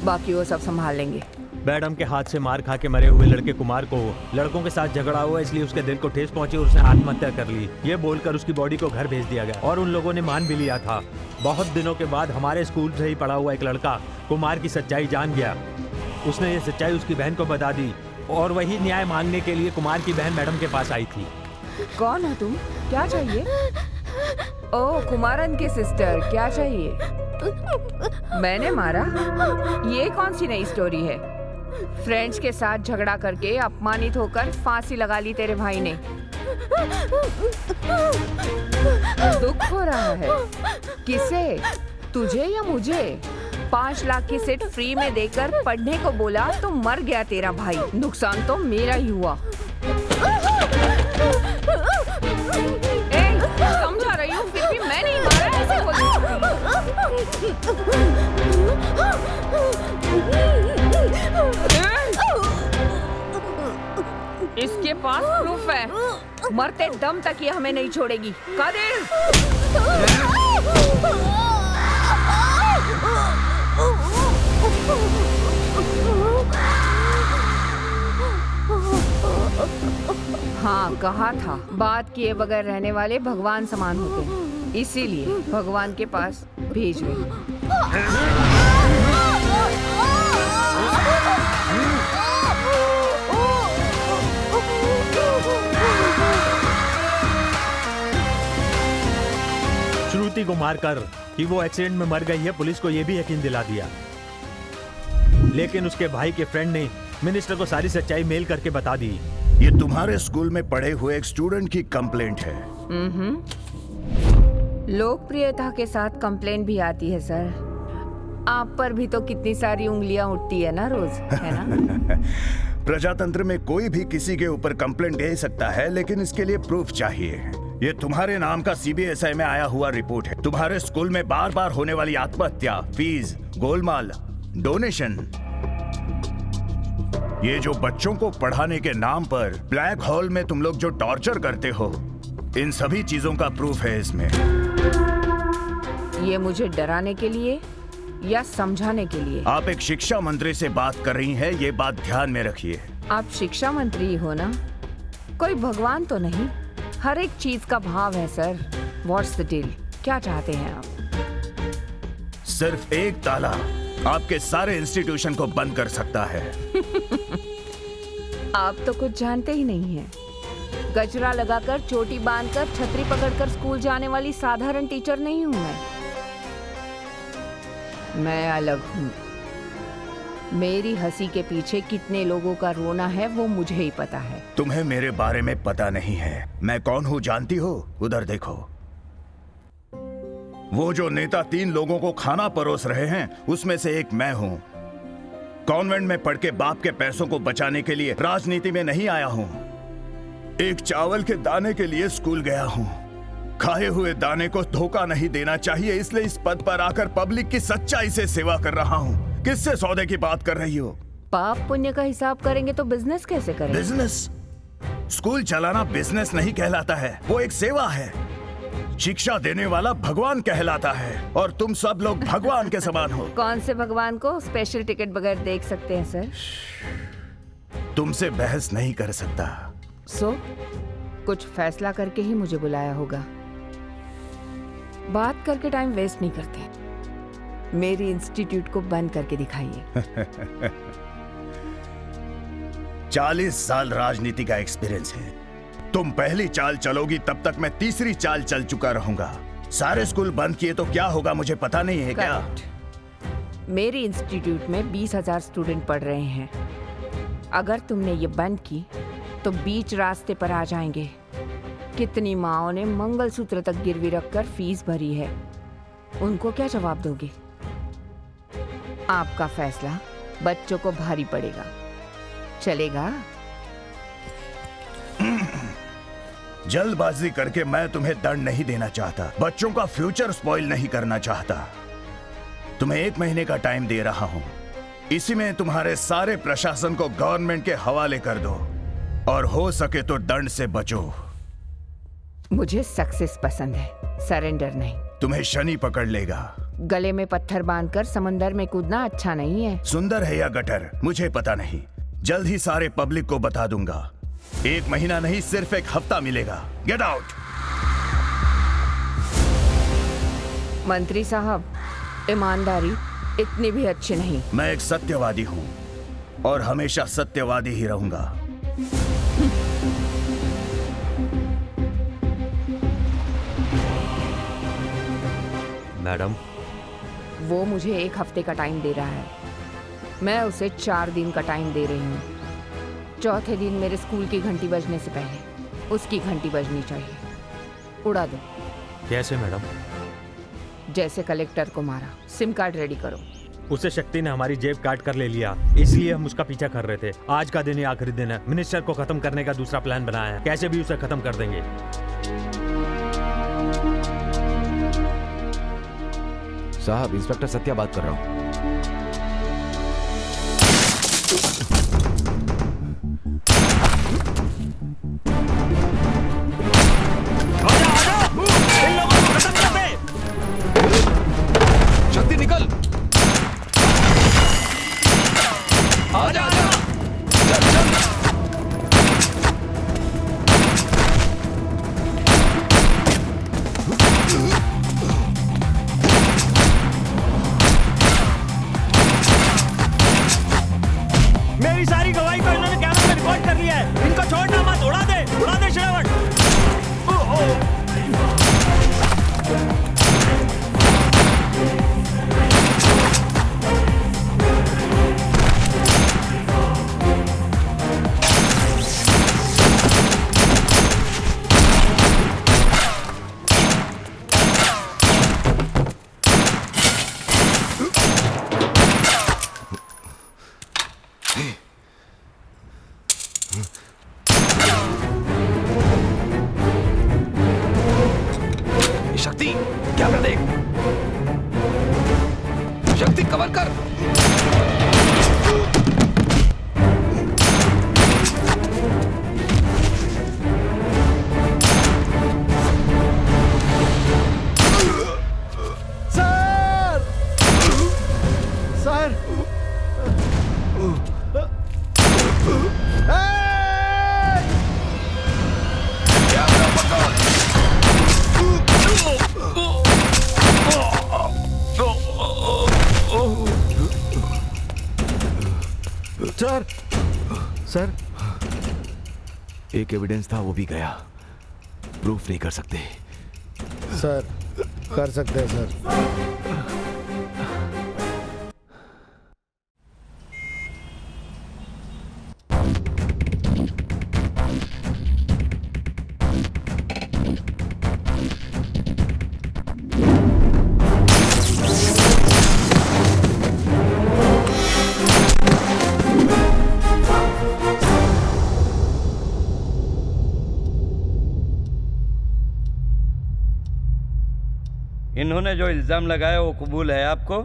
बाकी वो सब संभाल लेंगे। मैडम के हाथ से मार खा के मरे हुए लड़के कुमार को लड़कों के साथ झगड़ा हुआ, इसलिए उसके दिल को ठेस पहुंची और उसने आत्महत्या कर ली। ये बोलकर उसकी बॉडी को घर भेज दिया गया और उन लोगों ने मान भी लिया था। बहुत दिनों के बाद हमारे स्कूल से ही पढ़ा हुआ एक लड़का कुमार की सच्चाई जान गया। उसने ये सच्चाई उसकी बहन को बता दी और वही न्याय मांगने के लिए कुमार की बहन मैडम के पास आई थी। कौन हो तुम? क्या चाहिए? ओह, कुमारन की सिस्टर, क्या चाहिए? मैंने मारा? ये कौन सी नई स्टोरी है? फ्रेंड्स के साथ झगड़ा करके अपमानित होकर फांसी लगा ली तेरे भाई ने। दुख हो रहा है किसे? तुझे या मुझे? 5 लाख की सीट फ्री में देकर पढ़ने को बोला तो मर गया तेरा भाई। नुकसान तो मेरा ही हुआ। समझा रही हूँ, फिर भी मैं नहीं मारा, ऐसे बोल इसके पास प्रूफ है। मरते दम तक ये हमें नहीं छोड़ेगी। कादिर! हाँ, कहा था बात किए बगैर रहने वाले भगवान समान होते हैं, इसीलिए भगवान के पास भेज रही हूँ। श्रुति को मारकर कि वो एक्सीडेंट में मर गई है, पुलिस को ये भी यकीन दिला दिया। लेकिन उसके भाई के फ्रेंड ने मिनिस्टर को सारी सच्चाई मेल करके बता दी। ये तुम्हारे स्कूल में पढ़े हुए एक स्टूडेंट की कंप्लेंट है। लोकप्रियता के साथ कंप्लेंट भी आती है सर। आप पर भी तो कितनी सारी उंगलियां उठती है ना रोज, है ना? प्रजातंत्र में कोई भी किसी के ऊपर कंप्लेंट दे सकता है, लेकिन इसके लिए प्रूफ चाहिए। ये तुम्हारे नाम का सीबीएसई में आया हुआ रिपोर्ट है। तुम्हारे स्कूल में बार बार होने वाली आत्महत्या, फीस, गोलमाल, डोनेशन, ये जो बच्चों को पढ़ाने के नाम पर ब्लैक होल में तुम लोग जो टॉर्चर करते हो, इन सभी चीजों का प्रूफ है इसमें। ये मुझे डराने के लिए या समझाने के लिए? आप एक शिक्षा मंत्री से बात कर रही हैं, ये बात ध्यान में रखिए। आप शिक्षा मंत्री हो ना? कोई भगवान तो नहीं? हर एक चीज का भाव है सर। What's the deal? क्या चाहते हैं आप? सिर्फ एक ताला आपके सारे इंस्टीट्यूशन को बंद कर सकता है। आप तो कुछ जानते ही नहीं हैं। गजरा लगाकर, चोटी बांधकर, छतरी पकड़कर स्कूल जाने वाली साधारण टीचर नहीं हूं मैं अलग हूं। मेरी हंसी के पीछे कितने लोगों का रोना है वो मुझे ही पता है। तुम्हें मेरे बारे में पता नहीं है। मैं कौन हूँ जानती हो? उधर देखो, वो जो नेता 3 लोगों को खाना परोस रहे हैं, उसमें से एक मैं हूँ। कॉन्वेंट में पढ़ के बाप के पैसों को बचाने के लिए राजनीति में नहीं आया हूँ। एक चावल के दाने के लिए स्कूल गया हूँ। खाए हुए दाने को धोखा नहीं देना चाहिए, इसलिए इस पद पर आकर पब्लिक की सच्चाई से सेवा कर रहा हूँ। किससे सौदे की बात कर रही हो? पाप पुण्य का हिसाब करेंगे तो बिजनेस कैसे करेंगे? बिजनेस? स्कूल चलाना बिजनेस नहीं कहलाता है, वो एक सेवा है। शिक्षा देने वाला भगवान कहलाता है और तुम सब लोग भगवान के समान हो। कौन से भगवान को स्पेशल टिकट बगैर देख सकते हैं सर? तुमसे बहस नहीं कर सकता। कुछ फैसला करके ही मुझे बुलाया होगा। बात करके टाइम वेस्ट नहीं करते। मेरी इंस्टीट्यूट को बंद करके दिखाइए। 40 साल राजनीति का एक्सपीरियंस है। तुम पहली चाल चलोगी तब तक मैं तीसरी चाल चल चुका रहूंगा। सारे स्कूल बंद किए तो क्या होगा मुझे पता नहीं है क्या? मेरे इंस्टीट्यूट में 20,000 स्टूडेंट पढ़ रहे हैं। अगर तुमने ये बंद की तो बीच रास्ते पर आ जाएंगे। कितनी माँओं ने मंगलसूत्र तक गिरवी रखकर फीस भरी है, उनको क्या जवाब दोगे? आपका फैसला बच्चों को भारी पड़ेगा। चलेगा? जल्दबाजी करके मैं तुम्हें दंड नहीं देना चाहता, बच्चों का फ्यूचर स्पॉइल नहीं करना चाहता। तुम्हें 1 महीने का टाइम दे रहा हूं, इसी में तुम्हारे सारे प्रशासन को गवर्नमेंट के हवाले कर दो और हो सके तो दंड से बचो। मुझे सक्सेस पसंद है, सरेंडर नहीं। तुम्हें शनि पकड़ लेगा। गले में पत्थर बांधकर समंदर में कूदना अच्छा नहीं है। सुंदर है या गटर मुझे पता नहीं, जल्द ही सारे पब्लिक को बता दूंगा। 1 महीना नहीं, सिर्फ 1 हफ्ता मिलेगा। Get out. मंत्री साहब, ईमानदारी इतनी भी अच्छी नहीं। मैं एक सत्यवादी हूँ और हमेशा सत्यवादी ही रहूंगा। मैडम, वो मुझे 1 हफ्ते का टाइम दे रहा है, मैं उसे 4 दिन का टाइम दे रही हूँ। चौथे दिन मेरे स्कूल की घंटी बजने से पहले उसकी घंटी बजनी चाहिए। उड़ा दो। कैसे मैडम? जैसे कलेक्टर को मारा। सिम कार्ड रेडी करो। उसे शक्ति ने हमारी जेब काट कर ले लिया, इसलिए हम उसका पीछा कर रहे थे। आज का दिन ही आखिरी दिन है। मिनिस्टर को खत्म करने का दूसरा प्लान बनाया है, कैसे भी उसे खत्म कर देंगे। साहब, इंस्पेक्टर सत्या बात कर रहा हूँ। शक्ति निकल। आजा आजा, चल चल। मेरी सारी गवाही को इन्होंने कैमरे में रिकॉर्ड कर लिया है। इनको छोड़ना मत, उड़ा दे श्रावण। शक्ति, कैमरा देख। शक्ति, कवर कर। सर, सर, सर, सर, एक एविडेंस था, वो भी गया। प्रूफ नहीं कर सकते। सर, कर सकते हैं सर। इन्होंने जो इल्जाम लगाया वो कबूल है आपको?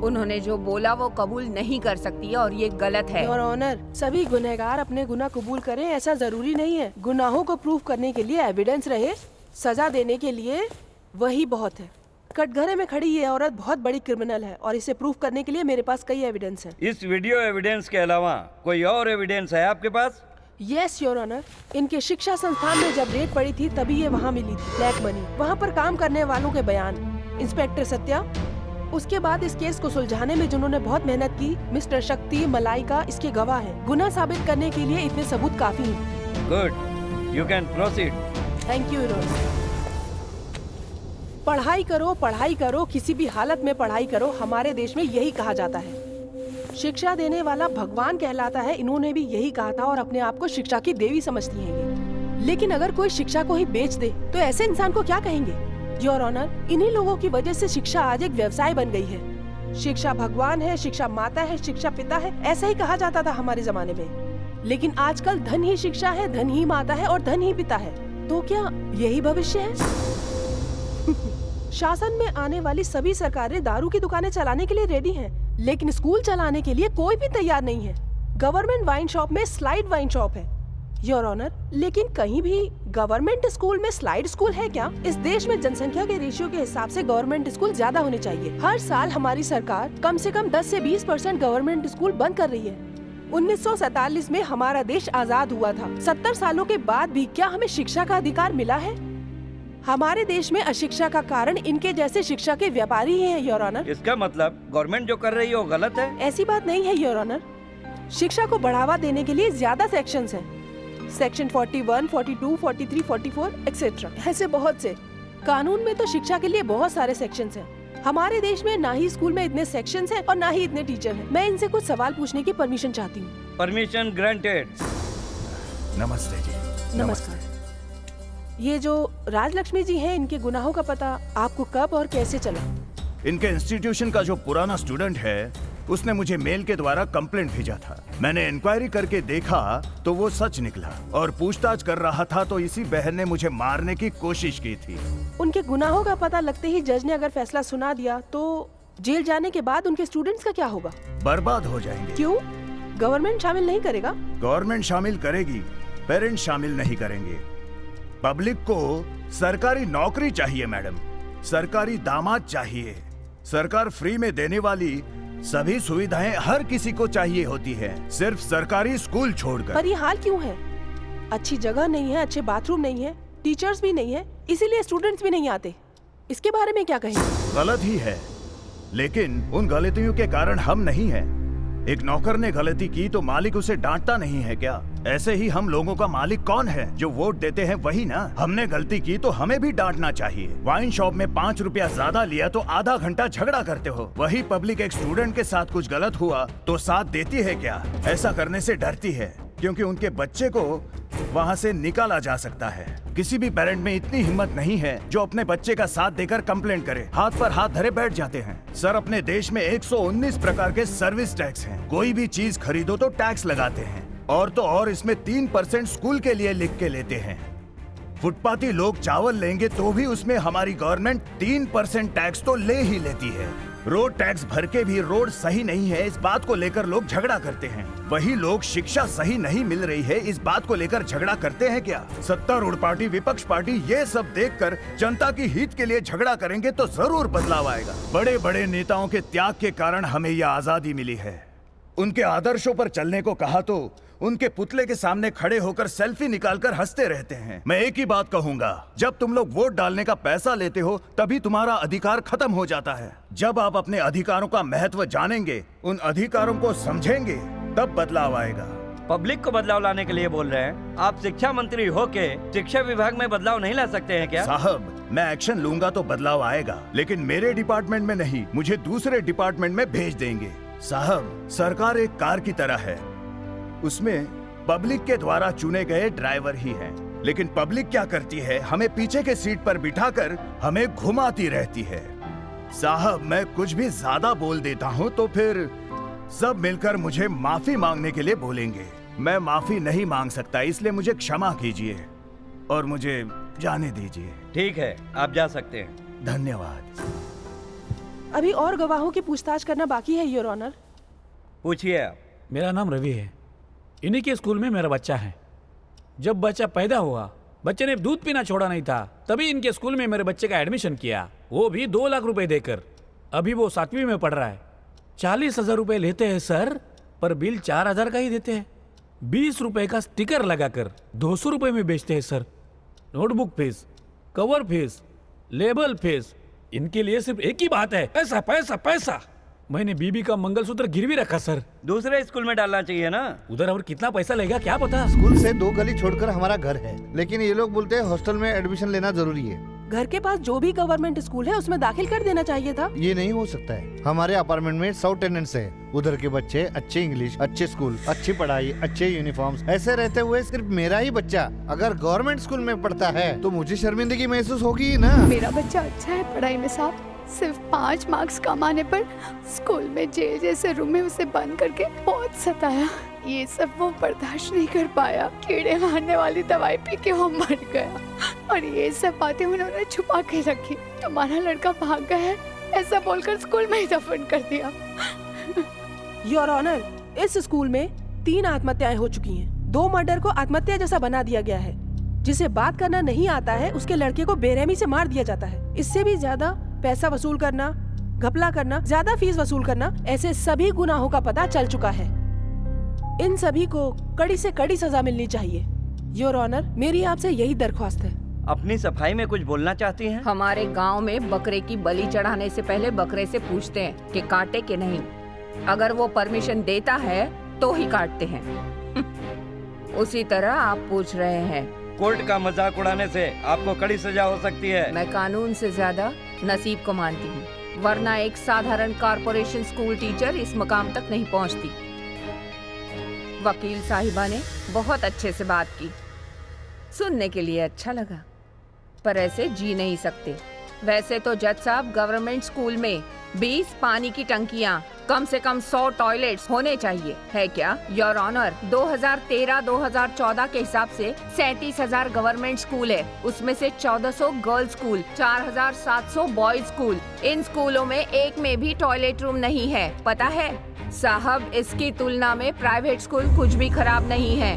उन्होंने जो बोला वो कबूल नहीं कर सकती और ये गलत है। योर ऑनर, सभी गुनहगार अपने गुनाह कबूल करें ऐसा जरूरी नहीं है। गुनाहों को प्रूफ करने के लिए एविडेंस रहे, सजा देने के लिए वही बहुत है। कटघरे में खड़ी ये औरत बहुत बड़ी क्रिमिनल है और इसे प्रूफ करने के लिए मेरे पास कई एविडेंस है। इस वीडियो एविडेंस के अलावा कोई और एविडेंस है आपके पास? यस योर ऑनर, इनके शिक्षा संस्थान में जब रेड पड़ी थी तभी ये वहाँ मिली थी। ब्लैक मनी, वहाँ पर काम करने वालों के बयान। इंस्पेक्टर सत्या, उसके बाद इस केस को सुलझाने में जिन्होंने बहुत मेहनत की, मिस्टर शक्ति, मलाइका इसके गवाह हैं। गुनाह साबित करने के लिए इतने सबूत काफी हैं। Good, you can proceed. Thank you your honour. पढ़ाई करो, किसी भी हालत में पढ़ाई करो। हमारे देश में यही कहा जाता है। शिक्षा देने वाला भगवान कहलाता है। इन्होंने भी यही कहा था और अपने आप को शिक्षा की देवी समझती हैं ये। लेकिन अगर कोई शिक्षा को ही बेच दे तो ऐसे इंसान को क्या कहेंगे? योर ऑनर, इन्हीं लोगों की वजह से शिक्षा आज एक व्यवसाय बन गई है। शिक्षा भगवान है, शिक्षा माता है, शिक्षा पिता है, ऐसा ही कहा जाता था हमारे जमाने में। लेकिन आजकल धन ही शिक्षा है, धन ही माता है और धन ही पिता है। तो क्या यही भविष्य है? शासन में आने वाली सभी सरकारें दारू की दुकानें चलाने के लिए रेडी हैं, लेकिन स्कूल चलाने के लिए कोई भी तैयार नहीं है। गवर्नमेंट वाइन शॉप में स्लाइड वाइन शॉप है, योर ऑनर, लेकिन कहीं भी गवर्नमेंट स्कूल में स्लाइड स्कूल है क्या? इस देश में जनसंख्या के रेशियो के हिसाब से गवर्नमेंट स्कूल ज्यादा होने चाहिए। हर साल हमारी सरकार कम से कम 10 से 20% गवर्नमेंट स्कूल बंद कर रही है। 1947 में हमारा देश आजाद हुआ था। 70 सालों के बाद भी क्या हमें शिक्षा का अधिकार मिला है? हमारे देश में अशिक्षा का कारण इनके जैसे शिक्षा के व्यापारी ही हैं, योर ऑनर। इसका मतलब गवर्नमेंट जो कर रही है वो गलत है? ऐसी बात नहीं है योर ऑनर। शिक्षा को बढ़ावा देने के लिए ज्यादा सेक्शंस हैं। सेक्शन 41, 42, 43, 44 एक्सेट्रा, ऐसे बहुत से। कानून में तो शिक्षा के लिए बहुत सारे सेक्शंस हैं। हमारे देश में ना ही स्कूल में इतने सेक्शंस हैं और ना ही इतने टीचर हैं। मैं इनसे कुछ सवाल पूछने की परमिशन चाहती हूँ। Permission granted. नमस्ते जी। नमस्कार। ये जो राजलक्ष्मी जी हैं, इनके गुनाहों का पता आपको कब और कैसे चला? इनके इंस्टीट्यूशन का जो पुराना स्टूडेंट है उसने मुझे मेल के द्वारा कंप्लेंट भेजा था। मैंने इंक्वायरी करके देखा तो वो सच निकला और पूछताछ कर रहा था तो इसी बहन ने मुझे मारने की कोशिश की थी। उनके गुनाहों का पता लगते ही जज ने अगर फैसला सुना दिया तो जेल जाने के बाद उनके स्टूडेंट्स का क्या होगा? बर्बाद हो जाएंगे। क्यों? गवर्नमेंट शामिल नहीं करेगा? गवर्नमेंट शामिल करेगी, पेरेंट्स शामिल नहीं करेंगे। पब्लिक को सरकारी नौकरी चाहिए मैडम, सरकारी दामाद चाहिए। सरकार फ्री में देने वाली सभी सुविधाएं हर किसी को चाहिए होती है, सिर्फ सरकारी स्कूल छोड़कर। पर ये हाल क्यों है? अच्छी जगह नहीं है, अच्छे बाथरूम नहीं है, टीचर्स भी नहीं है, इसीलिए स्टूडेंट्स भी नहीं आते। इसके बारे में क्या कहेंगे? गलत ही है, लेकिन उन गलतियों के कारण हम नहीं हैं। एक नौकर ने गलती की तो मालिक उसे डांटता नहीं है क्या? ऐसे ही हम लोगों का मालिक कौन है? जो वोट देते हैं वही ना। हमने गलती की तो हमें भी डांटना चाहिए। वाइन शॉप में 5 रुपया ज्यादा लिया तो आधा घंटा झगड़ा करते हो। वही पब्लिक एक स्टूडेंट के साथ कुछ गलत हुआ तो साथ देती है क्या? ऐसा करने से डरती है क्योंकि उनके बच्चे को वहाँ से निकाला जा सकता है। किसी भी पेरेंट में इतनी हिम्मत नहीं है जो अपने बच्चे का साथ देकर कंप्लेंट करे। हाथ पर हाथ धरे बैठ जाते हैं। सर, अपने देश में 119 प्रकार के सर्विस टैक्स हैं। कोई भी चीज खरीदो तो टैक्स लगाते हैं, और तो और इसमें 3% स्कूल के लिए लिख के लेते हैं। फुटपाती लोग चावल लेंगे तो भी उसमें हमारी गवर्नमेंट 3% टैक्स तो ले ही लेती है। रोड टैक्स भर के भी रोड सही नहीं है, इस बात को लेकर लोग झगड़ा करते हैं। वही लोग शिक्षा सही नहीं मिल रही है, इस बात को लेकर झगड़ा करते हैं क्या? सत्तारूढ़ पार्टी, विपक्ष पार्टी ये सब देखकर जनता की हित के लिए झगड़ा करेंगे तो जरूर बदलाव आएगा। बड़े बड़े नेताओं के त्याग के कारण हमें यह आजादी मिली है। उनके आदर्शों पर चलने को कहा तो उनके पुतले के सामने खड़े होकर सेल्फी निकालकर हंसते रहते हैं। मैं एक ही बात कहूंगा, जब तुम लोग वोट डालने का पैसा लेते हो तभी तुम्हारा अधिकार खत्म हो जाता है। जब आप अपने अधिकारों का महत्व जानेंगे, उन अधिकारों को समझेंगे, तब बदलाव आएगा। पब्लिक को बदलाव लाने के लिए बोल रहे हैं? आप शिक्षा मंत्री होके शिक्षा विभाग में बदलाव नहीं ला सकते हैं क्या? साहब, मैं एक्शन लूंगा तो बदलाव आएगा, लेकिन मेरे डिपार्टमेंट में नहीं, मुझे दूसरे डिपार्टमेंट में भेज देंगे। साहब, सरकार एक कार की तरह है, उसमें पब्लिक के द्वारा चुने गए ड्राइवर ही हैं। लेकिन पब्लिक क्या करती है? हमें पीछे के सीट पर बिठाकर हमें घुमाती रहती है। साहब, मैं कुछ भी ज्यादा बोल देता हूँ तो फिर सब मिलकर मुझे माफी मांगने के लिए बोलेंगे। मैं माफी नहीं मांग सकता, इसलिए मुझे क्षमा कीजिए और मुझे जाने दीजिए। ठीक है, आप जा सकते हैं। धन्यवाद। अभी और गवाहों की पूछताछ करना बाकी है, योर ऑनर। पूछिए आप। मेरा नाम रवि है। इन्हीं के स्कूल में मेरा बच्चा है। जब बच्चा पैदा हुआ, बच्चे ने दूध पीना छोड़ा नहीं था, तभी इनके स्कूल में मेरे बच्चे का एडमिशन किया, वो भी 2 लाख रुपए देकर। अभी वो 7वीं में पढ़ रहा है। 40,000 रुपए लेते हैं सर, पर बिल 4,000 का ही देते हैं। 20 रुपए का स्टिकर लगाकर 200 रुपए में बेचते हैं sir. Notebook fees, cover fees, label fees, इनके लिए सिर्फ एक ही बात है, पैसा पैसा पैसा। मैंने बीबी का मंगलसूत्र गिरवी रखा सर। दूसरे स्कूल में डालना चाहिए ना। उधर और कितना पैसा लेगा क्या पता। स्कूल से 2 गली छोड़कर हमारा घर है, लेकिन ये लोग बोलते हैं हॉस्टल में एडमिशन लेना जरूरी है। घर के पास जो भी गवर्नमेंट स्कूल है उसमें दाखिल कर देना चाहिए था। ये नहीं हो सकता है। हमारे अपार्टमेंट में 100 टेनेंट्स है। उधर के बच्चे अच्छे इंग्लिश, अच्छे स्कूल, अच्छी पढ़ाई, अच्छे यूनिफॉर्म्स, ऐसे रहते हुए सिर्फ मेरा ही बच्चा अगर गवर्नमेंट स्कूल में पढ़ता है तो मुझे शर्मिंदगी महसूस होगी ना। मेरा बच्चा अच्छा है पढ़ाई में साहब, सिर्फ 5 मार्क्स कम आने पर स्कूल में जेल जैसे रूम में उसे बंद करके बहुत सताया। ये सब वो बर्दाश्त नहीं कर पाया। कीड़े मारने वाली दवाई पी के वो मर गया और ये सब बातें उन्होंने छुपा के रखी। तुम्हारा लड़का भाग गया है ऐसा बोलकर स्कूल में ही दफन कर दिया। योर ऑनर, इस स्कूल में 3 आत्महत्याएं हो चुकी हैं। 2 मर्डर को आत्महत्या जैसा बना दिया गया है। जिसे बात करना नहीं आता है उसके लड़के को बेरहमी से मार दिया जाता है। इससे भी ज्यादा पैसा वसूल करना, घपला करना, ज्यादा फीस वसूल करना, ऐसे सभी गुनाहों का पता चल चुका है। इन सभी को कड़ी से कड़ी सजा मिलनी चाहिए। योर ऑनर, मेरी आपसे यही दरख्वास्त है। अपनी सफाई में कुछ बोलना चाहती हैं? हमारे गांव में बकरे की बलि चढ़ाने से पहले बकरे से पूछते हैं कि काटे कि नहीं। अगर वो परमिशन देता है तो ही काटते हैं। उसी तरह आप पूछ रहे हैं। कोर्ट का मजाक उड़ाने से आपको कड़ी सजा हो सकती है। मैं कानून से ज्यादा नसीब को मानती हूँ, वरना एक साधारण कॉर्पोरेशन स्कूल टीचर इस मकाम तक नहीं पहुँचती। वकील साहिबा ने बहुत अच्छे से बात की, सुनने के लिए अच्छा लगा, पर ऐसे जी नहीं सकते। वैसे तो जज साहब गवर्नमेंट स्कूल में 20 पानी की टंकियाँ, कम से कम 100 टॉयलेट्स होने चाहिए, है क्या? योर ऑनर, 2013-2014 के हिसाब से 37,000 गवर्नमेंट स्कूल है। उसमें से 1400 गर्ल्स स्कूल, 4700 बॉयज स्कूल। इन स्कूलों में एक में भी टॉयलेट रूम नहीं है, पता है साहब? इसकी तुलना में प्राइवेट स्कूल कुछ भी खराब नहीं है।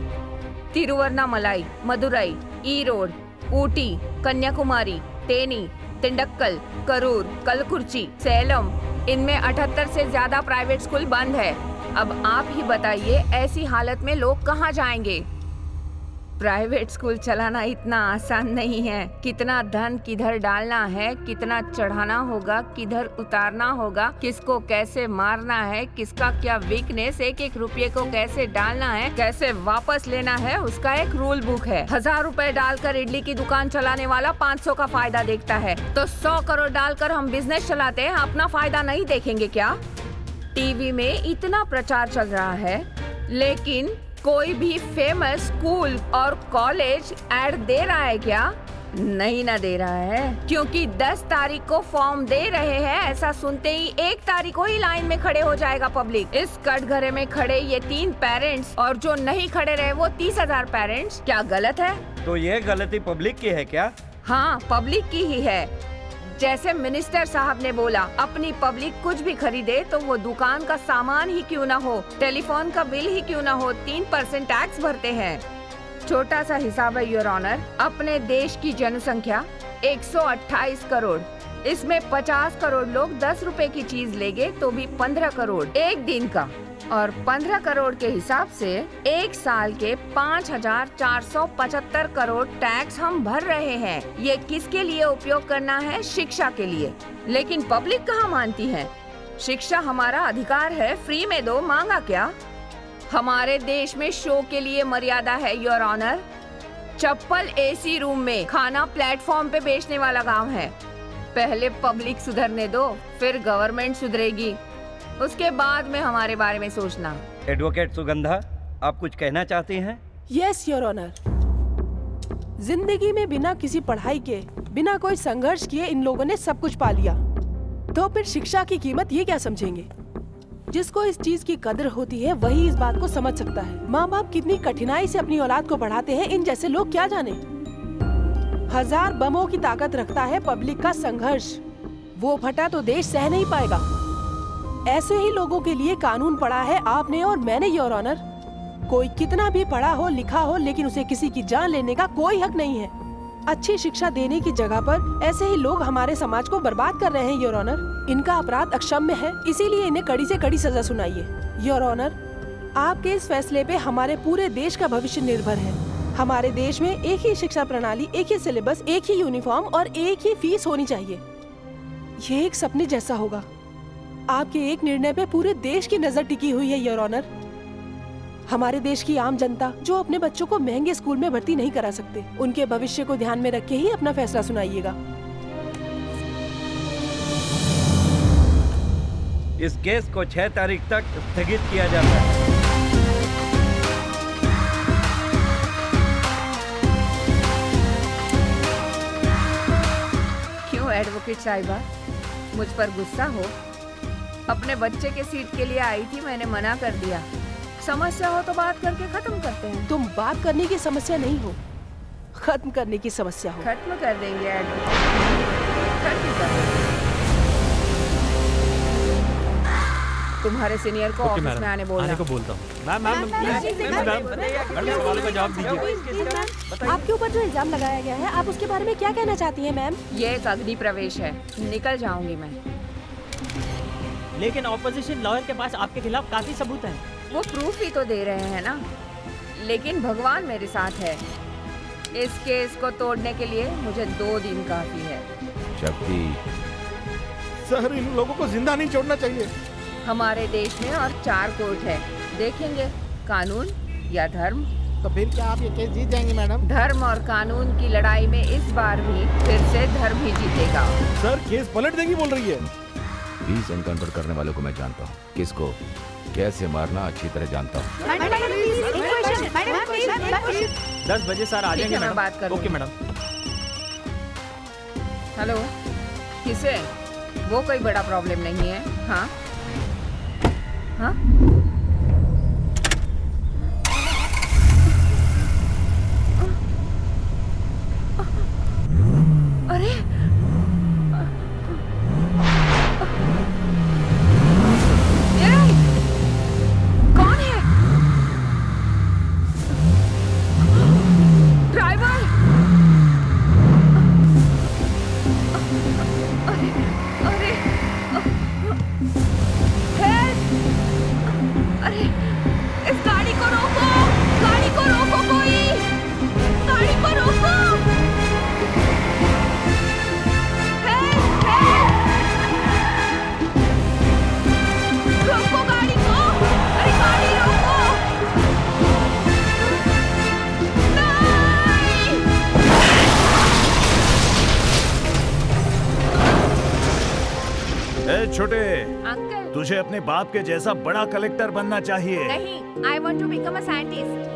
तिरुवन्नामलाई, मदुरई, ईरोड, ऊटी, कन्याकुमारी, तेनी, तिंडक्कल, करूर, कलकुर्ची, सैलम, इनमें 78 से ज्यादा प्राइवेट स्कूल बंद है। अब आप ही बताइए ऐसी हालत में लोग कहाँ जाएंगे? प्राइवेट स्कूल चलाना इतना आसान नहीं है। कितना धन किधर डालना है, कितना चढ़ाना होगा, किधर उतारना होगा, किसको कैसे मारना है, किसका क्या वीकनेस, एक रुपये को कैसे डालना है, कैसे वापस लेना है, उसका एक रूल बुक है। 1000 रुपए डालकर इडली की दुकान चलाने वाला 500 का फायदा देखता है, तो 100 करोड़ डालकर हम बिजनेस चलाते हैं, अपना फायदा नहीं देखेंगे क्या? टीवी में इतना प्रचार चल रहा है, लेकिन कोई भी फेमस स्कूल और कॉलेज ऐड दे रहा है क्या? नहीं ना दे रहा है, क्योंकि 10 तारीख को फॉर्म दे रहे हैं, ऐसा सुनते ही 1 तारीख को ही लाइन में खड़े हो जाएगा पब्लिक। इस कटघरे में खड़े ये 3 पेरेंट्स और जो नहीं खड़े रहे वो 30,000 पेरेंट्स, क्या गलत है? तो ये गलती पब्लिक की है क्या? हाँ, पब्लिक की ही है। जैसे मिनिस्टर साहब ने बोला, अपनी पब्लिक कुछ भी खरीदे तो वो दुकान का सामान ही क्यों ना हो, टेलीफोन का बिल ही क्यों ना हो, 3% टैक्स भरते हैं। छोटा सा हिसाब है योर ऑनर, अपने देश की जनसंख्या 128 करोड़, इसमें 50 करोड़ लोग 10 रुपए की चीज लेंगे तो भी 15 करोड़ एक दिन का, और 15 करोड़ के हिसाब से एक साल के 5,475 करोड़ टैक्स हम भर रहे हैं। ये किसके लिए उपयोग करना है? शिक्षा के लिए। लेकिन पब्लिक कहाँ मानती है? शिक्षा हमारा अधिकार है, फ्री में दो, मांगा क्या? हमारे देश में शो के लिए मर्यादा है योर ऑनर। चप्पल एसी रूम में, खाना प्लेटफॉर्म पे बेचने वाला गांव है। पहले पब्लिक सुधरने दो, फिर गवर्नमेंट सुधरेगी, उसके बाद में हमारे बारे में सोचना। एडवोकेट सुगंधा, आप कुछ कहना चाहती हैं? Yes your honour. जिंदगी में बिना किसी पढ़ाई के, बिना कोई संघर्ष किए इन लोगों ने सब कुछ पा लिया, तो फिर शिक्षा की कीमत ये क्या समझेंगे? जिसको इस चीज की कदर होती है वही इस बात को समझ सकता है। माँ बाप कितनी कठिनाई से अपनी औलाद को पढ़ाते हैं, इन जैसे लोग क्या जाने। 1000 बमों की ताकत रखता है पब्लिक का संघर्ष, वो फटा तो देश सह नहीं पाएगा। ऐसे ही लोगों के लिए कानून पढ़ा है आपने और मैंने योर ऑनर। कोई कितना भी पढ़ा हो लिखा हो, लेकिन उसे किसी की जान लेने का कोई हक नहीं है। अच्छी शिक्षा देने की जगह पर ऐसे ही लोग हमारे समाज को बर्बाद कर रहे हैं योर ऑनर। इनका अपराध अक्षम्य है, इसीलिए इन्हें कड़ी से कड़ी सजा सुनाइए योर ऑनर। आपके इस फैसले पे हमारे पूरे देश का भविष्य निर्भर है। हमारे देश में एक ही शिक्षा प्रणाली, एक ही सिलेबस, एक ही यूनिफॉर्म और एक ही फीस होनी चाहिए। ये एक सपने जैसा होगा। आपके एक निर्णय पे पूरे देश की नजर टिकी हुई है योर ऑनर। हमारे देश की आम जनता जो अपने बच्चों को महंगे स्कूल में भर्ती नहीं करा सकते, उनके भविष्य को ध्यान में रख के ही अपना फैसला सुनाइएगा। इस केस को 6 तारीख तक स्थगित किया जाता है। क्यों एडवोकेट साहिबा, मुझ पर गुस्सा हो? अपने बच्चे के सीट के लिए आई थी, मैंने मना कर दिया। समस्या हो तो बात करके खत्म करते हैं। तुम बात करने की समस्या नहीं हो, खत्म करने की समस्या हो। खत्म कर देंगे एडवोकेट, खत्म कर देंगे। तुम्हारे सीनियर को ऑफिस में आने बोलना। आने को बोलता हूँ। मैम सवाल का जवाब दीजिए। आपके ऊपर जो इल्जाम लगाया गया है, आप उसके बारे में क्या कहना चाहती हैं मैम? ये एक अग्नि प्रवेश है, निकल जाऊंगी मैं। लेकिन ऑपोजिशन लॉयर के पास आपके खिलाफ काफी सबूत हैं। वो प्रूफ ही तो दे रहे हैं ना। लेकिन भगवान मेरे साथ है। इस केस को तोड़ने के लिए मुझे 2 दिन काफी है। शक्ति, सर इन लोगों को जिंदा नहीं छोड़ना चाहिए। हमारे देश में और 4 कोर्ट है, देखेंगे कानून या धर्म। तो फिर क्या आप ये केस जीत जाएंगे मैडम? धर्म और कानून की लड़ाई में इस बार भी फिर से धर्म ही जीतेगा। सर केस पलट देंगी बोल रही है। 20 एनकाउंटर करने वालों को मैं जानता हूँ, किसको कैसे मारना अच्छी तरह जानता हूँ। 10 बजे सर आ जाएंगे मैडम। बात करूँ। Okay madam. हेलो, किसे? वो कोई बड़ा प्रॉब्लम नहीं है। हाँ हाँ, अरे कौन है? ड्राइवर! अरे अरे अरे इस गाड़ी को रोको! गाड़ी को रोको कोई! गाड़ी को रोको! रोको गाड़ी को! अरे गाड़ी रोको! ए छोटे, अंकल, तुझे अपने बाप के जैसा बड़ा कलेक्टर बनना चाहिए। नहीं, I want to become a scientist.